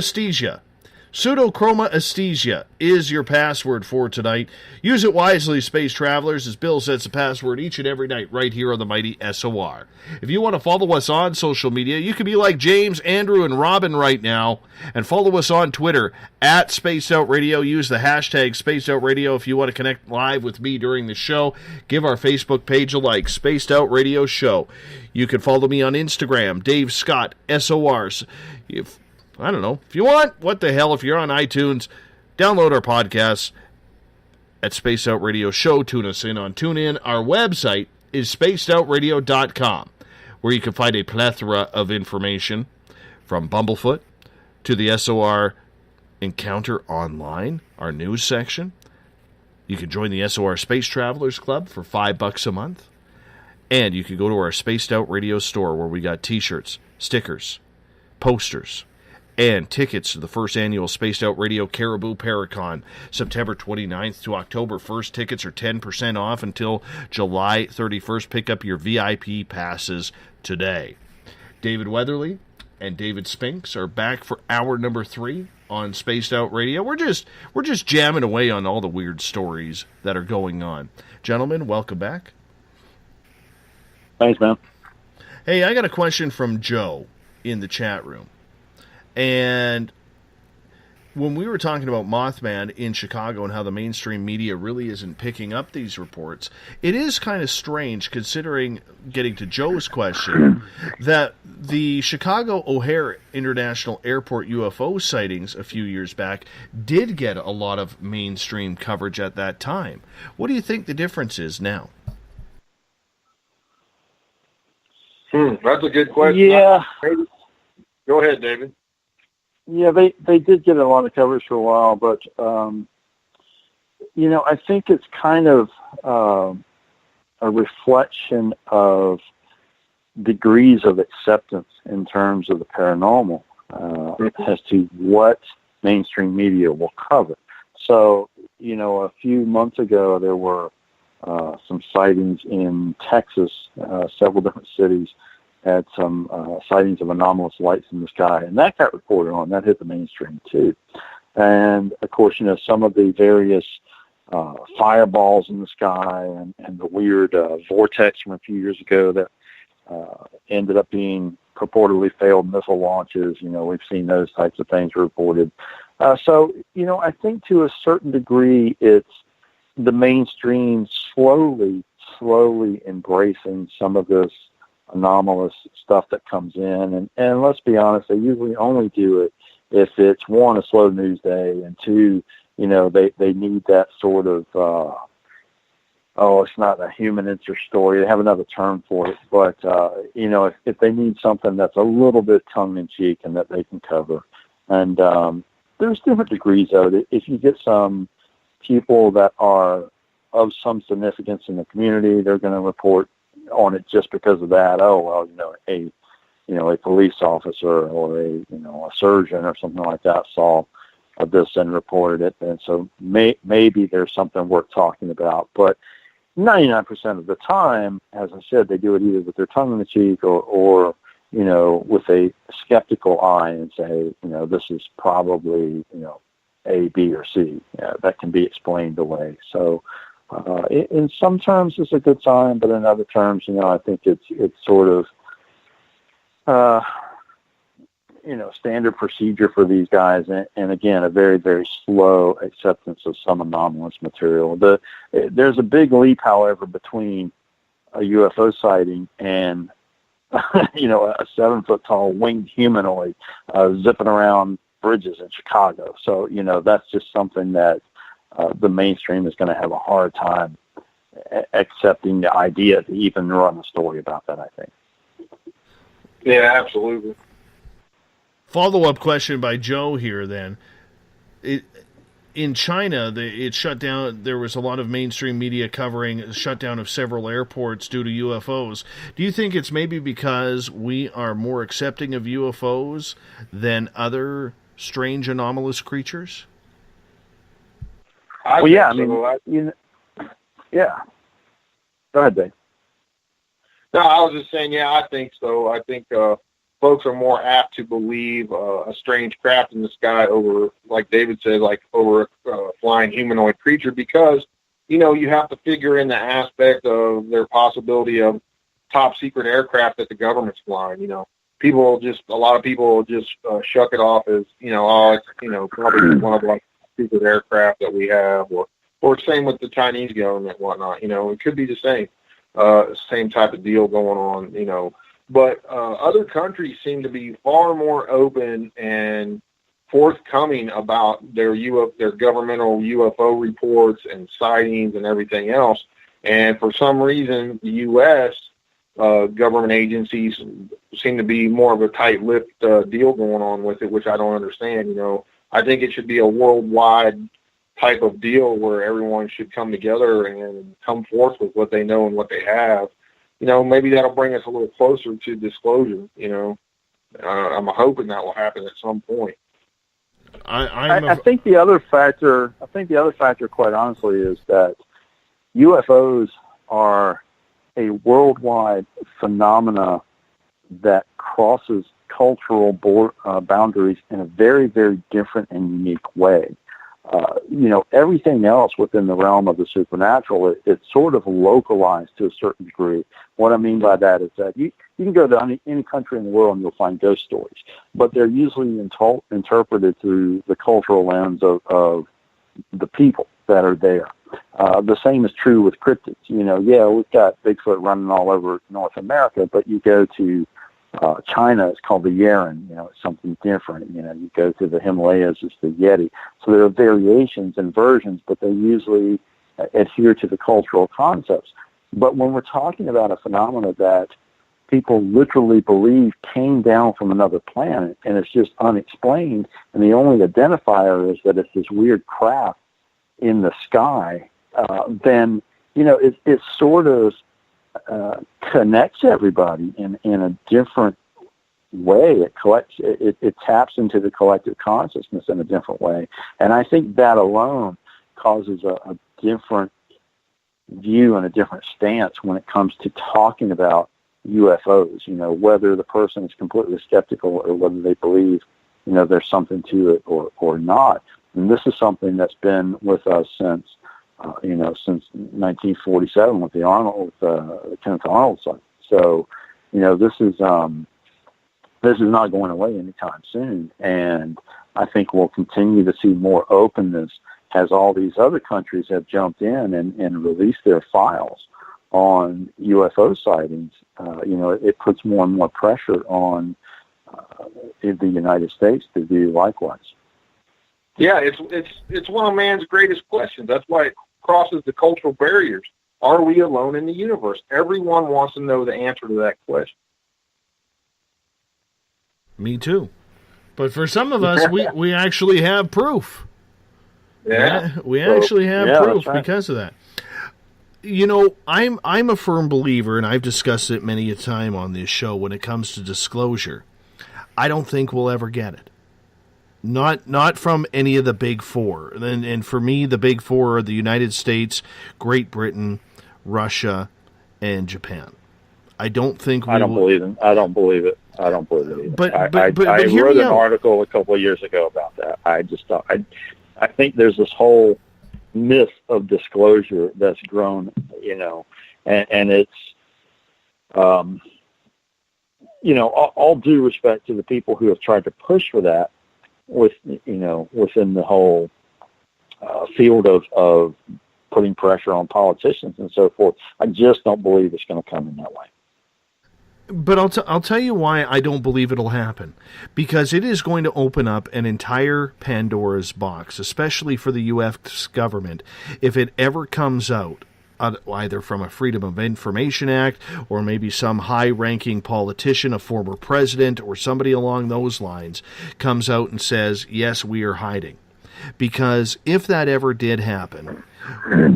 aesthesia is your password for tonight. Use it wisely, Space Travelers, as Bill sets the password each and every night right here on the mighty SOR. If you want to follow us on social media, you can be like James, Andrew, and Robin right now and follow us on Twitter at Spaced Out Radio. Use the hashtag Spaced Out Radio if you want to connect live with me during the show. Give our Facebook page a like, Spaced Out Radio Show. You can follow me on Instagram, Dave Scott, SORs. I don't know. If you want, what the hell, if you're on iTunes, download our podcasts at Spaced Out Radio Show. Tune us in on TuneIn. Our website is spacedoutradio.com, where you can find a plethora of information from Bumblefoot to the SOR Encounter Online, our news section. You can join the SOR Space Travelers Club for $5 a month. And you can go to our Spaced Out Radio store where we got t-shirts, stickers, posters, and tickets to the first annual Spaced Out Radio Caribou Paracon, September 29th to October 1st. Tickets are 10% off until July 31st. Pick up your VIP passes today. David Weatherly and David Spinks are back for hour number 3 on Spaced Out Radio. We're just jamming away on all the weird stories that are going on. Gentlemen, welcome back. Thanks, man. Hey, I got a question from Joe in the chat room. And when we were talking about Mothman in Chicago and how the mainstream media really isn't picking up these reports, it is kind of strange, considering, getting to Joe's question, that the Chicago O'Hare International Airport UFO sightings a few years back did get a lot of mainstream coverage at that time. What do you think the difference is now? That's a good question. Yeah. Go ahead, David. Yeah, they did get a lot of coverage for a while, but, I think it's kind of a reflection of degrees of acceptance in terms of the paranormal as to what mainstream media will cover. So, a few months ago, there were some sightings in Texas, several different cities had some sightings of anomalous lights in the sky, and that got reported on. That hit the mainstream, too. And, of course, some of the various fireballs in the sky and the weird vortex from a few years ago that ended up being purportedly failed missile launches. We've seen those types of things reported. So, I think to a certain degree, it's the mainstream slowly embracing some of this anomalous stuff that comes in. And let's be honest, they usually only do it if it's, one, a slow news day, and two, they need that sort of, it's not a human interest story. They have another term for it. But, if they need something that's a little bit tongue-in-cheek and that they can cover. And there's different degrees of it. If you get some people that are of some significance in the community, they're going to report on it just because of that. A police officer or a surgeon or something like that saw this and reported it, and so maybe there's something worth talking about. But 99% of the time, as I said, they do it either with their tongue in the cheek or with a skeptical eye and say, this is probably A, B, or C. That can be explained away. So in some terms it's a good sign, but in other terms, I think it's sort of standard procedure for these guys, and again, a very, very slow acceptance of some anomalous material. There's a big leap, however, between a UFO sighting and a 7-foot-tall winged humanoid zipping around bridges in Chicago. So that's just something that the mainstream is going to have a hard time accepting the idea to even run a story about that, I think. Yeah, absolutely. Follow-up question by Joe here, then. in China, it shut down. There was a lot of mainstream media covering shutdown of several airports due to UFOs. Do you think it's maybe because we are more accepting of UFOs than other strange anomalous creatures? Well, yeah, I mean, yeah. Go ahead, Dave. No, I was just saying, yeah, I think so. I think folks are more apt to believe a strange craft in the sky over, like David said, like over a flying humanoid creature because, you know, you have to figure in the aspect of their possibility of top secret aircraft that the government's flying, you know. A lot of people just shuck it off as, you know, oh, it's, you know, probably one of like secret aircraft that we have, or same with the Chinese government and whatnot, you know, it could be the same type of deal going on, you know. But other countries seem to be far more open and forthcoming about their governmental UFO reports and sightings and everything else. And for some reason, the U.S. Government agencies seem to be more of a tight-lipped deal going on with it, which I don't understand. You know, I think it should be a worldwide type of deal where everyone should come together and come forth with what they know and what they have. You know, maybe that'll bring us a little closer to disclosure. You know, I'm hoping that will happen at some point. I think the other factor, quite honestly, is that UFOs are a worldwide phenomena that crosses cultural boundaries in a very, very different and unique way. You know, everything else within the realm of the supernatural, it's sort of localized to a certain degree. What I mean by that is that you can go to any country in the world and you'll find ghost stories, but they're usually interpreted through the cultural lens of the people that are there. The same is true with cryptids. You know, yeah, we've got Bigfoot running all over North America, but you go to China, it's called the Yeren. You know, it's something different. You know, you go to the Himalayas, it's the Yeti. So there are variations and versions, but they usually adhere to the cultural concepts. But when we're talking about a phenomena that people literally believe came down from another planet and it's just unexplained, and the only identifier is that it's this weird craft in the sky, then, you know, it sort of connects everybody in a different way. It taps into the collective consciousness in a different way. And I think that alone causes a different view and a different stance when it comes to talking about UFOs, you know, whether the person is completely skeptical or whether they believe, you know, there's something to it or not. And this is something that's been with us since 1947 with the Kenneth Arnold site. So, you know, this is not going away anytime soon. And I think we'll continue to see more openness as all these other countries have jumped in and released their files on UFO sightings. You know, it puts more and more pressure on the United States to do likewise. Yeah, it's one of man's greatest questions. That's why it crosses the cultural barriers. Are we alone in the universe? Everyone wants to know the answer to that question. Me too. But for some of us, we actually have proof. Yeah. We actually have proof right. because of that. You know, I'm a firm believer, and I've discussed it many a time on this show, when it comes to disclosure. I don't think we'll ever get it. Not from any of the big four. And for me, the big four are the United States, Great Britain, Russia, and Japan. I don't think we I don't believe it. I don't believe it either. But I wrote an article a couple of years ago about that. I just thought, I think there's this whole myth of disclosure that's grown, you know, and it's, you know, all due respect to the people who have tried to push for that, within the whole field of putting pressure on politicians and so forth. I just don't believe it's going to come in that way. But I'll tell you why I don't believe it'll happen. Because it is going to open up an entire Pandora's box, especially for the U.S. government, if it ever comes out, either from a Freedom of Information Act or maybe some high-ranking politician, a former president, or somebody along those lines comes out and says, yes, we are hiding. because if that ever did happen,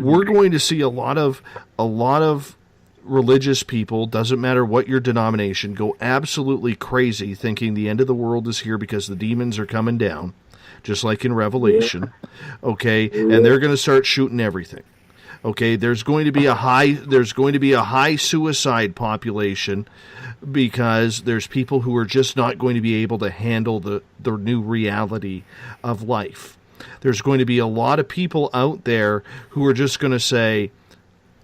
we're going to see a lot of religious people, doesn't matter what your denomination, go absolutely crazy thinking the end of the world is here because the demons are coming down, just like in Revelation, okay? And they're going to start shooting everything. Okay, there's going to be a high suicide population because there's people who are just not going to be able to handle the new reality of life. There's going to be a lot of people out there who are just going to say,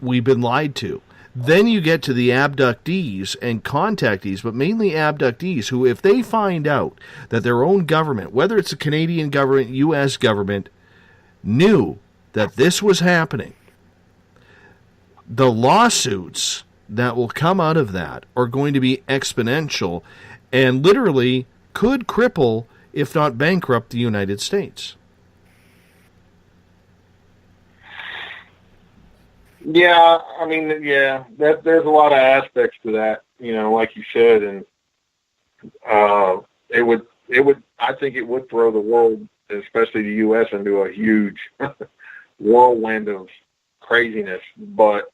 we've been lied to. Then you get to the abductees and contactees, but mainly abductees, who, if they find out that their own government, whether it's the Canadian government, U.S. government, knew that this was happening, the lawsuits that will come out of that are going to be exponential and literally could cripple, if not bankrupt, the United States. Yeah, I mean, yeah, there's a lot of aspects to that, like you said, and I think it would throw the world, especially the U.S., into a huge whirlwind of craziness. But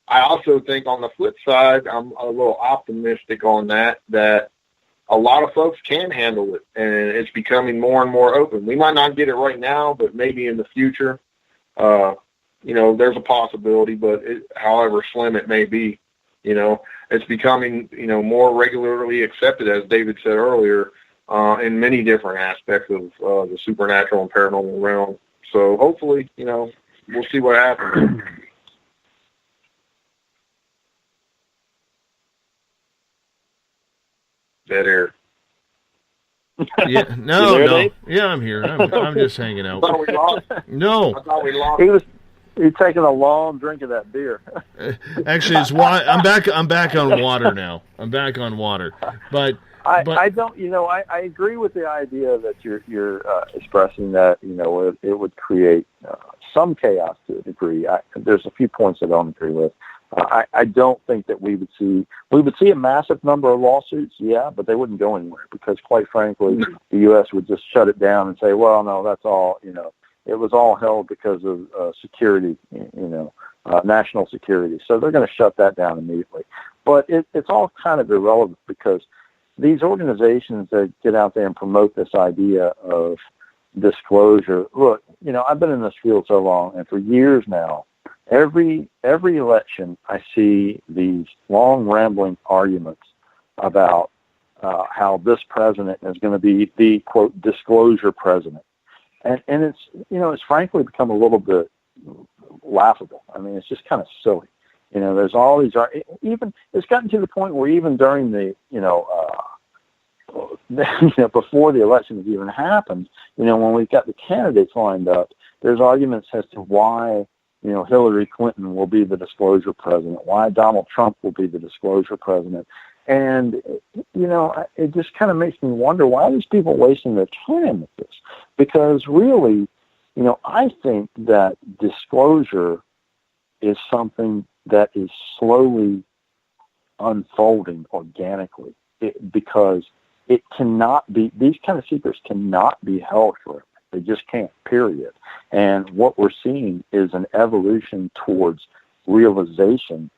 I also think on the flip side, I'm a little optimistic on that a lot of folks can handle it, and it's becoming more and more open. We might not get it right now, but maybe in the future, there's a possibility, but however slim it may be, it's becoming, more regularly accepted, as David said earlier, in many different aspects of the supernatural and paranormal realm. So hopefully, we'll see what happens. Dead air. Yeah, no. Yeah, I'm here. I'm just hanging out. I thought we lost. No. I thought we lost. He's taking a long drink of that beer. Actually, it's I'm back on water now. I'm back on water, but I don't. I agree with the idea that you're expressing that it would create some chaos to a degree. There's a few points I don't agree with. I don't think that we would see a massive number of lawsuits, yeah, but they wouldn't go anywhere because, quite frankly, the U.S. would just shut it down and say, well, no, that's all, it was all held because of security, national security. So they're going to shut that down immediately. But it's all kind of irrelevant because these organizations that get out there and promote this idea of disclosure, look, I've been in this field so long, and for years now, every election I see these long rambling arguments about how this president is going to be the, quote, disclosure president. And it's, it's frankly become a little bit laughable. I mean, it's just kind of silly. There's all these, even, it's gotten to the point where even during the, before the election has even happened, when we've got the candidates lined up, there's arguments as to why, Hillary Clinton will be the disclosure president, why Donald Trump will be the disclosure president. And, it just kind of makes me wonder, why are these people wasting their time with this? Because really, I think that disclosure is something that is slowly unfolding organically because it cannot be, these kind of secrets cannot be held forever. They just can't, period. And what we're seeing is an evolution towards realization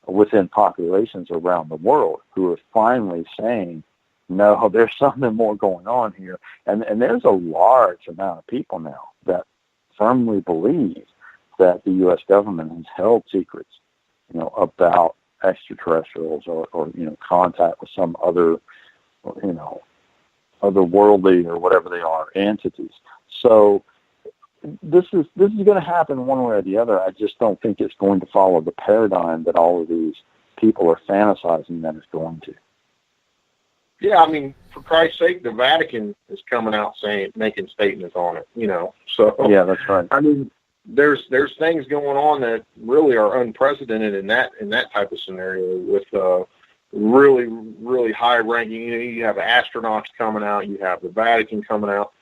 within populations around the world who are finally saying, no, there's something more going on here. And there's a large amount of people now that firmly believe that the U.S. government has held secrets, about extraterrestrials or contact with some other, otherworldly or whatever they are entities. So this is going to happen one way or the other. I just don't think it's going to follow the paradigm that all of these people are fantasizing that it's going to. Yeah, I mean, for Christ's sake, the Vatican is coming out making statements on it, So yeah, that's right. I mean, there's things going on that really are unprecedented in that type of scenario with really, really high ranking. You have astronauts coming out, you have the Vatican coming out,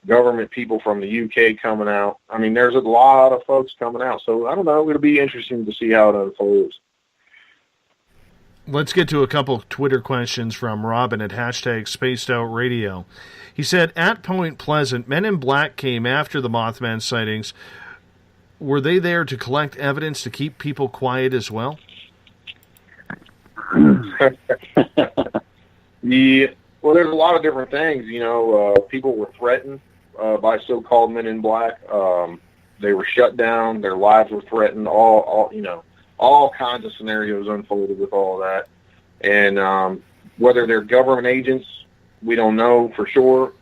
government people from the UK coming out. I mean, there's a lot of folks coming out. So I don't know. It'll be interesting to see how it unfolds. Let's get to a couple Twitter questions from Robin at #SpacedOutRadio. He said, at Point Pleasant, Men in Black came after the Mothman sightings. Were they there to collect evidence to keep people quiet as well? Yeah. Well, there's a lot of different things. People were threatened by so-called Men in Black. They were shut down. Their lives were threatened. All kinds of scenarios unfolded with all that. And whether they're government agents, we don't know for sure,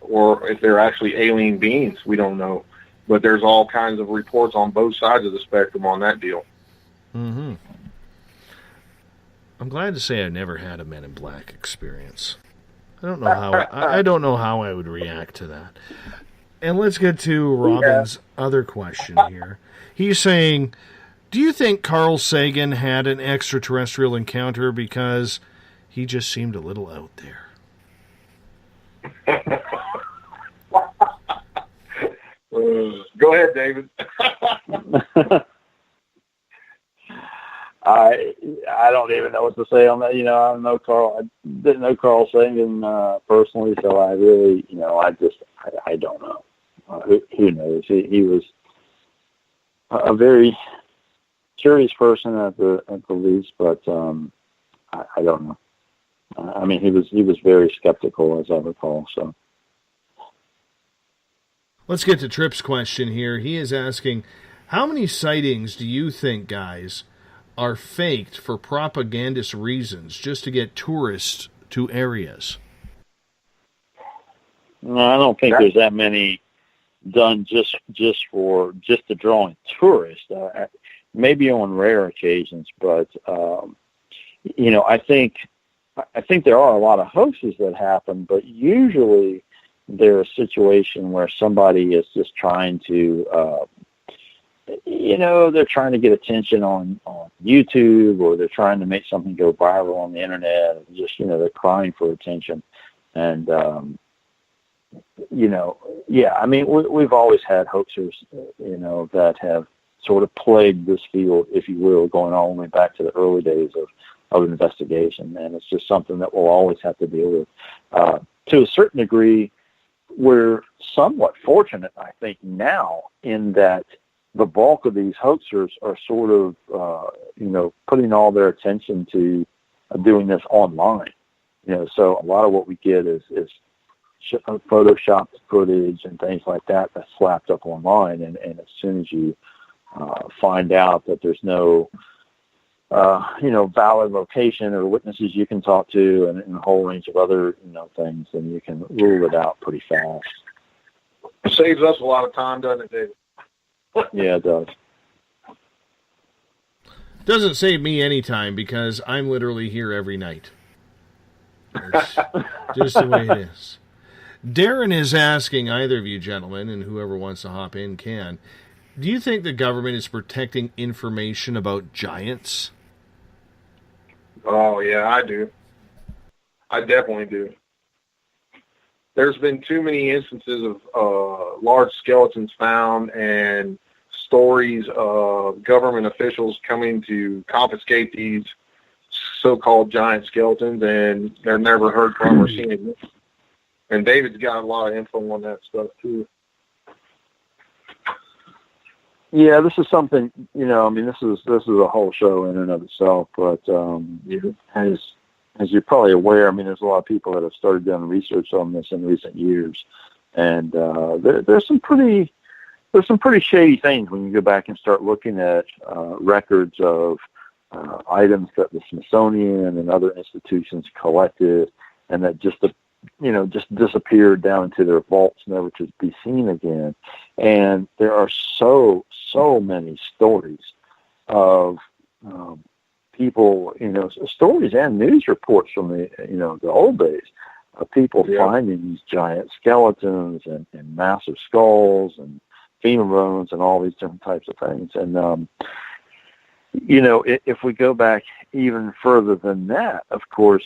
or if they're actually alien beings, we don't know. But there's all kinds of reports on both sides of the spectrum on that deal. Mm-hmm. I'm glad to say I never had a Men in Black experience. I don't know how I don't know how I would react to that. And let's get to Robin's other question here. He's saying, do you think Carl Sagan had an extraterrestrial encounter because he just seemed a little out there? Go ahead, David. I don't even know what to say on that. I don't know Carl. I didn't know Carl Sagan personally, so I really, I don't know. Who knows? He was a very curious person at the least, but I don't know. I mean, he was very skeptical, as I recall. So let's get to Tripp's question here. He is asking, how many sightings do you think, guys, are faked for propagandist reasons, just to get tourists to areas? No, I don't think there's that many done just to draw in tourists. Maybe on rare occasions, but I think there are a lot of hoaxes that happen, but usually they're a situation where somebody is just trying to, they're trying to get attention on YouTube, or they're trying to make something go viral on the internet. Just, they're crying for attention. And, I mean, we've always had hoaxers, that have sort of plagued this field, if you will, going all the way back to the early days of investigation. And it's just something that we'll always have to deal with. To a certain degree, we're somewhat fortunate, I think, now in that the bulk of these hoaxers are sort of, putting all their attention to doing this online. So a lot of what we get is photoshopped footage and things like that that's slapped up online. And as soon as you find out that there's no, valid location or witnesses you can talk to, and a whole range of other, things, then you can rule it out pretty fast. It saves us a lot of time, doesn't it, David? Yeah, it does. Doesn't save me any time because I'm literally here every night. It's just the way it is. Darren is asking either of you gentlemen, and whoever wants to hop in can, do you think the government is protecting information about giants? Oh, yeah, I do. I definitely do. There's been too many instances of large skeletons found and stories of government officials coming to confiscate these so-called giant skeletons, and they're never heard from or seen again. And David's got a lot of info on that stuff, too. Yeah, this is something, this is a whole show in and of itself, but as you're probably aware, there's a lot of people that have started doing research on this in recent years, and there's some pretty shady things when you go back and start looking at records of items that the Smithsonian and other institutions collected, and that just disappeared down into their vaults, never to be seen again. And there are so many stories of people, stories and news reports from the old days of people finding these giant skeletons and massive skulls and femur bones and all these different types of things. And, if we go back even further than that, of course,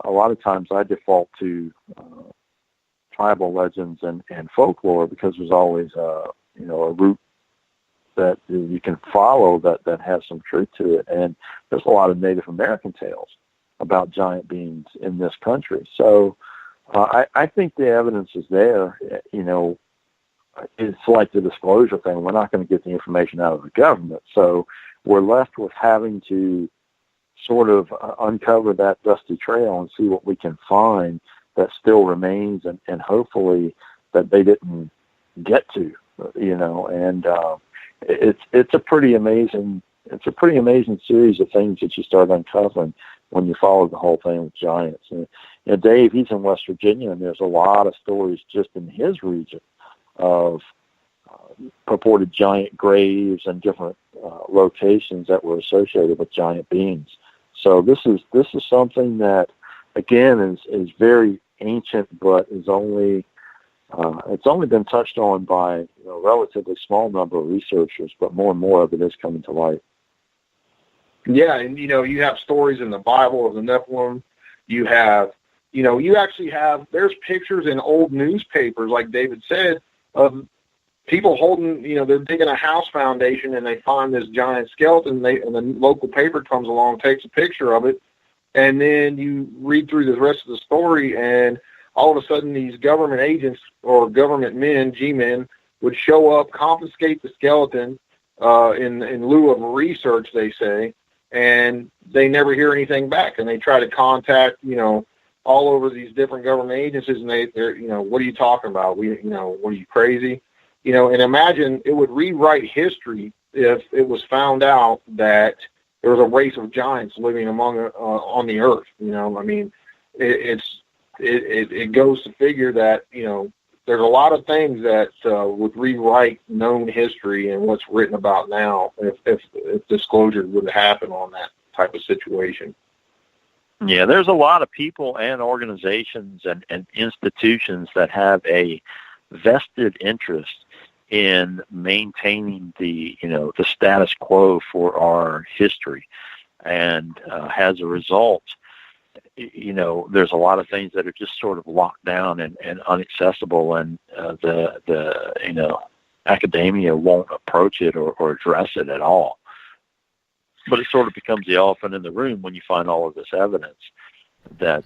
a lot of times I default to tribal legends and folklore, because there's always, a root that you can follow that have some truth to it. And there's a lot of Native American tales about giant beings in this country. So I think the evidence is there. You know, it's like the disclosure thing. We're not going to get the information out of the government. So we're left with having to sort of uncover that dusty trail and see what we can find that still remains, and hopefully that they didn't get to, you know. And it's a pretty amazing series of things that you start uncovering when you follow the whole thing with giants. And you know, Dave, he's in West Virginia, and there's a lot of stories just in his region of purported giant graves and different locations that were associated with giant beings. So this is something that, again, is very ancient, but is only it's only been touched on by a relatively small number of researchers, but more and more of it is coming to light. Yeah, and you have stories in the Bible of the Nephilim. You have, you actually have, there's pictures in old newspapers, like David said, of people holding, they're digging a house foundation and they find this giant skeleton, and the local paper comes along, takes a picture of it, and then you read through the rest of the story, and all of a sudden these government agents or government men, G-men, would show up, confiscate the skeleton in lieu of research, they say, and they never hear anything back. And they try to contact, all over these different government agencies, and they're, what are you talking about? What are you, crazy? And imagine it would rewrite history if it was found out that there was a race of giants living on the earth. I mean, it goes to figure that, there's a lot of things that would rewrite known history and what's written about now if disclosure would happen on that type of situation. Yeah, there's a lot of people and organizations and institutions that have a vested interest in maintaining the status quo for our history. And as a result, there's a lot of things that are just sort of locked down and inaccessible, and the academia won't approach it or address it at all. But it sort of becomes the elephant in the room when you find all of this evidence that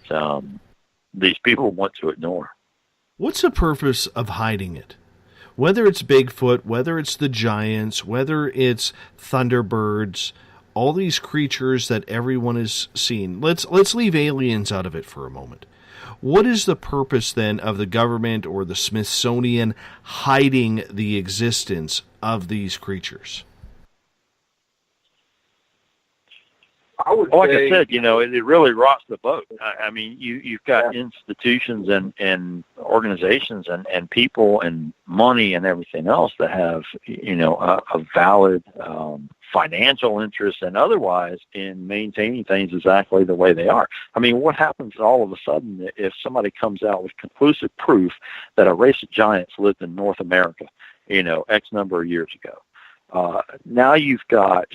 these people want to ignore. What's the purpose of hiding it? Whether it's Bigfoot, whether it's the giants, whether it's Thunderbirds, all these creatures that everyone has seen. Let's leave aliens out of it for a moment. What is the purpose then of the government or the Smithsonian hiding the existence of these creatures? Like I said, it really rocks the boat. I mean, you've got institutions and organizations and people and money and everything else that have, a valid financial interest and otherwise in maintaining things exactly the way they are. I mean, what happens all of a sudden if somebody comes out with conclusive proof that a race of giants lived in North America, X number of years ago? Now you've got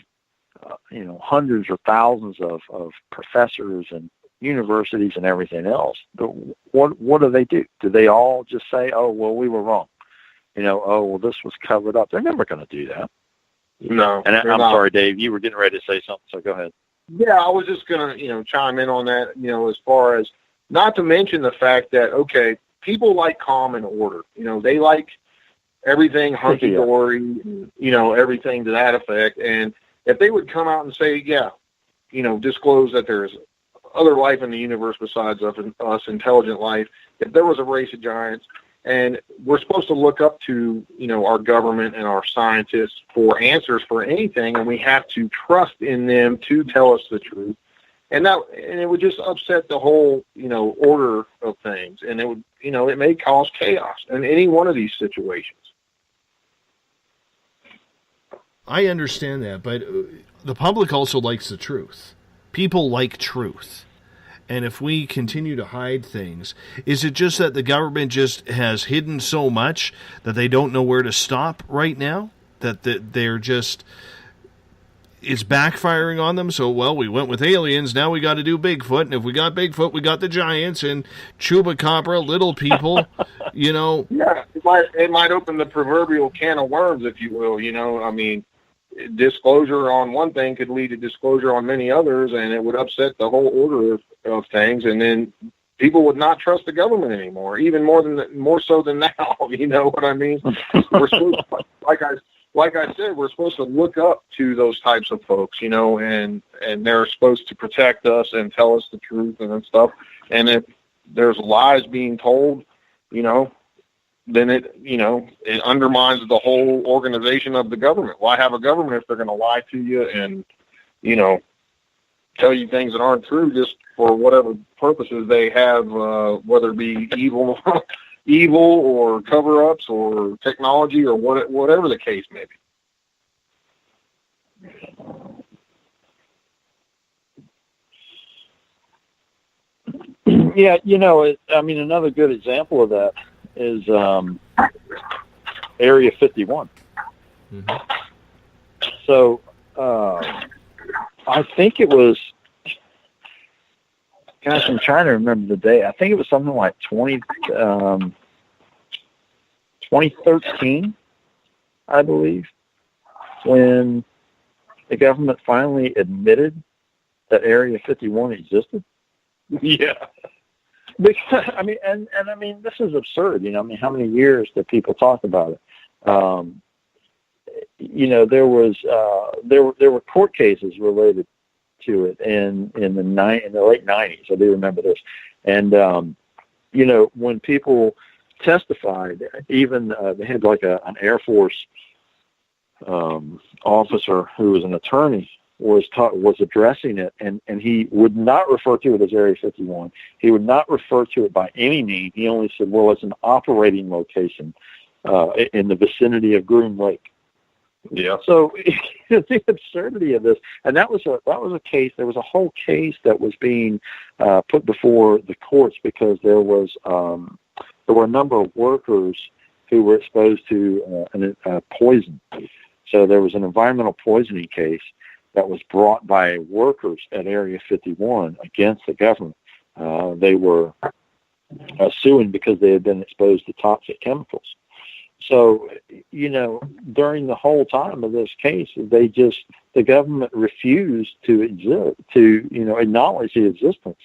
hundreds or thousands of professors and universities and everything else. What do? Do they all just say, oh, well, we were wrong? Oh, well, this was covered up. They're never going to do that. No. And I'm sorry, Dave, you were getting ready to say something, so go ahead. Yeah, I was just going to, chime in on that, as far as not to mention the fact that, okay, people like calm and order. They like everything hunky-dory, everything to that effect. And if they would come out and say, disclose that there's other life in the universe besides us, intelligent life, if there was a race of giants, and we're supposed to look up to, our government and our scientists for answers for anything, and we have to trust in them to tell us the truth. And it would just upset the whole, order of things. And it would, it may cause chaos in any one of these situations. I understand that, but the public also likes the truth. People like truth. And if we continue to hide things, is it just that the government just has hidden so much that they don't know where to stop right now? That they're just, it's backfiring on them? So, well, we went with aliens, now we got to do Bigfoot, and if we got Bigfoot, we got the giants, and Chupacabra, little people, You know? Yeah, it might open the proverbial can of worms, if you will. You know, I mean, disclosure on one thing could lead to disclosure on many others, and it would upset the whole order of things, and then people would not trust the government anymore, even more so than now. You know what I mean? We're supposed to, like I said, we're supposed to look up to those types of folks, you know, and they're supposed to protect us and tell us the truth and stuff. And if there's lies being told, you know, then it undermines the whole organization of the government. Why have a government if they're going to lie to you and, you know, tell you things that aren't true just for whatever purposes they have, whether it be evil or cover-ups or technology or whatever the case may be. Yeah, you know, another good example of that is Area 51. Mm-hmm. So I think it was, gosh, I'm trying to remember the day. I think it was something like 2013, I believe, when the government finally admitted that Area 51 existed. Yeah. Because, I mean, and I mean, this is absurd. You know, I mean, how many years did people talk about it? You know, there were court cases related to it in the late 90s. I do remember this. And, you know, when people testified, even they had like an Air Force officer who was an attorney was addressing it, and he would not refer to it as Area 51. He would not refer to it by any name. He only said, well, it's an operating location in the vicinity of Groom Lake. Yeah. So the absurdity of this, and that was a case. There was a whole case that was being put before the courts because there were a number of workers who were exposed to poison. So there was an environmental poisoning case that was brought by workers at Area 51 against the government. They were suing because they had been exposed to toxic chemicals. So, you know, during the whole time of this case, the government refused to acknowledge the existence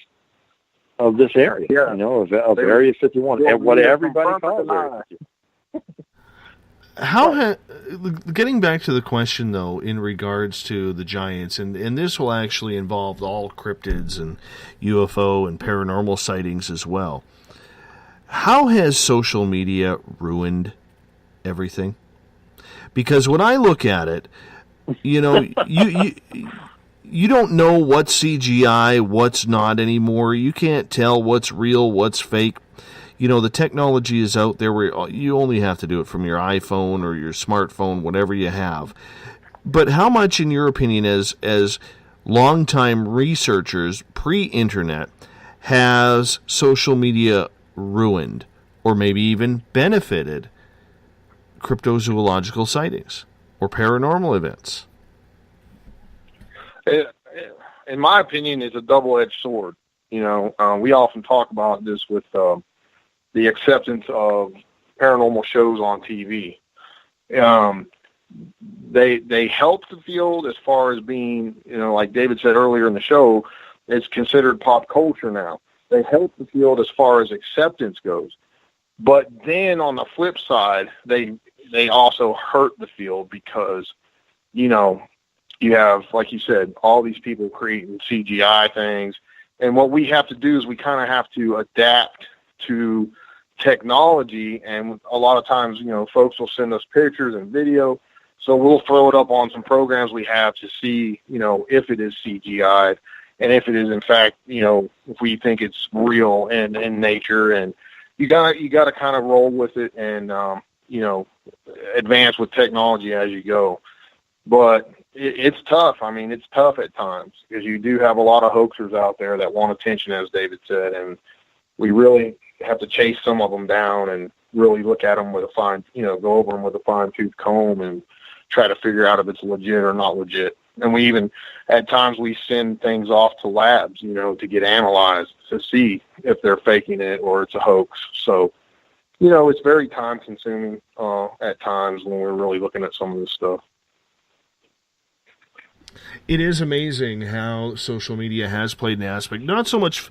of this area, you know, of Area 51, and what everybody calls Area 51. Getting back to the question, though, in regards to the giants, and this will actually involve all cryptids and UFO and paranormal sightings as well, how has social media ruined everything? Because when I look at it, you know, you don't know what's CGI, what's not anymore. You can't tell what's real, what's fake. You know, the technology is out there where you only have to do it from your iPhone or your smartphone, whatever you have. But how much, in your opinion, as longtime researchers pre-internet, has social media ruined or maybe even benefited cryptozoological sightings or paranormal events? In my opinion, it's a double-edged sword. You know, we often talk about this with the acceptance of paranormal shows on TV. They help the field as far as being, you know, like David said earlier in the show, it's considered pop culture now. They help the field as far as acceptance goes. But then on the flip side, they also hurt the field because, you know, you have, like you said, all these people creating CGI things. And what we have to do is we kind of have to adapt to technology. And a lot of times, you know, folks will send us pictures and video. So we'll throw it up on some programs we have to see, you know, if it is CGI and if it is, in fact, you know, if we think it's real and in nature. And you gotta kind of roll with it and, you know, advance with technology as you go. But it's tough. I mean, it's tough at times because you do have a lot of hoaxers out there that want attention, as David said, and we really have to chase some of them down and really look at them with go over them with a fine-tooth comb and try to figure out if it's legit or not legit. And we even, at times, we send things off to labs, you know, to get analyzed to see if they're faking it or it's a hoax. So it's very time consuming at times when we're really looking at some of this stuff. It is amazing how social media has played an aspect, not so much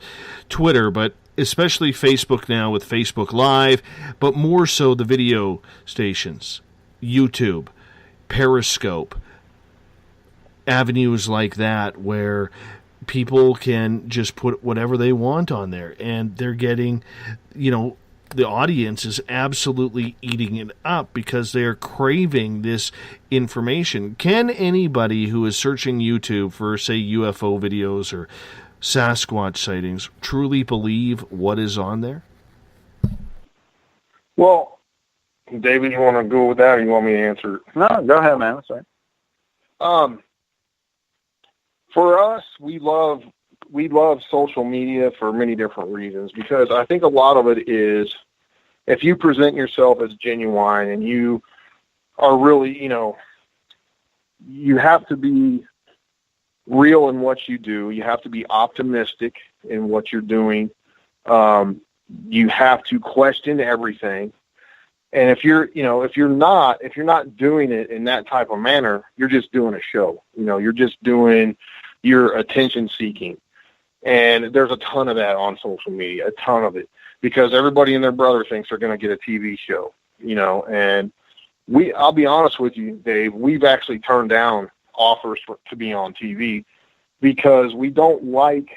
Twitter, but especially Facebook now with Facebook Live, but more so the video stations, YouTube, Periscope, avenues like that where people can just put whatever they want on there, and they're getting, the audience is absolutely eating it up because they're craving this information. Can anybody who is searching YouTube for, say, UFO videos or Sasquatch sightings truly believe what is on there? Well, David, you want to go with that, or you want me to answer it? No, go ahead, man. That's right. For us, we love social media for many different reasons, because I think a lot of it is, if you present yourself as genuine and you are really, you have to be real in what you do. You have to be optimistic in what you're doing. You have to question everything. And if you're not doing it in that type of manner, you're just doing a show. You're just doing your attention seeking. And there's a ton of that on social media, a ton of it, because everybody and their brother thinks they're going to get a TV show, and I'll be honest with you, Dave, we've actually turned down offers to be on TV because we don't like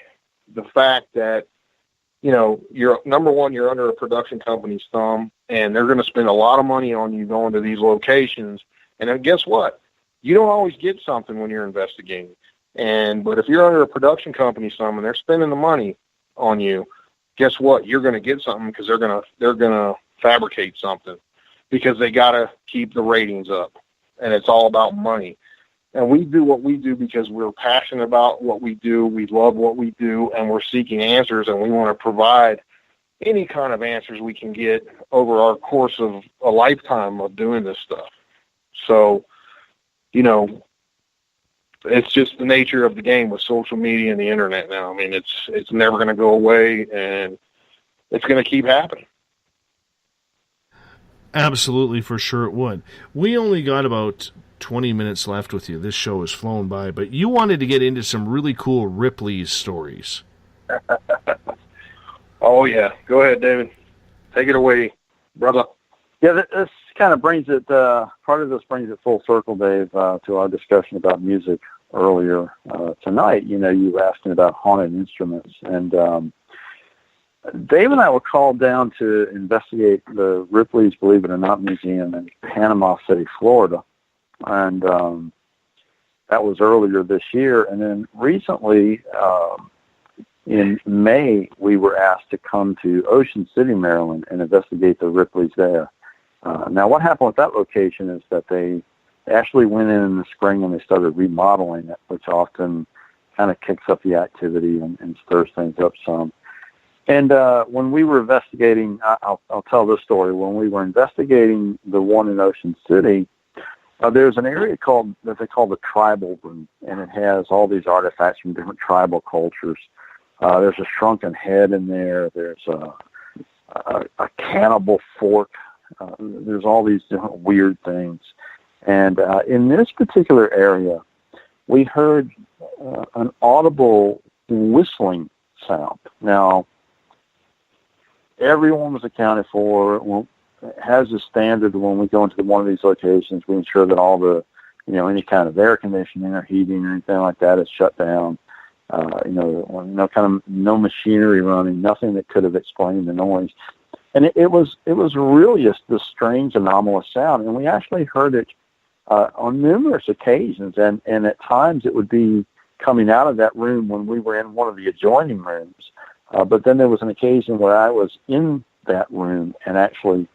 the fact that, you're, number one, you're under a production company's thumb, and they're going to spend a lot of money on you going to these locations. And then guess what? You don't always get something when you're investigating. But if you're under a production company's thumb and they're spending the money on you, guess what? You're going to get something because they're going to fabricate something because they got to keep the ratings up, and it's all about money. And we do what we do because we're passionate about what we do. We love what we do, and we're seeking answers, and we want to provide any kind of answers we can get over our course of a lifetime of doing this stuff. So, it's just the nature of the game with social media and the internet now. I mean, it's never going to go away, and it's going to keep happening. Absolutely, for sure it would. We only got about 20 minutes left with you. This show has flown by, but you wanted to get into some really cool Ripley's stories. Oh, yeah. Go ahead, David. Take it away, brother. Yeah, this kind of brings it, part of this brings it full circle, Dave, to our discussion about music earlier tonight. You were asking about haunted instruments, and Dave and I were called down to investigate the Ripley's Believe It or Not Museum in Panama City, Florida, and that was earlier this year. And then recently, in May, we were asked to come to Ocean City, Maryland, and investigate the Ripley's there. Now, what happened with that location is that they actually went in the spring and they started remodeling it, which often kind of kicks up the activity and stirs things up some. And when we were investigating, I'll tell this story. When we were investigating the one in Ocean City, there's an area that they call the Tribal Room, and it has all these artifacts from different tribal cultures. There's a shrunken head in there. There's a cannibal fork. There's all these different weird things. And in this particular area, we heard an audible whistling sound. Now, everyone was accounted for. Well, it has a standard when we go into one of these locations, we ensure that all the, any kind of air conditioning or heating or anything like that is shut down. No machinery running, nothing that could have explained the noise. And it was really just this strange anomalous sound. And we actually heard it on numerous occasions. And at times it would be coming out of that room when we were in one of the adjoining rooms. But then there was an occasion where I was in that room and actually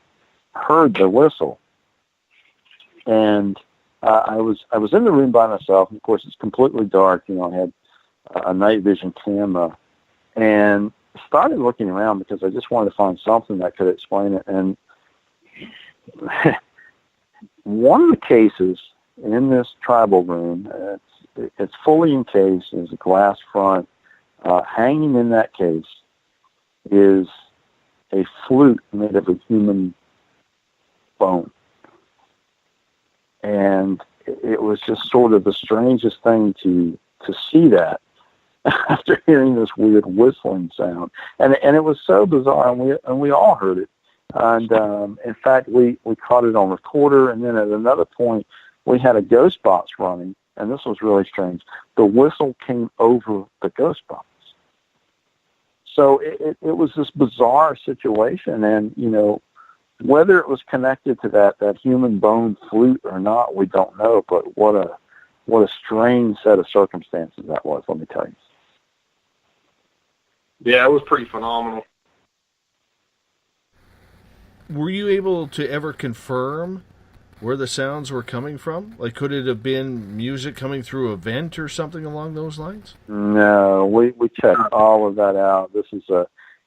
heard the whistle. And I was in the room by myself. And of course, it's completely dark. I had a night vision camera, and started looking around because I just wanted to find something that could explain it. And one of the cases in this tribal room, it's fully encased. There's a glass front. Hanging in that case is a flute made of a human bone. And it was just sort of the strangest thing to see that after hearing this weird whistling sound. And it was so bizarre, and we all heard it. And in fact, we caught it on recorder, and then at another point, we had a ghost box running, and this was really strange. The whistle came over the ghost box. So it was this bizarre situation, and, you know, whether it was connected to that human bone flute or not, we don't know, but what a strange set of circumstances that was, let me tell you. Yeah, it was pretty phenomenal. Were you able to ever confirm where the sounds were coming from? Like, could it have been music coming through a vent or something along those lines? No, we checked all of that out. This is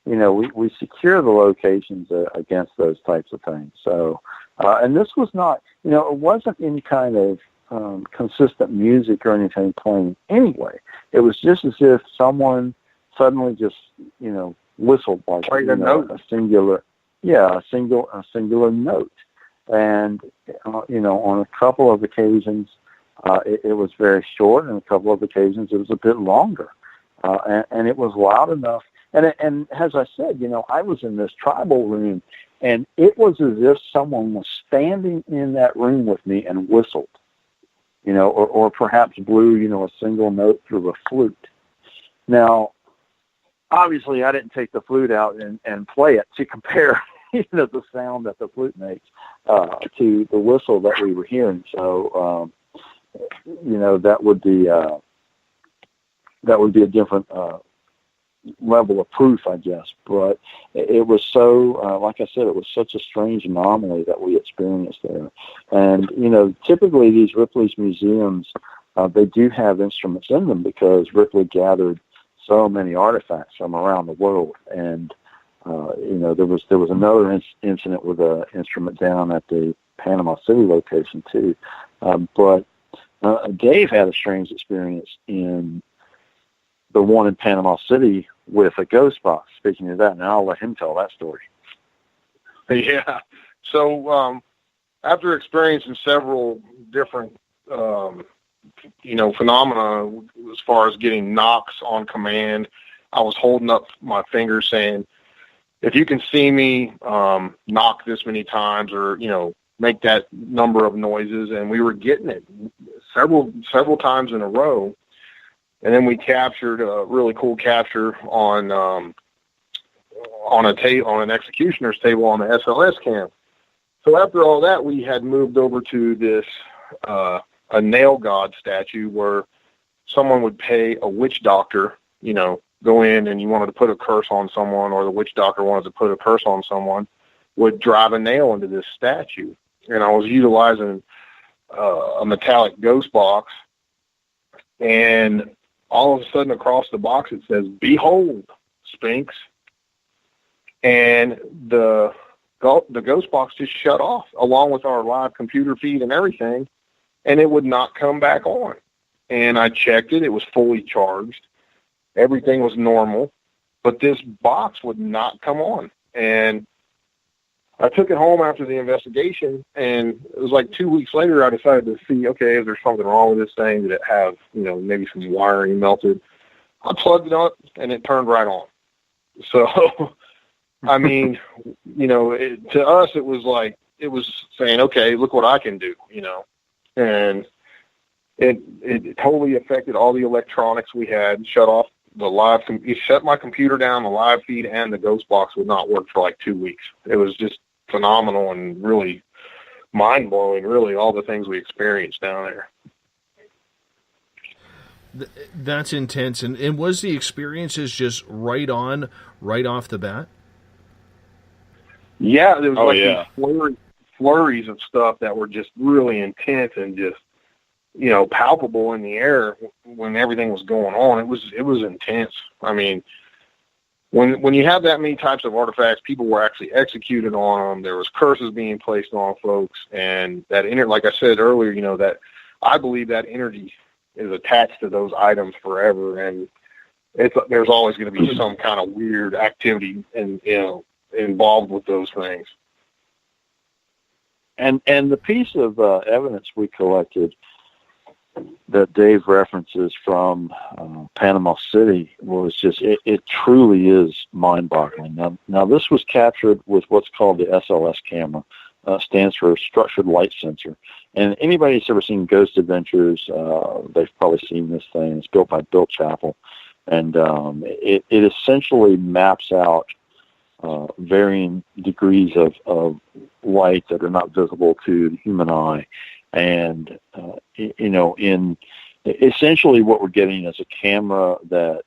we secure the locations against those types of things. So, and this was not, it wasn't any kind of consistent music or anything playing anyway. It was just as if someone suddenly just, whistled like a singular note. And, on a couple of occasions, it was very short, and a couple of occasions it was a bit longer. And it was loud enough. And as I said, I was in this tribal room, and it was as if someone was standing in that room with me and whistled, or perhaps blew, a single note through a flute. Now, obviously, I didn't take the flute out and play it to compare, the sound that the flute makes to the whistle that we were hearing. So, that would be a different level of proof, I guess. But it was so, like I said, it was such a strange anomaly that we experienced there. And, typically these Ripley's museums, they do have instruments in them because Ripley gathered so many artifacts from around the world. And, there was another incident with an instrument down at the Panama City location too. But Dave had a strange experience in the one in Panama City with a ghost box. Speaking of that, and I'll let him tell that story. Yeah. So after experiencing several different, phenomena as far as getting knocks on command, I was holding up my finger saying, if you can see me, knock this many times or, make that number of noises. And we were getting it several times in a row. And then we captured a really cool capture on an executioner's table on the SLS cam. So after all that, we had moved over to this a nail god statue where someone would pay a witch doctor, go in and you wanted to put a curse on someone, or the witch doctor wanted to put a curse on someone, would drive a nail into this statue. And I was utilizing a metallic ghost box, and all of a sudden across the box it says, "Behold, Spinks." And the ghost box just shut off along with our live computer feed and everything, and it would not come back on. And I checked it. It was fully charged. Everything was normal, but this box would not come on. And I took it home after the investigation, and it was like 2 weeks later I decided to see, okay, is there something wrong with this thing? Did it have, maybe some wiring melted? I plugged it up, and it turned right on. So, I mean, to us it was like, it was saying, okay, look what I can do, and it totally affected all the electronics we had, shut off the live, it shut my computer down, the live feed, and the ghost box would not work for like 2 weeks. It was just phenomenal and really mind-blowing, really, all the things we experienced down there. That's intense. And was the experiences just right off the bat? Yeah, there was these flurries of stuff that were just really intense and just, palpable in the air when everything was going on. It was intense. I mean, when you have that many types of artifacts, people were actually executed on them. There was curses being placed on folks, and that like I said earlier, that I believe that energy is attached to those items forever, and there's always going to be some kind of weird activity and involved with those things. And the piece of evidence we collected that Dave references from Panama City was just, it truly is mind-boggling. Now this was captured with what's called the SLS camera. Stands for Structured Light Sensor. And anybody who's ever seen Ghost Adventures, they've probably seen this thing. It's built by Bill Chappell. And it essentially maps out varying degrees of light that are not visible to the human eye. And, in essentially what we're getting is a camera that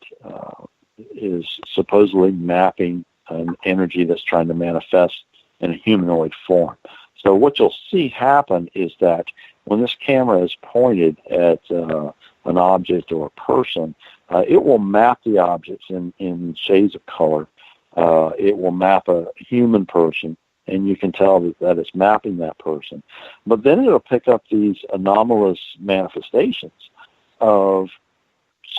is supposedly mapping an energy that's trying to manifest in a humanoid form. So what you'll see happen is that when this camera is pointed at an object or a person, it will map the objects in shades of color. It will map a human person, and you can tell that it's mapping that person. But then it'll pick up these anomalous manifestations of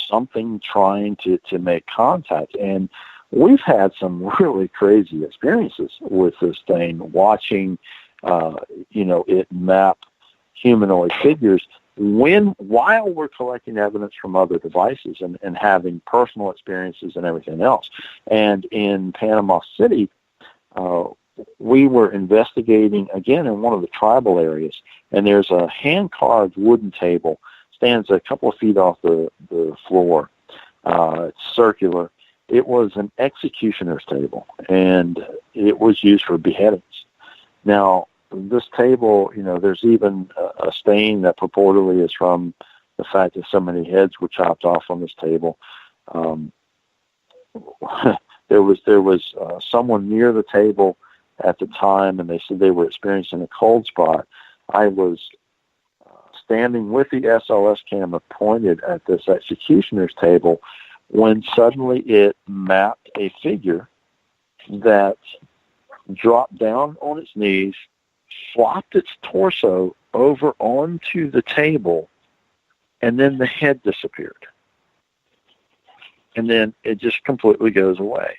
something trying to make contact. And we've had some really crazy experiences with this thing, watching, it map humanoid figures while we're collecting evidence from other devices and having personal experiences and everything else. And in Panama City, we were investigating, again, in one of the tribal areas, and there's a hand-carved wooden table, stands a couple of feet off the floor. It's circular. It was an executioner's table, and it was used for beheadings. Now, this table, there's even a stain that purportedly is from the fact that so many heads were chopped off on this table. There was someone near the table at the time, and they said they were experiencing a cold spot. I was standing with the SLS camera pointed at this executioner's table when suddenly it mapped a figure that dropped down on its knees, flopped its torso over onto the table, and then the head disappeared. And then it just completely goes away.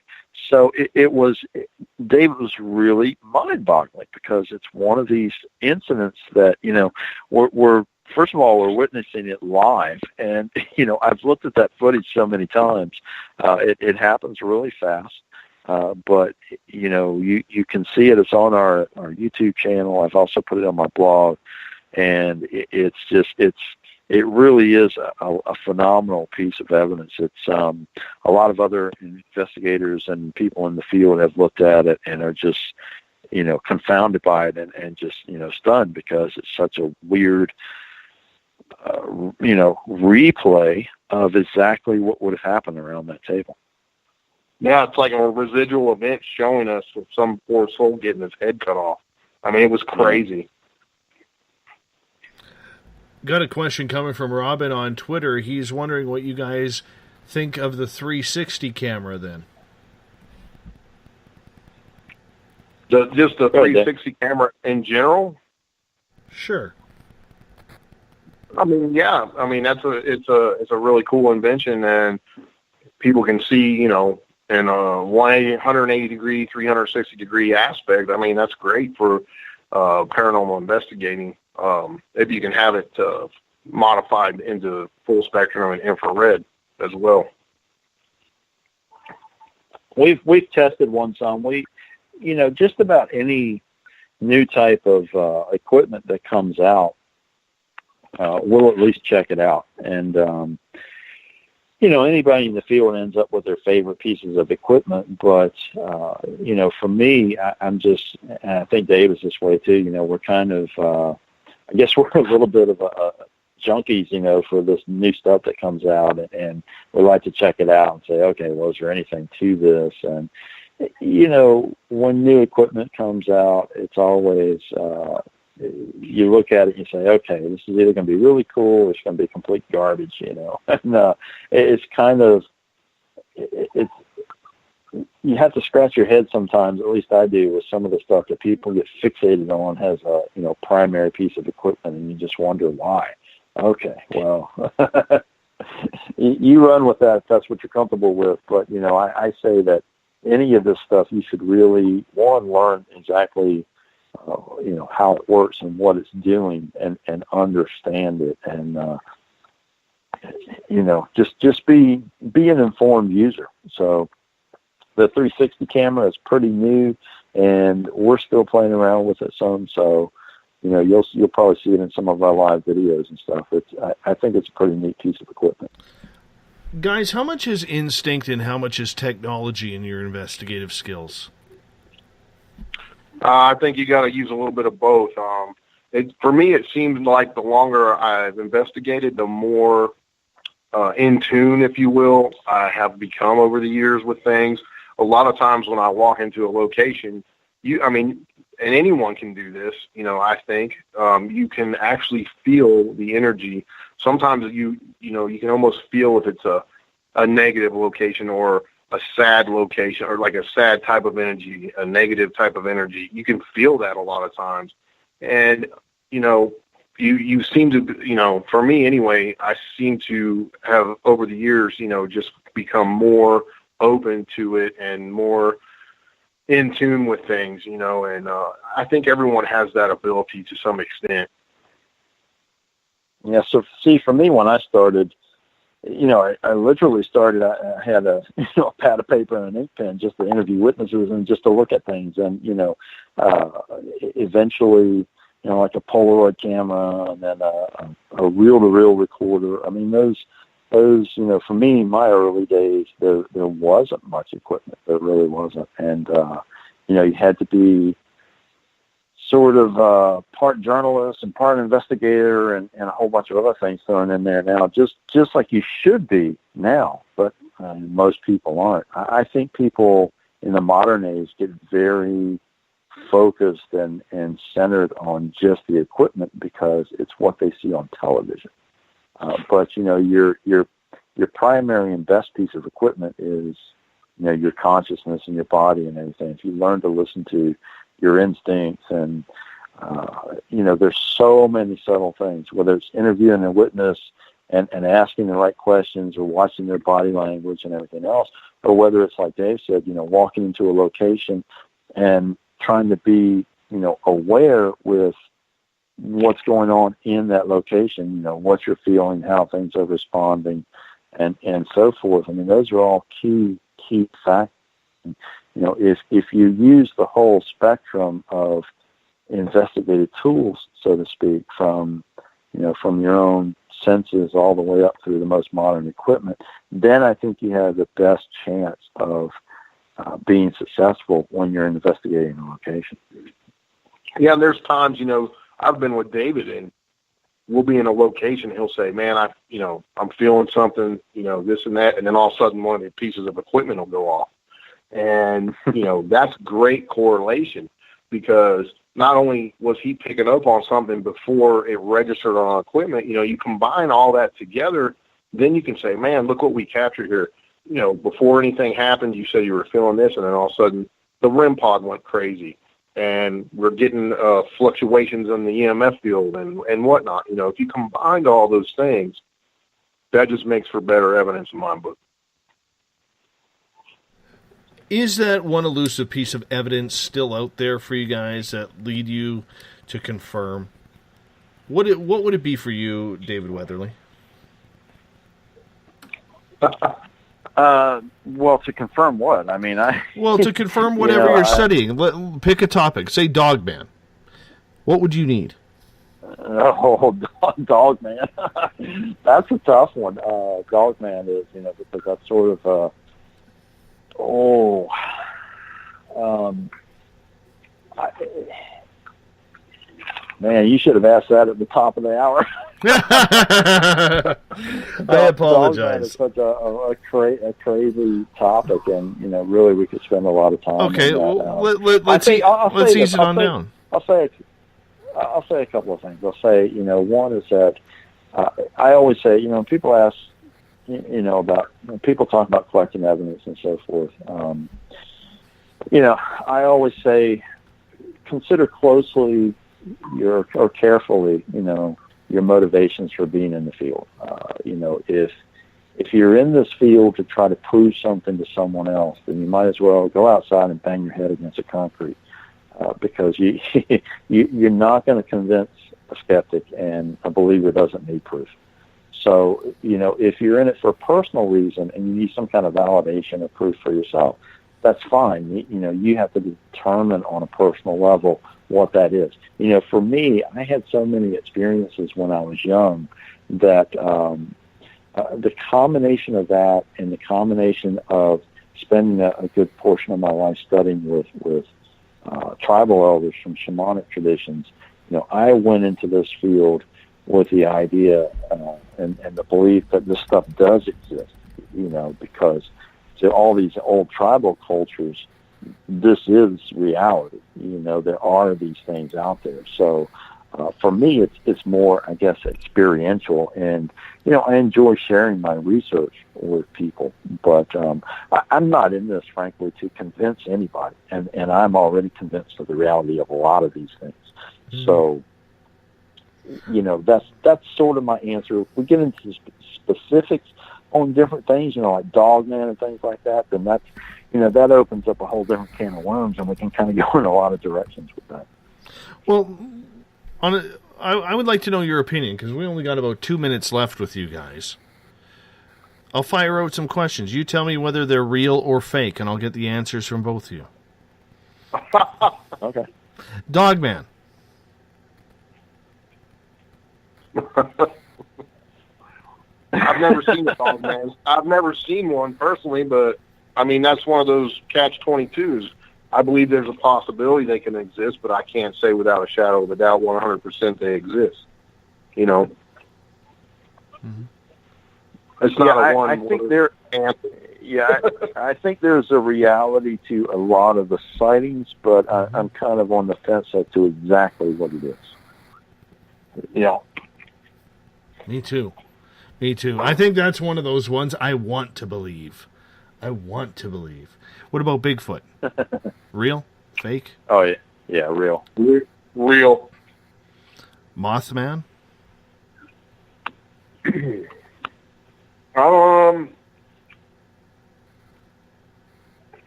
So David was really mind-boggling, because it's one of these incidents that, we're first of all, we're witnessing it live, and I've looked at that footage so many times. It happens really fast, but you can see it. It's on our YouTube channel. I've also put it on my blog, and it really is a phenomenal piece of evidence. It's a lot of other investigators and people in the field have looked at it and are just confounded by it and just stunned, because it's such a weird replay of exactly what would have happened around that table. Yeah, it's like a residual event showing us of some poor soul getting his head cut off. I mean, it was crazy. Got a question coming from Robin on Twitter. He's wondering what you guys think of the 360 camera then. Just the 360 camera in general? Sure. I mean, yeah. I mean, it's a really cool invention, and people can see, in a 180 degree, 360 degree aspect. I mean, that's great for paranormal investigating. If you can have it modified into full spectrum and infrared as well. We've tested one some. Just about any new type of equipment that comes out, we'll at least check it out. And, anybody in the field ends up with their favorite pieces of equipment. But, for me, I'm just, and I think Dave is this way too, we're kind of, I guess we're a little bit of a junkies, for this new stuff that comes out. And we like to check it out and say, okay, well, is there anything to this? And, when new equipment comes out, it's always, you look at it and you say, okay, this is either going to be really cool or it's going to be complete garbage, And it's kind of, you have to scratch your head sometimes, at least I do, with some of the stuff that people get fixated on has a, primary piece of equipment, and you just wonder why. Okay, well, you run with that if that's what you're comfortable with. But, I say that any of this stuff, you should really, one, learn exactly, how it works and what it's doing, and understand it, and just be an informed user. So the 360 camera is pretty new, and we're still playing around with it some. So you'll probably see it in some of our live videos and stuff. I think it's a pretty neat piece of equipment. Guys, how much is instinct and how much is technology in your investigative skills? I think you got to use a little bit of both. For me, it seems like the longer I've investigated, the more in tune, if you will, I have become over the years with things. A lot of times when I walk into a location, and anyone can do this, I think, you can actually feel the energy. Sometimes you can almost feel if it's a negative location or a sad location, or like a sad type of energy, a negative type of energy. You can feel that a lot of times. And, you seem to, for me anyway, I seem to have over the years, just become more open to it and more in tune with things, and I think everyone has that ability to some extent. Yeah. So see, for me, when I started, I literally started, I had a pad of paper and an ink pen just to interview witnesses and just to look at things. And, eventually, like a Polaroid camera and then a reel-to-reel recorder. I mean, those, for me, in my early days, there wasn't much equipment. There really wasn't. And, you had to be sort of part journalist and part investigator and a whole bunch of other things thrown in there now, just like you should be now, but most people aren't. I think people in the modern age get very focused and centered on just the equipment because it's what they see on television. But your primary and best piece of equipment is your consciousness and your body and everything. If you learn to listen to your instincts and there's so many subtle things, whether it's interviewing a witness and asking the right questions or watching their body language and everything else, or whether it's like Dave said, walking into a location and trying to be, aware with what's going on in that location, what you're feeling, how things are responding, and so forth. I mean, those are all key factors. If you use the whole spectrum of investigative tools, so to speak, from your own senses all the way up through the most modern equipment, then I think you have the best chance of being successful when you're investigating a location. Yeah, and there's times, I've been with David and we'll be in a location. He'll say, man, I'm feeling something, this and that. And then all of a sudden one of the pieces of equipment will go off. And, that's great correlation because not only was he picking up on something before it registered on equipment, you combine all that together, then you can say, man, look what we captured here. Before anything happened, you said you were feeling this, and then all of a sudden the REM pod went crazy. And we're getting fluctuations in the EMF field and whatnot. If you combined all those things, that just makes for better evidence in my book. Is that one elusive piece of evidence still out there for you guys that lead you to confirm? What would it be for you, David Weatherly? Well, to confirm what? I mean, to confirm whatever you're studying. Pick a topic. Say Dogman. What would you need? Dogman. That's a tough one. Dogman is, because that's sort of man, you should have asked that at the top of the hour. I apologize. It's such a crazy topic, and really we could spend a lot of time. Okay, let's ease it on down. I'll say a couple of things. I'll say, one is that I always say, when people ask, about when people talk about collecting evidence and so forth. I always say, consider closely or carefully, your motivations for being in the field. if you're in this field to try to prove something to someone else, then you might as well go outside and bang your head against the concrete, because you're not going to convince a skeptic, and a believer doesn't need proof. So, if you're in it for a personal reason and you need some kind of validation or proof for yourself, that's fine. You have to determine on a personal level what that is. For me, I had so many experiences when I was young that the combination of that and the combination of spending a good portion of my life studying with tribal elders from shamanic traditions, I went into this field with the idea and the belief that this stuff does exist, because to all these old tribal cultures, this is reality. There are these things out there. So for me, it's more, I guess, experiential, and I enjoy sharing my research with people. But I'm not in this, frankly, to convince anybody, and I'm already convinced of the reality of a lot of these things. Mm-hmm. So that's sort of my answer. If we get into specifics on different things, like Dogman and things like that, then that's that opens up a whole different can of worms, and we can kind of go in a lot of directions with that. Well, I would like to know your opinion, because we only got about 2 minutes left with you guys. I'll fire out some questions. You tell me whether they're real or fake, and I'll get the answers from both of you. Okay. Dogman. I've never seen a Dogman. I've never seen one personally, but I mean, that's one of those catch-22s. I believe there's a possibility they can exist, but I can't say without a shadow of a doubt 100% they exist. Mm-hmm. It's not a one. I think there. Yeah, I think there's a reality to a lot of the sightings, but I'm kind of on the fence as to exactly what it is. Yeah. Me too. I think that's one of those ones I want to believe. What about Bigfoot? Real? Fake? Oh, yeah. Yeah, real. Real. Mothman?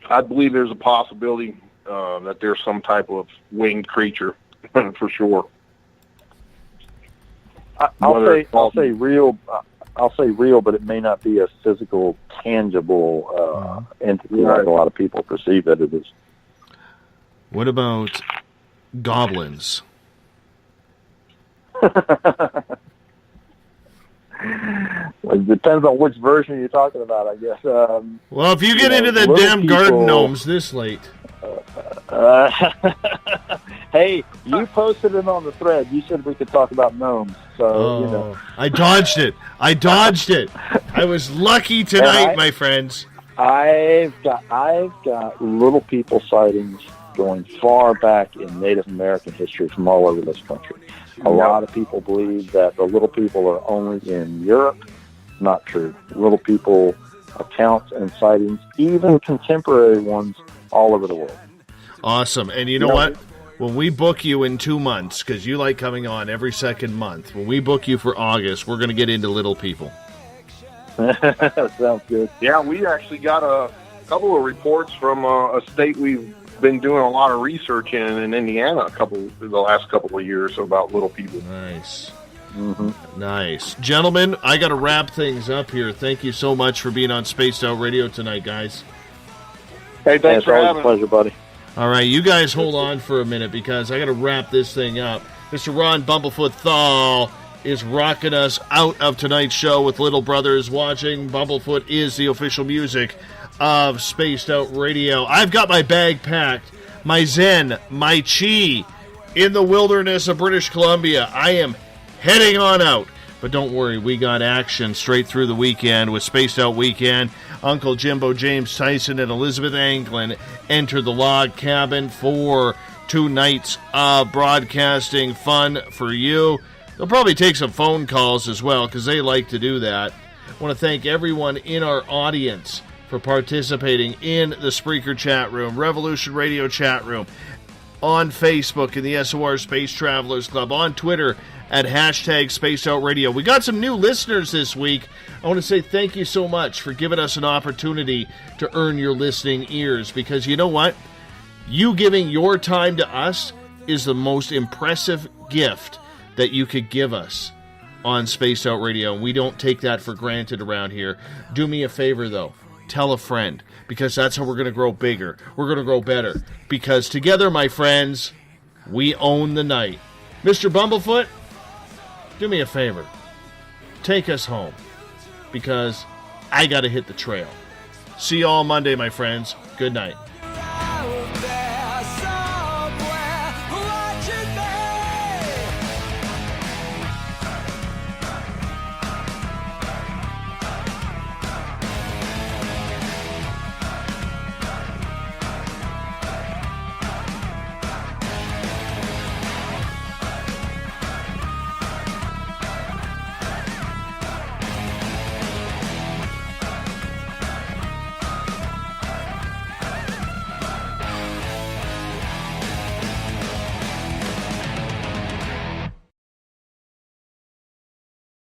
I believe there's a possibility that there's some type of winged creature, for sure. I'll say real. I'll say real, but it may not be a physical, tangible entity like a lot of people perceive that it is. What about goblins? Well, it depends on which version you're talking about, I guess. Well, if you get into the damn garden gnomes this late. Hey, you posted it on the thread. You said we could talk about gnomes. So, I dodged it. I was lucky tonight, my friends. I've got little people sightings going far back in Native American history from all over this country. A lot of people believe that the little people are only in Europe. Not true. Little people accounts and sightings, even contemporary ones, all over the world. Awesome. And you know what? When we book you in 2 months, because you like coming on every second month, when we book you for August, we're going to get into little people. Sounds good. Yeah, we actually got a couple of reports from a state we've been doing a lot of research in Indiana the last couple of years about little people. Nice. Mm-hmm. Nice. Gentlemen, I got to wrap things up here. Thank you so much for being on Spaced Out Radio tonight, guys. Hey, thanks for having me. Pleasure, buddy. All right, you guys hold on for a minute because I got to wrap this thing up. Mr. Ron Bumblefoot THAL is rocking us out of tonight's show with Little Brothers watching. Bumblefoot is the official music of Spaced Out Radio. I've got my bag packed, my Zen, my Chi, in the wilderness of British Columbia. I am heading on out. But don't worry, we got action straight through the weekend with Spaced Out Weekend. Uncle Jimbo, James Tyson, and Elizabeth Anglin enter the log cabin for 2 nights of broadcasting fun for you. They'll probably take some phone calls as well because they like to do that. I want to thank everyone in our audience for participating in the Spreaker chat room, Revolution Radio chat room, on Facebook in the SOR Space Travelers Club, on Twitter at hashtag Spaced Out Radio. We got some new listeners this week. I want to say thank you so much for giving us an opportunity to earn your listening ears, because you know what? You giving your time to us is the most impressive gift that you could give us on Spaced Out Radio. We don't take that for granted around here. Do me a favor, though. Tell a friend, because that's how we're going to grow bigger. We're going to grow better, because together, my friends, we own the night. Mr. Bumblefoot, do me a favor. Take us home, because I got to hit the trail. See you all Monday, my friends. Good night.